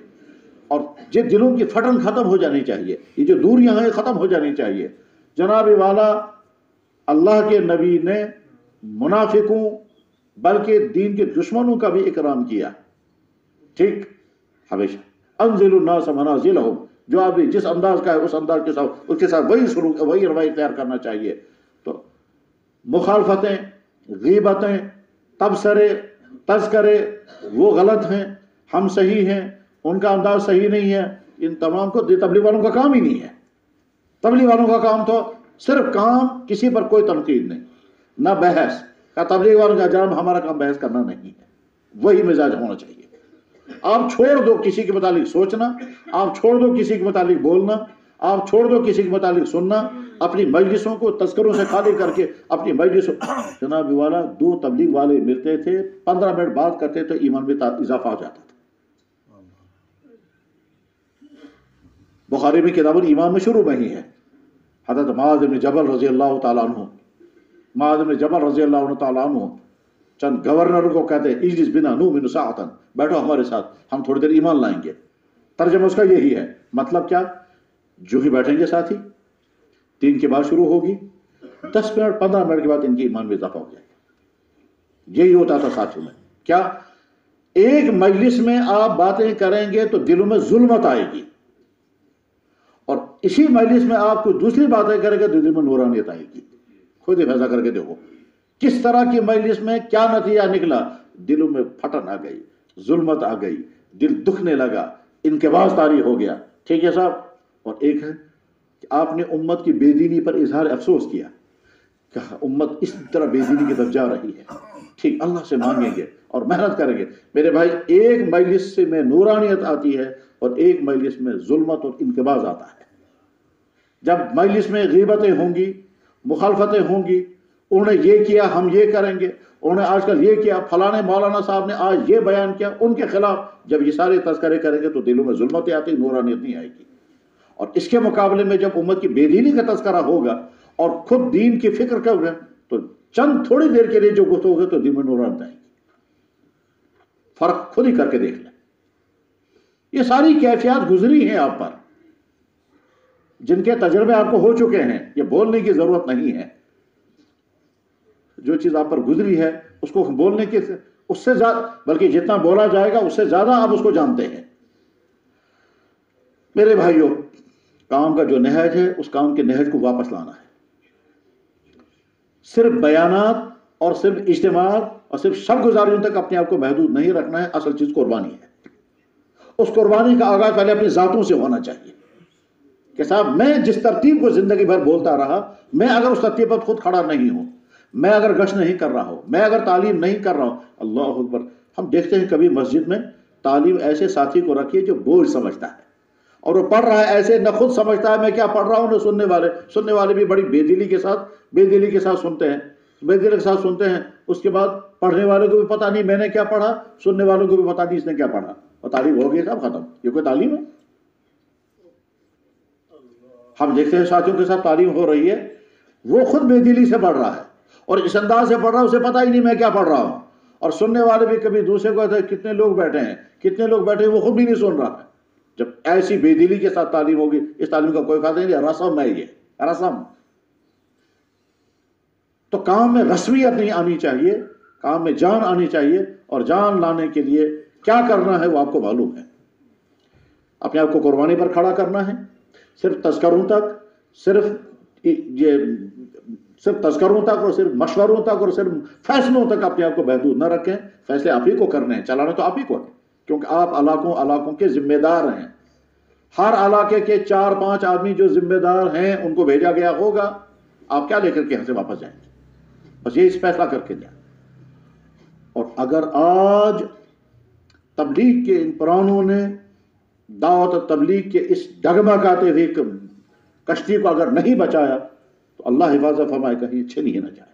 اور جن دلوں کی پھٹن ختم ہو جانی چاہیے، یہ جو دوریاں ہیں ختم ہو جانی چاہیے۔ جناب والا اللہ کے نبی نے منافقوں بلکہ دین کے دشمنوں کا بھی اکرام کیا، ٹھیک، ہمیشہ انزل الناس منازلہم، جو آدمی جس انداز کا ہے اس انداز کے ساتھ اس کے ساتھ وہی رویہ تیار کرنا چاہیے۔ تو مخالفتیں، غیبتیں، تبصرے، تذکرے وہ غلط ہیں، ہم صحیح ہیں، ان کا انداز صحیح نہیں ہے، ان تمام کو تبلیغ والوں کا کام ہی نہیں ہے۔ تبلیغ والوں کا کام تو صرف کام، کسی پر کوئی تنقید نہیں، نہ بحث کا، تبلیغ والوں کا جرم ہمارا کام بحث کرنا نہیں ہے، وہی مزاج ہونا چاہیے۔ آپ چھوڑ دو کسی کے متعلق سوچنا، آپ چھوڑ دو کسی کے متعلق بولنا، آپ چھوڑ دو کسی کے متعلق سننا، اپنی مجلسوں کو تذکروں سے خالی کر کے اپنی مجلسوں۔ جناب والا 2 تبلیغ والے ملتے تھے، 15 منٹ بات کرتے تو ایمان میں اضافہ ہو جاتا تھا۔ بخاری میں کتاب الایمان میں شروع میں ہی ہے، حضرت معاذ بن جبل رضی اللہ تعالیٰ عنہ، معاذ بن جبل رضی اللہ تعالیٰ عنہ چند گورنر کو کہتے ہیں اجلس بنا نؤمن ساعۃ، بیٹھو ہمارے ساتھ ہم تھوڑی دیر ایمان لائیں گے۔ ترجمہ اس کا یہی ہے، مطلب کیا، جو ہی بیٹھیں گے ساتھی، 3 کے بعد شروع ہوگی، 10 منٹ 15 منٹ کے بعد ان کی ایمان میں اضافہ ہو جائے گا۔ یہی ہوتا تھا ساتھیوں میں، کیا ایک مجلس میں آپ باتیں کریں گے تو دلوں میں ظلمت آئے گی، اور اسی مجلس میں آپ کو دوسری باتیں کریں گے تو دل میں نورانیت آئے گی۔ خود ہی فیصلہ کر کے دیکھو کس طرح کی مجلس میں کیا نتیجہ نکلا، دلوں میں پھٹن آ گئی، ظلمت آ گئی، دل دکھنے لگا، انقباض طاری ہو گیا، ٹھیک ہے صاحب۔ اور ایک ہے کہ آپ نے امت کی بے دینی پر اظہار افسوس کیا کہ امت اس طرح بے دینی کی طرف جا رہی ہے، ٹھیک، اللہ سے مانگیں گے اور محنت کریں گے میرے بھائی۔ ایک مجلس سے میں نورانیت آتی ہے اور ایک مجلس میں ظلمت اور انقباض آتا ہے۔ جب مجلس میں غیبتیں ہوں گی، مخالفتیں ہوں گی، انہوں نے یہ کیا ہم یہ کریں گے، انہوں نے آج کل یہ کیا، فلانے مولانا صاحب نے آج یہ بیان کیا، ان کے خلاف جب یہ سارے تذکرے کریں گے تو دلوں میں ظلمتیں آتی، نورانیت نہیں آئے گی۔ اور اس کے مقابلے میں جب امت کی بے دینی کا تذکرہ ہوگا اور خود دین کی فکر کرو گے تو چند تھوڑی دیر کے لیے جو گفتگو ہوگی تو دل میں نورانیت آئے گی۔ فرق خود ہی کر کے دیکھ لیں۔ یہ ساری کیفیات گزری ہیں آپ پر، جن کے تجربے آپ کو ہو چکے ہیں، یہ بولنے کی ضرورت نہیں ہے۔ جو چیز آپ پر گزری ہے اس کو بولنے کے اس سے زیادہ، بلکہ جتنا بولا جائے گا اس سے زیادہ آپ اس کو جانتے ہیں۔ میرے بھائیوں، کام کا جو نہج ہے اس کام کے نہج کو واپس لانا ہے۔ صرف بیانات اور صرف اجتماعات اور صرف شب گزاریوں تک اپنے آپ کو محدود نہیں رکھنا ہے، اصل چیز قربانی ہے۔ اس قربانی کا آغاز پہلے اپنی ذاتوں سے ہونا چاہیے کہ صاحب میں جس ترتیب کو زندگی بھر بولتا رہا، میں اگر اس ترتیب پر خود کھڑا نہیں ہوں، میں اگر گشت نہیں کر رہا ہوں، میں اگر تعلیم نہیں کر رہا ہوں، اللہ اکبر، ہم دیکھتے ہیں کبھی مسجد میں تعلیم ایسے ساتھی کو رکھیے جو بوجھ سمجھتا ہے اور وہ پڑھ رہا ہے ایسے، نہ خود سمجھتا ہے میں کیا پڑھ رہا ہوں، نہ سننے والے بھی بڑی بے دلی کے ساتھ سنتے ہیں، بے دلی کے ساتھ سنتے ہیں۔ اس کے بعد پڑھنے والوں کو بھی پتہ نہیں میں نے کیا پڑھا، سننے والوں کو بھی پتہ نہیں اس نے کیا پڑھا، اور تعلیم ہو گئی صاحب ختم۔ یہ کوئی تعلیم ہے؟ ہم دیکھتے ہیں ساتھیوں کے ساتھ تعلیم ہو رہی ہے، وہ خود بے دلی سے پڑھ رہا ہے اور اس انداز سے پڑھ رہا ہے اسے پتہ ہی نہیں میں کیا پڑھ رہا ہوں، اور سننے والے بھی کبھی دوسرے کو کہتے ہیں کتنے لوگ بیٹھے ہیں وہ خود بھی نہیں سن رہا ہے۔ جب ایسی بے دلی کے ساتھ تعلیم ہوگی، اس تعلیم کا کوئی فائدہ نہیں، رسم ہے، یہ رسم۔ تو کام میں رسمیت نہیں آنی چاہیے، کام میں جان آنی چاہیے، اور جان لانے کے لیے کیا کرنا ہے وہ آپ کو معلوم ہے۔ اپنے آپ کو قربانی پر کھڑا کرنا ہے، صرف تذکروں تک اور صرف مشوروں تک اور صرف فیصلوں تک اپنے آپ کو محدود نہ رکھیں۔ فیصلے آپ ہی کو کرنے ہیں، چلانا تو آپ ہی کو ہے، کیونکہ آپ علاقوں کے ذمہ دار ہیں۔ ہر علاقے کے 4-5 آدمی جو ذمہ دار ہیں ان کو بھیجا گیا ہوگا، آپ کیا لے کر کے یہاں سے واپس جائیں گے؟ بس یہ فیصلہ کر کے جائیں۔ اور اگر آج تبلیغ کے ان پرانوں نے دعوت و تبلیغ کے اس ڈگمگاتے ہوئے کشتی کو اگر نہیں بچایا تو اللہ حفاظت فرمائے کہیں چھن ہی نہ جائے،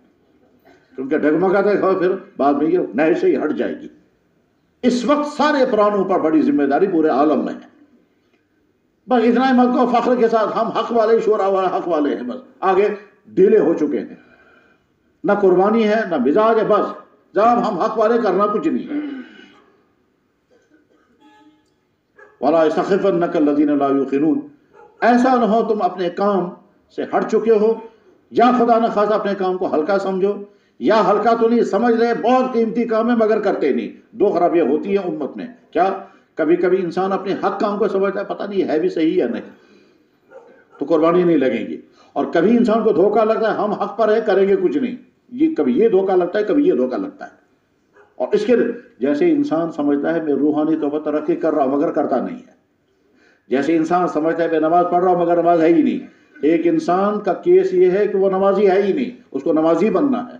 کیونکہ ڈگمگاتے ہوئے پھر بعد میں یہ نہج سے ہی ہٹ جائے گی۔ اس وقت سارے پرانوں پر بڑی ذمہ داری پورے عالم میں ہے۔ بس اتنا ہی مت کو فخر کے ساتھ ہم حق والے، شورا والے حق والے ہیں، بس آگے ڈھیلے ہو چکے ہیں، نہ قربانی ہے نہ مزاج ہے، بس جب ہم حق والے کرنا کچھ نہیں ہے۔ وَلَا يَسْتَخِفَنَّكَ الَّذِينَ لَا يُوقِنُونَ، ایسا نہ ہو تم اپنے کام سے ہٹ چکے ہو، یا خدا نہ خواستہ اپنے کام کو ہلکا سمجھو، یا ہلکا تو نہیں سمجھ رہے، بہت قیمتی کام ہے مگر کرتے نہیں۔ دو خرابیاں ہوتی ہیں امت میں، کیا؟ کبھی کبھی انسان اپنے حق کام کو سمجھتا ہے پتہ نہیں ہے بھی صحیح یا نہیں، تو قربانی نہیں لگے گی، اور کبھی انسان کو دھوکہ لگتا ہے ہم حق پر ہے کریں گے کچھ نہیں، یہ کبھی یہ دھوکہ لگتا ہے کبھی یہ دھوکہ لگتا ہے۔ اور اس کے جیسے انسان سمجھتا ہے میں روحانی طور پر ترقی کر رہا ہوں مگر کرتا نہیں ہے، جیسے انسان سمجھتا ہے میں نماز پڑھ رہا ہوں مگر نماز ہے ہی نہیں۔ ایک انسان کا کیس یہ ہے کہ وہ نمازی ہے ہی نہیں، اس کو نمازی بننا ہے۔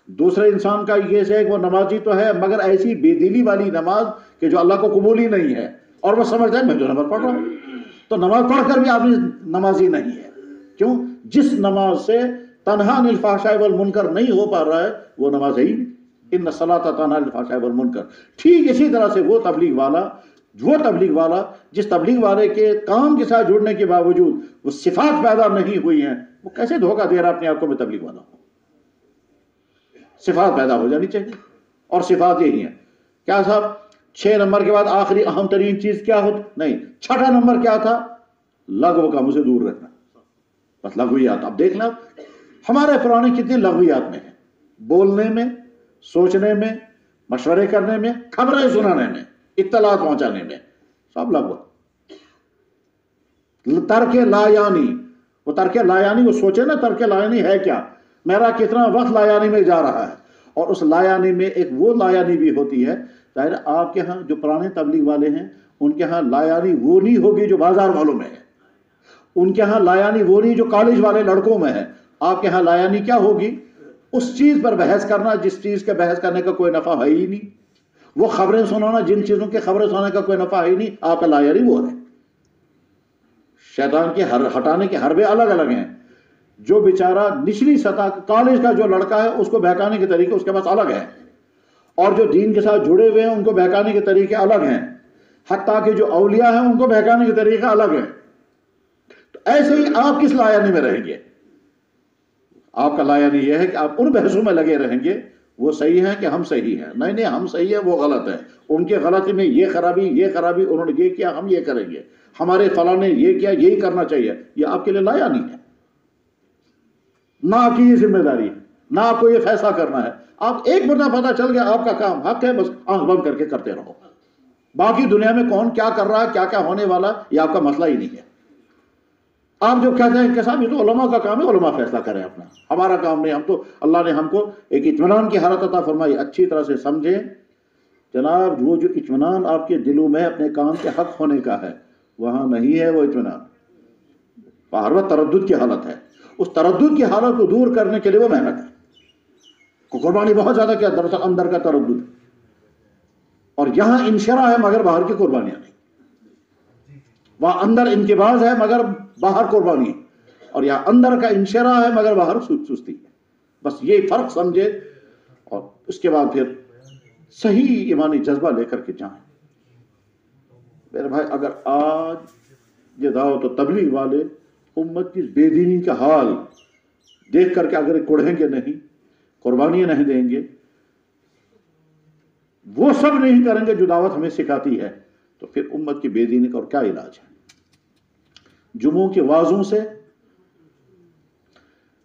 دوسرے انسان کا کیس ہے کہ وہ نمازی تو ہے مگر ایسی بے دلی والی نماز کہ جو اللہ کو قبول ہی نہیں ہے، اور وہ سمجھتا ہے میں جو نماز پڑھ رہا ہوں، تو نماز پڑھ کر بھی آدمی نمازی نہیں ہے۔ کیوں؟ جس نماز سے تنہا عن الفحشاء والمنکر نہیں ہو پا رہا ہے وہ نماز ہے ہی نہیں۔ ان الصلاۃ تنہا عن الفحشاء والمنکر۔ ٹھیک اسی طرح سے وہ تبلیغ والا جس تبلیغ والے کے کام کے ساتھ جڑنے کے باوجود وہ صفات پیدا نہیں ہوئی ہیں، وہ کیسے دھوکہ دے رہا اپنے آپ کو میں تبلیغ والا ہوں؟ صفات پیدا ہو جانی چاہیے، اور صفات یہی ہیں۔ کیا صاحب 6 نمبر کے بعد آخری اہم ترین چیز کیا ہوتی؟ نہیں، 6واں نمبر کیا تھا؟ لغو کاموں سے دور رہنا، بس لغویات۔ اب دیکھنا ہمارے پرانے کتنے لغویات میں ہیں، بولنے میں، سوچنے میں، مشورے کرنے میں، خبریں سنانے میں، اطلاعات پہنچانے میں، سب لغو۔ ترک لا یعنی، وہ سوچے نا ترک لا یعنی ہے کیا، میرا کتنا وقت لا یعنی میں جا رہا ہے۔ اور اس لا یعنی میں ایک وہ لا یعنی بھی ہوتی ہے، ظاہر آپ کے ہاں جو پرانے تبلیغ والے ہیں ان کے ہاں لا یعنی وہ نہیں ہوگی جو بازار والوں میں ہے، ان کے ہاں لا یعنی وہ نہیں جو کالج والے لڑکوں میں ہے۔ آپ کے ہاں لا یعنی کیا ہوگی؟ اس چیز پر بحث کرنا جس چیز کے بحث کرنے کا کوئی نفع ہے ہی نہیں، وہ خبریں سنانا جن چیزوں کے خبریں سنانے کا کوئی نفع ہے ہی نہیں، آپ کا لا یعنی وہ ہے۔ شیطان کے ہٹانے کے حربے الگ الگ ہیں، جو بیچارہ نچلی سطح کالج کا جو لڑکا ہے اس کو بہکانے کے طریقے اس کے پاس الگ ہیں، اور جو دین کے ساتھ جڑے ہوئے ہیں ان کو بہکانے کے طریقے الگ ہیں، حتیٰ کہ جو اولیاء ہیں ان کو بہکانے کے طریقے الگ ہیں۔ تو ایسے ہی آپ کس لایانی میں رہیں گے؟ آپ کا لایانی یہ ہے کہ آپ ان بحثوں میں لگے رہیں گے وہ صحیح ہیں کہ ہم صحیح ہیں، نہیں نہیں ہم صحیح ہیں وہ غلط ہیں، ان کے غلطی میں یہ خرابی انہوں نے یہ کیا ہم یہ کریں گے، ہمارے فلاں نے یہ کیا یہی کرنا چاہیے، یہ آپ کے لیے لایانی ہے، نہ آپ کی یہ ذمہ داری ہے، نہ آپ کو یہ فیصلہ کرنا ہے۔ آپ ایک مرتبہ پتہ چل گیا آپ کا کام حق ہے، بس آنکھ بند کر کے کرتے رہو، باقی دنیا میں کون کیا کر رہا ہے کیا کیا ہونے والا یہ آپ کا مسئلہ ہی نہیں ہے۔ آپ جو کہتے ہیں کہ صاحب یہ تو علماء کا کام ہے، علماء فیصلہ کریں اپنا، ہمارا کام نہیں، ہم تو اللہ نے ہم کو ایک اطمینان کی حالت عطا فرمائی، اچھی طرح سے سمجھیں جناب، وہ جو اطمینان آپ کے دلوں میں اپنے کام کے حق ہونے کا ہے وہاں نہیں ہے وہ اطمینان، ہر وقت تردد کی حالت ہے۔ اس تردد کی حالت کو دور کرنے کے لیے وہ محنت ہے، قربانی بہت زیادہ کیا دراصل اندر کا تردد، اور یہاں انشراح ہے مگر باہر کی قربانیاں نہیں، وہاں اندر انقباض ہے مگر باہر قربانی ہے، اور یہاں اندر کا انشراح ہے مگر باہر سستی ہے۔ بس یہ فرق سمجھے اور اس کے بعد پھر صحیح ایمانی جذبہ لے کر کے جائیں۔ میرے بھائی اگر آج یہ دعوت و تبلیغ والے امت کی بے دینی کا حال دیکھ کر کے اگر کوڑھیں گے نہیں، قربانیاں نہیں دیں گے، وہ سب نہیں کریں گے جو دعوت ہمیں سکھاتی ہے، تو پھر امت کی بے دینی کا اور کیا علاج ہے؟ جمعوں کے وعظوں سے،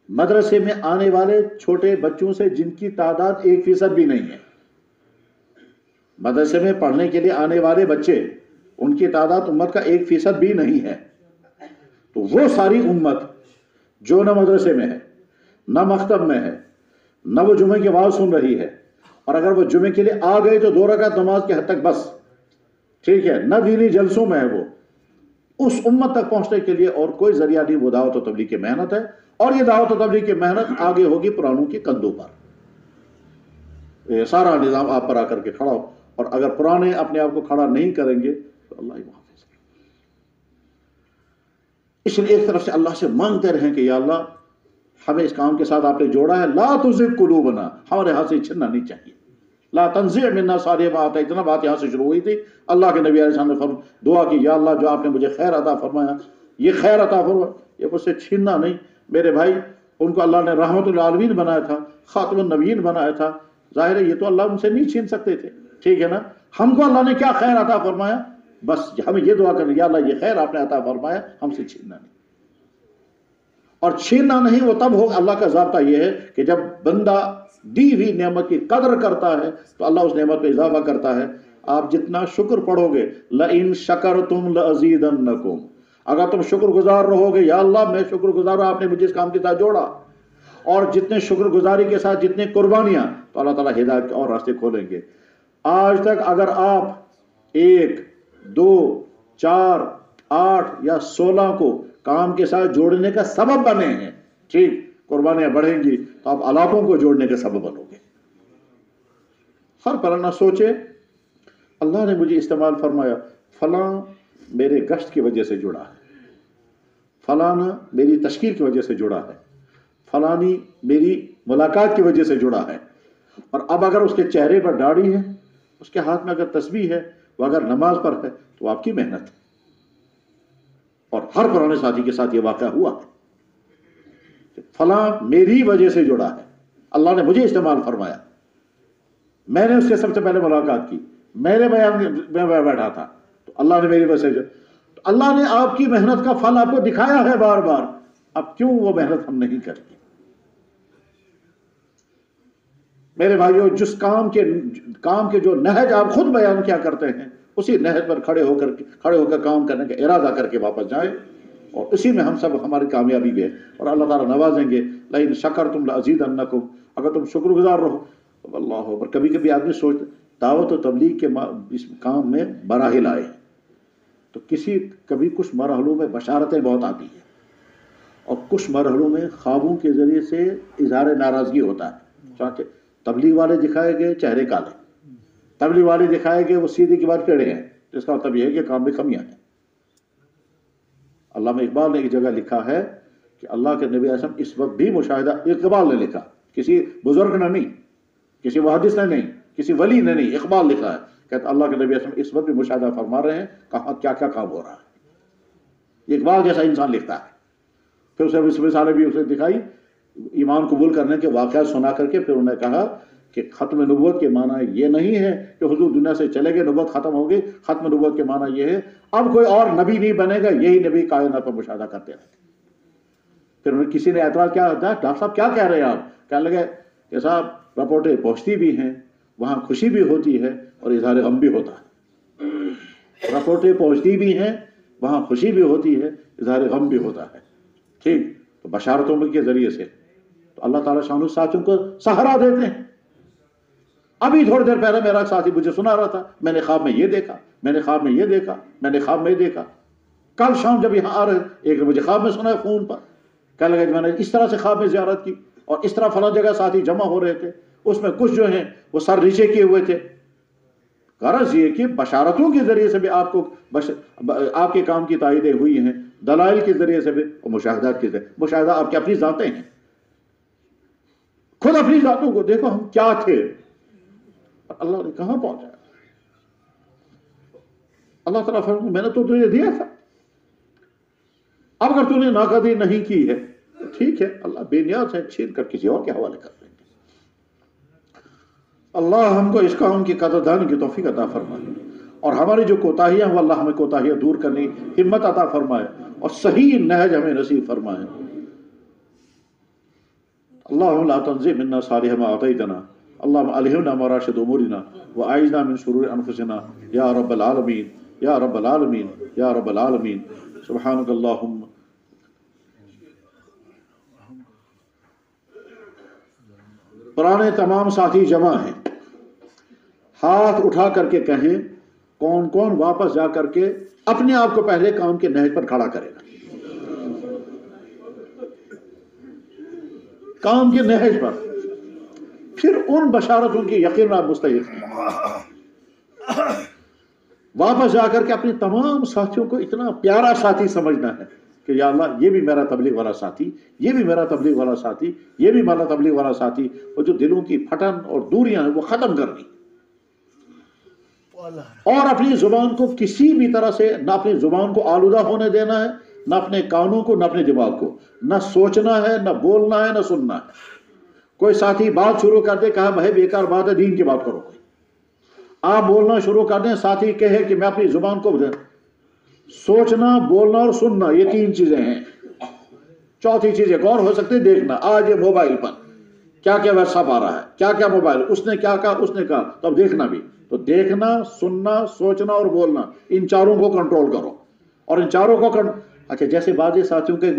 مدرسے میں آنے والے چھوٹے بچوں سے جن کی تعداد 1% بھی نہیں ہے، مدرسے میں پڑھنے کے لیے آنے والے بچے ان کی تعداد امت کا 1% بھی نہیں ہے، تو وہ ساری امت جو نہ مدرسے میں ہے، نہ مکتب میں ہے، نہ وہ جمعے کے وعظ سن رہی ہے، اور اگر وہ جمعے کے لیے آ گئے تو 2 رکعت نماز کے حد تک بس ٹھیک ہے، نہ دینی جلسوں میں ہے، وہ اس امت تک پہنچنے کے لیے اور کوئی ذریعہ نہیں، وہ دعوت و تبلیغ کی محنت ہے، اور یہ دعوت و تبلیغ کی محنت آگے ہوگی پرانوں کے کندھوں پر، یہ سارا نظام آپ پر آ کر کے کھڑا ہو، اور اگر پرانے اپنے آپ کو کھڑا نہیں کریں گے تو اللہ ہی محافظ۔ اس لیے ایک طرف سے اللہ سے مانگتے رہیں کہ یا اللہ ہمیں اس کام کے ساتھ آپ نے جوڑا ہے، لا تزغ قلوبنا، ہمارے ہاتھ سے چھننا نہیں چاہیے، لا تنزع منا صالح ما آتیتنا، بات یہاں سے شروع ہوئی تھی۔ اللہ کے نبی علیہ السلام نے دعا کی، یا اللہ جو آپ نے مجھے خیر عطا فرمایا، یہ خیر عطا فرمایا، یہ مجھ سے چھیننا نہیں۔ میرے بھائی ان کو اللہ نے رحمت للعالمین بنایا تھا، خاتم النبیین بنایا تھا، ظاہر ہے یہ تو اللہ ان سے نہیں چھین سکتے تھے، ٹھیک ہے نا؟ ہم کو اللہ نے کیا خیر عطا فرمایا؟ بس ہمیں یہ دعا کریں، یا اللہ یہ خیر آپ نے عطا فرمایا، ہم سے چھیننا نہیں، اور چھیننا نہیں وہ تب ہوگا۔ اللہ کا ضابطہ یہ ہے کہ جب بندہ دی ہوئی نعمت کی قدر کرتا ہے تو اللہ اس نعمت پہ اضافہ کرتا ہے۔ آپ جتنا شکر پڑھو گے، لَإِن شَكَرْتُمْ لَأَزِيدَنَّكُمْ، اگر تم شکر گزار رہو گے، یا اللہ میں شکر گزار ہوں آپ نے مجھے اس کام کے ساتھ جوڑا، اور جتنے شکر گزاری کے ساتھ جتنے قربانیاں، تو اللہ تعالیٰ ہدایت کے اور راستے کھولیں گے۔ آج تک اگر آپ 1 2 4 8 یا 16 کو کام کے ساتھ جوڑنے کا سبب بنے ہیں، ٹھیک، قربانیاں بڑھیں گی تو آپ علاقوں کو جوڑنے کے سبب بنو گے۔ ہر پل نہ سوچے اللہ نے مجھے استعمال فرمایا، فلاں میرے گشت کی وجہ سے جڑا ہے، فلانا میری تشکیل کی وجہ سے جڑا ہے، فلانی میری ملاقات کی وجہ سے جڑا ہے، اور اب اگر اس کے چہرے پر داڑھی ہے، اس کے ہاتھ میں اگر تسبیح ہے، وہ اگر نماز پر ہے، تو آپ کی محنت ہے۔ اور ہر پرانے ساتھی کے ساتھ یہ واقعہ ہوا ہے، فلاں میری وجہ سے جڑا ہے، اللہ نے مجھے استعمال فرمایا، میں نے اس کے سب سے پہلے ملاقات کی، میرے بیان میں بیٹھا تھا، تو اللہ نے میری وجہ سے، تو اللہ نے آپ کی محنت کا پھل آپ کو دکھایا ہے بار بار، اب کیوں وہ محنت ہم نہیں کریں گے؟ میرے بھائیو، جس کام کے جو نہج آپ خود بیان کیا کرتے ہیں، اسی نہج پر کھڑے ہو کر کام کرنے کا ارادہ کر کے واپس جائیں، اور اسی میں ہم سب ہماری کامیابی بھی ہے، اور اللہ تعالیٰ نوازیں گے۔ لئن شکرتم لازیدنکم، اگر تم شکر گزار رہو، اللہ اکبر۔ کبھی کبھی آدمی سوچتا دعوت و تبلیغ کے اس کام میں مراحل آئے ہیں، تو کبھی کچھ مرحلوں میں بشارتیں بہت آتی ہیں، اور کچھ مرحلوں میں خوابوں کے ذریعے سے اظہار ناراضگی ہوتا ہے۔ چاہتے تبلیغ والے دکھائے گئے چہرے کالے، تبلیغ والے دکھائے گئے وہ سیدھے کی بات ٹیڑھے ہیں، جس کا مطلب یہ ہے کہ کام میں کمیاں ہیں۔ علامہ اقبال نے ایک جگہ لکھا ہے کہ اللہ کے نبی اعظم اس وقت بھی مشاہدہ اقبال نے لکھا، کسی بزرگ نے نہیں، کسی محدث نے نہیں، کسی ولی نے نہیں، اقبال لکھا ہے، کہتا اللہ کے نبی اعظم اس وقت بھی مشاہدہ فرما رہے ہیں کہاں کیا کیا کام ہو رہا ہے۔ اقبال جیسا انسان لکھتا ہے۔ پھر اسے اس مثالیں بھی اسے دکھائی، ایمان قبول کرنے کے واقعات سنا کر کے پھر انہوں نے کہا کہ ختم نبوت کے معنی یہ نہیں ہے کہ حضور دنیا سے چلے گئے، نبوت ختم ہو گئی۔ ختم نبوت کے معنی یہ ہے اب کوئی اور نبی نہیں بنے گا، یہی نبی کائنات پر مشاہدہ کرتے رہے۔ پھر انہیں کسی نے اعتراض کیا، ڈاکٹر صاحب کیا کہہ رہے ہیں آپ؟ کہنے لگے کہ صاحب رپورٹیں پہنچتی بھی ہیں، وہاں خوشی بھی ہوتی ہے اور اظہار غم بھی ہوتا ہے۔ رپورٹیں پہنچتی بھی ہیں، وہاں خوشی بھی ہوتی ہے، اظہار غم بھی ہوتا ہے، ٹھیک؟ تو بشارتوں کے ذریعے سے تو اللہ تعالیٰ شان ساتھیوں کو سہارا دیتے ہیں۔ ابھی تھوڑی دیر پہلے میرا ساتھی مجھے سنا رہا تھا، میں نے خواب میں یہ دیکھا، میں نے خواب میں یہ دیکھا، میں نے خواب میں یہ دیکھا۔ کل شام جب یہاں آ رہے ایک نے مجھے خواب میں سنا ہے فون پر، کہنے لگا میں نے اس طرح سے خواب میں زیارت کی اور اس طرح فلاں جگہ ساتھی جمع ہو رہے تھے، اس میں کچھ جو ہیں وہ سر نیچے کیے ہوئے تھے۔ غرض یہ کہ بشارتوں کے ذریعے سے بھی آپ کو آپ کے کام کی تائیدیں ہوئی ہیں، دلائل کے ذریعے سے بھی اور مشاہدات کے ذریعے۔ مشاہدہ آپ کی اپنی ذاتیں ہیں، خود اپنی ذاتوں کو دیکھو ہم کیا تھے، اللہ نے کہاں پہنچایا۔ اللہ تعالیٰ فرماتا میں نے تو تجھے دیا تھا، اب اگر تو نے ناقدری نہیں کی ہے تو ٹھیک ہے، اللہ بے نیاز ہے، چھین کر کسی اور کے حوالے کر دیں گے۔ اللہ ہم کو اس کام کی قدردانی کی توفیق عطا فرمائے اور ہماری جو کوتاہیاں ہیں وہ اللہ ہمیں کوتاہیاں دور کرنے کی ہمت عطا فرمائے اور صحیح نہج ہمیں نصیب فرمائے۔ اللہم لا تنزع منا صالح ما اعطیتنا، اللہم الہمنا مراشد امورنا واعذنا من شرور انفسنا یا رب العالمین یا رب العالمین یا رب العالمین۔ سبحانک اللہم۔ پرانے تمام ساتھی جمع ہیں، ہاتھ اٹھا کر کے کہیں کون کون واپس جا کر کے اپنے آپ کو پہلے کام کے نہج پر کھڑا کرے گا، کام کے نہج پر، پھر ان بشارتوں کی یقین آپ مستحق ہیں۔ واپس جا کر کے اپنے تمام ساتھیوں کو اتنا پیارا ساتھی سمجھنا ہے کہ یا اللہ یہ بھی میرا تبلیغ والا ساتھی، یہ بھی میرا تبلیغ والا ساتھی، یہ بھی میرا تبلیغ والا ساتھی، اور جو دلوں کی پھٹن اور دوریاں ہیں وہ ختم کرنی، اور اپنی زبان کو کسی بھی طرح سے نہ اپنی زبان کو آلودہ ہونے دینا ہے، نہ اپنے کانوں کو، نہ اپنے دماغ کو، نہ سوچنا ہے، نہ بولنا ہے، نہ سننا ہے۔ کوئی ساتھی بات شروع کر دے، کہا بھائی بیکار بات ہے، دین کی بات کرو، کوئی آپ بولنا شروع کر دیں، ساتھی کہے کہ میں اپنی زبان کو سوچنا، بولنا اور سننا یہ تین چیزیں ہیں۔ چوتھی چیز ایک اور ہو سکتی ہے، دیکھنا۔ آج یہ موبائل پر کیا کیا واٹس ایپ آ رہا ہے، کیا کیا موبائل، اس نے کیا کہا، اس نے کہا، تو اب دیکھنا بھی۔ تو دیکھنا، سننا، سوچنا اور بولنا، ان چاروں کو کنٹرول کرو، اور ان چاروں کو اچھا جیسے بعض ساتھیوں کے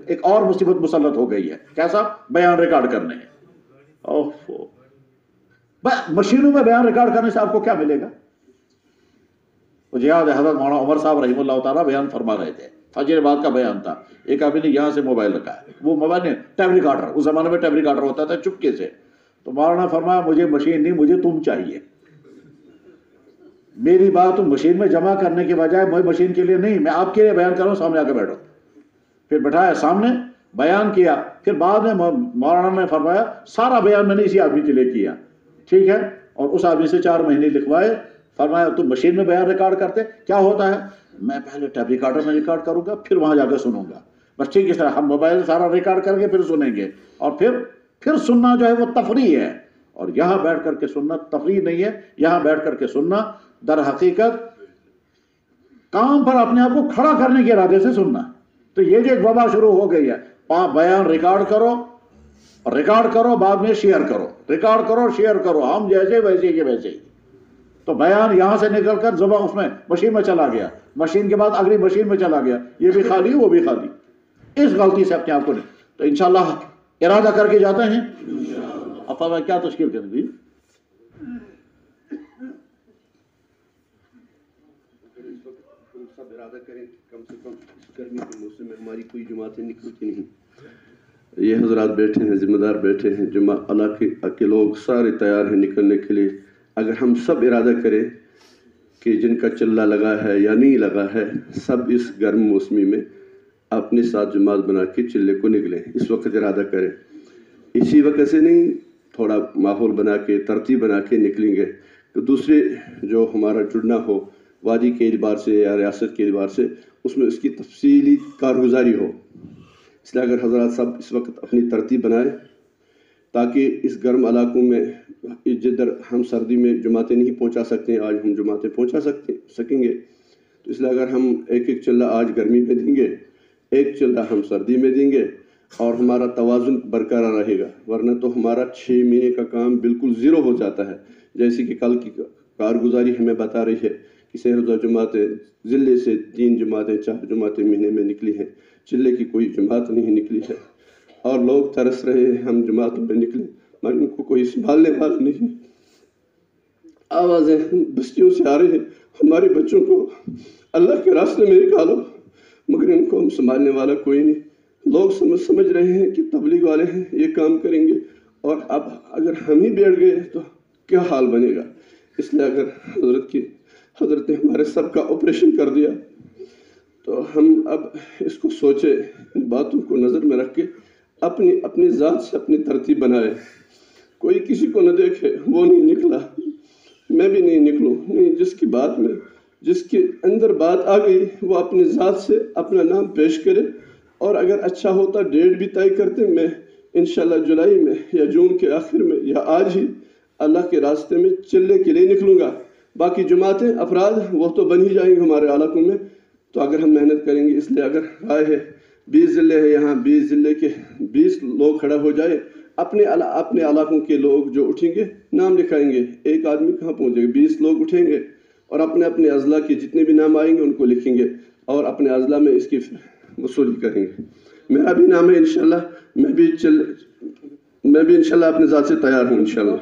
ایک اور مصیبت مسلط ہو گئی ہے، کیسا؟ بیان ریکارڈ کرنے ہیں۔ اوہ، مشینوں میں بیان ریکارڈ کرنے سے آپ کو کیا ملے گا؟ وہ جہاد حضرت مولانا عمر صاحب رحمہ اللہ تعالیٰ بیان فرما رہے تھے، فجر بعد کا بیان تھا، ایک آدمی نے یہاں سے موبائل رکھا ہے، وہ موبائل نہیں، ٹیپ ریکارڈر، اس زمانے میں ٹیپ ریکارڈر ہوتا تھا چپکے سے، تو مولانا فرمایا مجھے مشین نہیں، مجھے تم چاہیے، میری بات تم مشین میں جمع کرنے کے بجائے میں مشین کے لیے نہیں، میں آپ کے لیے بیان کر رہا ہوں، سامنے آ کے بیٹھو۔ پھر بٹھایا سامنے، بیان کیا، پھر بعد میں مولانا نے فرمایا سارا بیان میں نے اسی آدمی کے لیے کیا، ٹھیک ہے، اور اس آدمی سے 4 مہینے لکھوائے۔ فرمایا تم مشین میں بیان ریکارڈ کرتے، کیا ہوتا ہے؟ میں پہلے ٹیپ ریکارڈر میں ریکارڈ کروں گا، پھر وہاں جا کے سنوں گا، بس ٹھیک اس طرح ہم موبائل سارا ریکارڈ کر کے پھر سنیں گے، اور پھر سننا جو ہے وہ تفریح ہے، اور یہاں بیٹھ کر کے سننا تفریح نہیں ہے، یہاں بیٹھ کر کے سننا در حقیقت کام پر اپنے آپ کو کھڑا کرنے کے ارادے سے سننا۔ تو یہ جو ایک وبا شروع ہو گئی ہے، بیان ریکارڈ کرو بعد میں شیئر کرو، ریکارڈ کرو شیئر کرو، ہم جیسے ویسے کے ویسے ہی۔ تو بیان یہاں سے نکل کر زبان اس میں مشین میں چلا گیا، مشین کے بعد اگلی مشین میں چلا گیا، یہ بھی خالی وہ بھی خالی۔ اس غلطی سے اپنے آپ کو نہیں، تو انشاءاللہ ارادہ کر کے جاتے ہیں۔ اب میں کیا تشکیل کریں گی؟ ارادہ کریں کم سے کم گرمی کے موسم میں ہماری کوئی جماعتیں نکلتی نہیں، یہ حضرات بیٹھے ہیں، ذمہ دار بیٹھے ہیں، علاقے کے لوگ سارے تیار ہیں نکلنے کے لیے۔ اگر ہم سب ارادہ کریں کہ جن کا چلہ لگا ہے یا نہیں لگا ہے، سب اس گرم موسمی میں اپنے ساتھ جماعت بنا کے چلے کو نکلیں، اس وقت ارادہ کریں. اسی وقت سے نہیں، تھوڑا ماحول بنا کے ترتیب بنا کے نکلیں گے کہ دوسرے جو ہمارا جڑنا ہو وادی کے اعتبار سے یا ریاست کے اعتبار سے، اس میں اس کی تفصیلی کارگزاری ہو. اس لیے اگر حضرات سب اس وقت اپنی ترتیب بنائیں تاکہ اس گرم علاقوں میں جدھر ہم سردی میں جماعتیں نہیں پہنچا سکتے ہیں، آج ہم جماعتیں پہنچا سکیں گے. تو اس لیے اگر ہم ایک ایک چلہ آج گرمی میں دیں گے، ایک چلہ ہم سردی میں دیں گے، اور ہمارا توازن برقرار رہے گا، ورنہ تو ہمارا 6 مہینے کا کام بالکل زیرو ہو جاتا ہے. جیسے کہ کل کی کارگزاری ہمیں بتا رہی ہے کہ سیر روزہ جماعتیں ضلع سے 3 جماعتیں 4 جماعتیں مہینے میں نکلی ہیں، چلے کی کوئی جماعت نہیں نکلی ہے. اور لوگ ترس رہے ہیں ہم جماعتوں میں نکلیں، مگر ان کو کوئی سنبھالنے والا نہیں. آوازیں بستیوں سے آ رہی ہیں، ہمارے بچوں کو اللہ کے راستے میں نکالو، مگر ان کو ہم سنبھالنے والا کوئی نہیں. لوگ سمجھ رہے ہیں کہ تبلیغ والے ہیں، یہ کام کریں گے، اور اب اگر ہم ہی بیٹھ گئے تو کیا حال بنے گا. اس لیے اگر حضرت نے ہمارے سب کا آپریشن کر دیا تو ہم اب اس کو سوچے، ان باتوں کو نظر میں رکھ کے اپنی ذات سے اپنی ترتیب بنائے. کوئی کسی کو نہ دیکھے وہ نہیں نکلا، میں بھی نہیں نکلوں. نہیں، جس کی بات میں جس کے اندر بات آ گئی وہ اپنی ذات سے اپنا نام پیش کرے. اور اگر اچھا ہوتا ڈیٹ بھی طے کرتے، میں انشاءاللہ جولائی میں یا جون کے آخر میں یا آج ہی اللہ کے راستے میں چلنے کے لیے نکلوں گا. باقی جماعتیں افراد وہ تو بن ہی جائیں گے ہمارے علاقوں میں، تو اگر ہم محنت کریں گے. اس لیے اگر رائے ہے 20 ضلع ہے، یہاں 20 ضلع کے 20 لوگ کھڑا ہو جائے، اپنے علاقوں کے لوگ جو اٹھیں گے نام لکھائیں گے. ایک آدمی کہاں پہنچے گا؟ 20 لوگ اٹھیں گے اور اپنے اضلاع کے جتنے بھی نام آئیں گے ان کو لکھیں گے اور اپنے اضلاع میں اس کی وصولی کریں گے. میرا بھی نام ہے انشاءاللہ، میں بھی انشاءاللہ اپنے ذات سے تیار ہوں انشاءاللہ.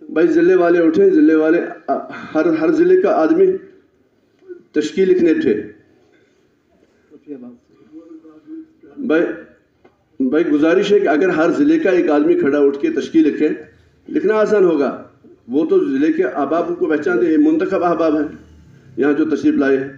بھائی ضلع والے اٹھیں، ضلع والے ہر ضلع کا آدمی تشکیل لکھنے تھے. بھائی گزارش ہے کہ اگر ہر ضلع کا ایک آدمی کھڑا اٹھ کے تشکیل لکھے، لکھنا آسان ہوگا. وہ تو ضلع کے احباب کو پہچانتے ہیں، منتخب احباب ہیں یہاں جو تشریف لائے ہیں.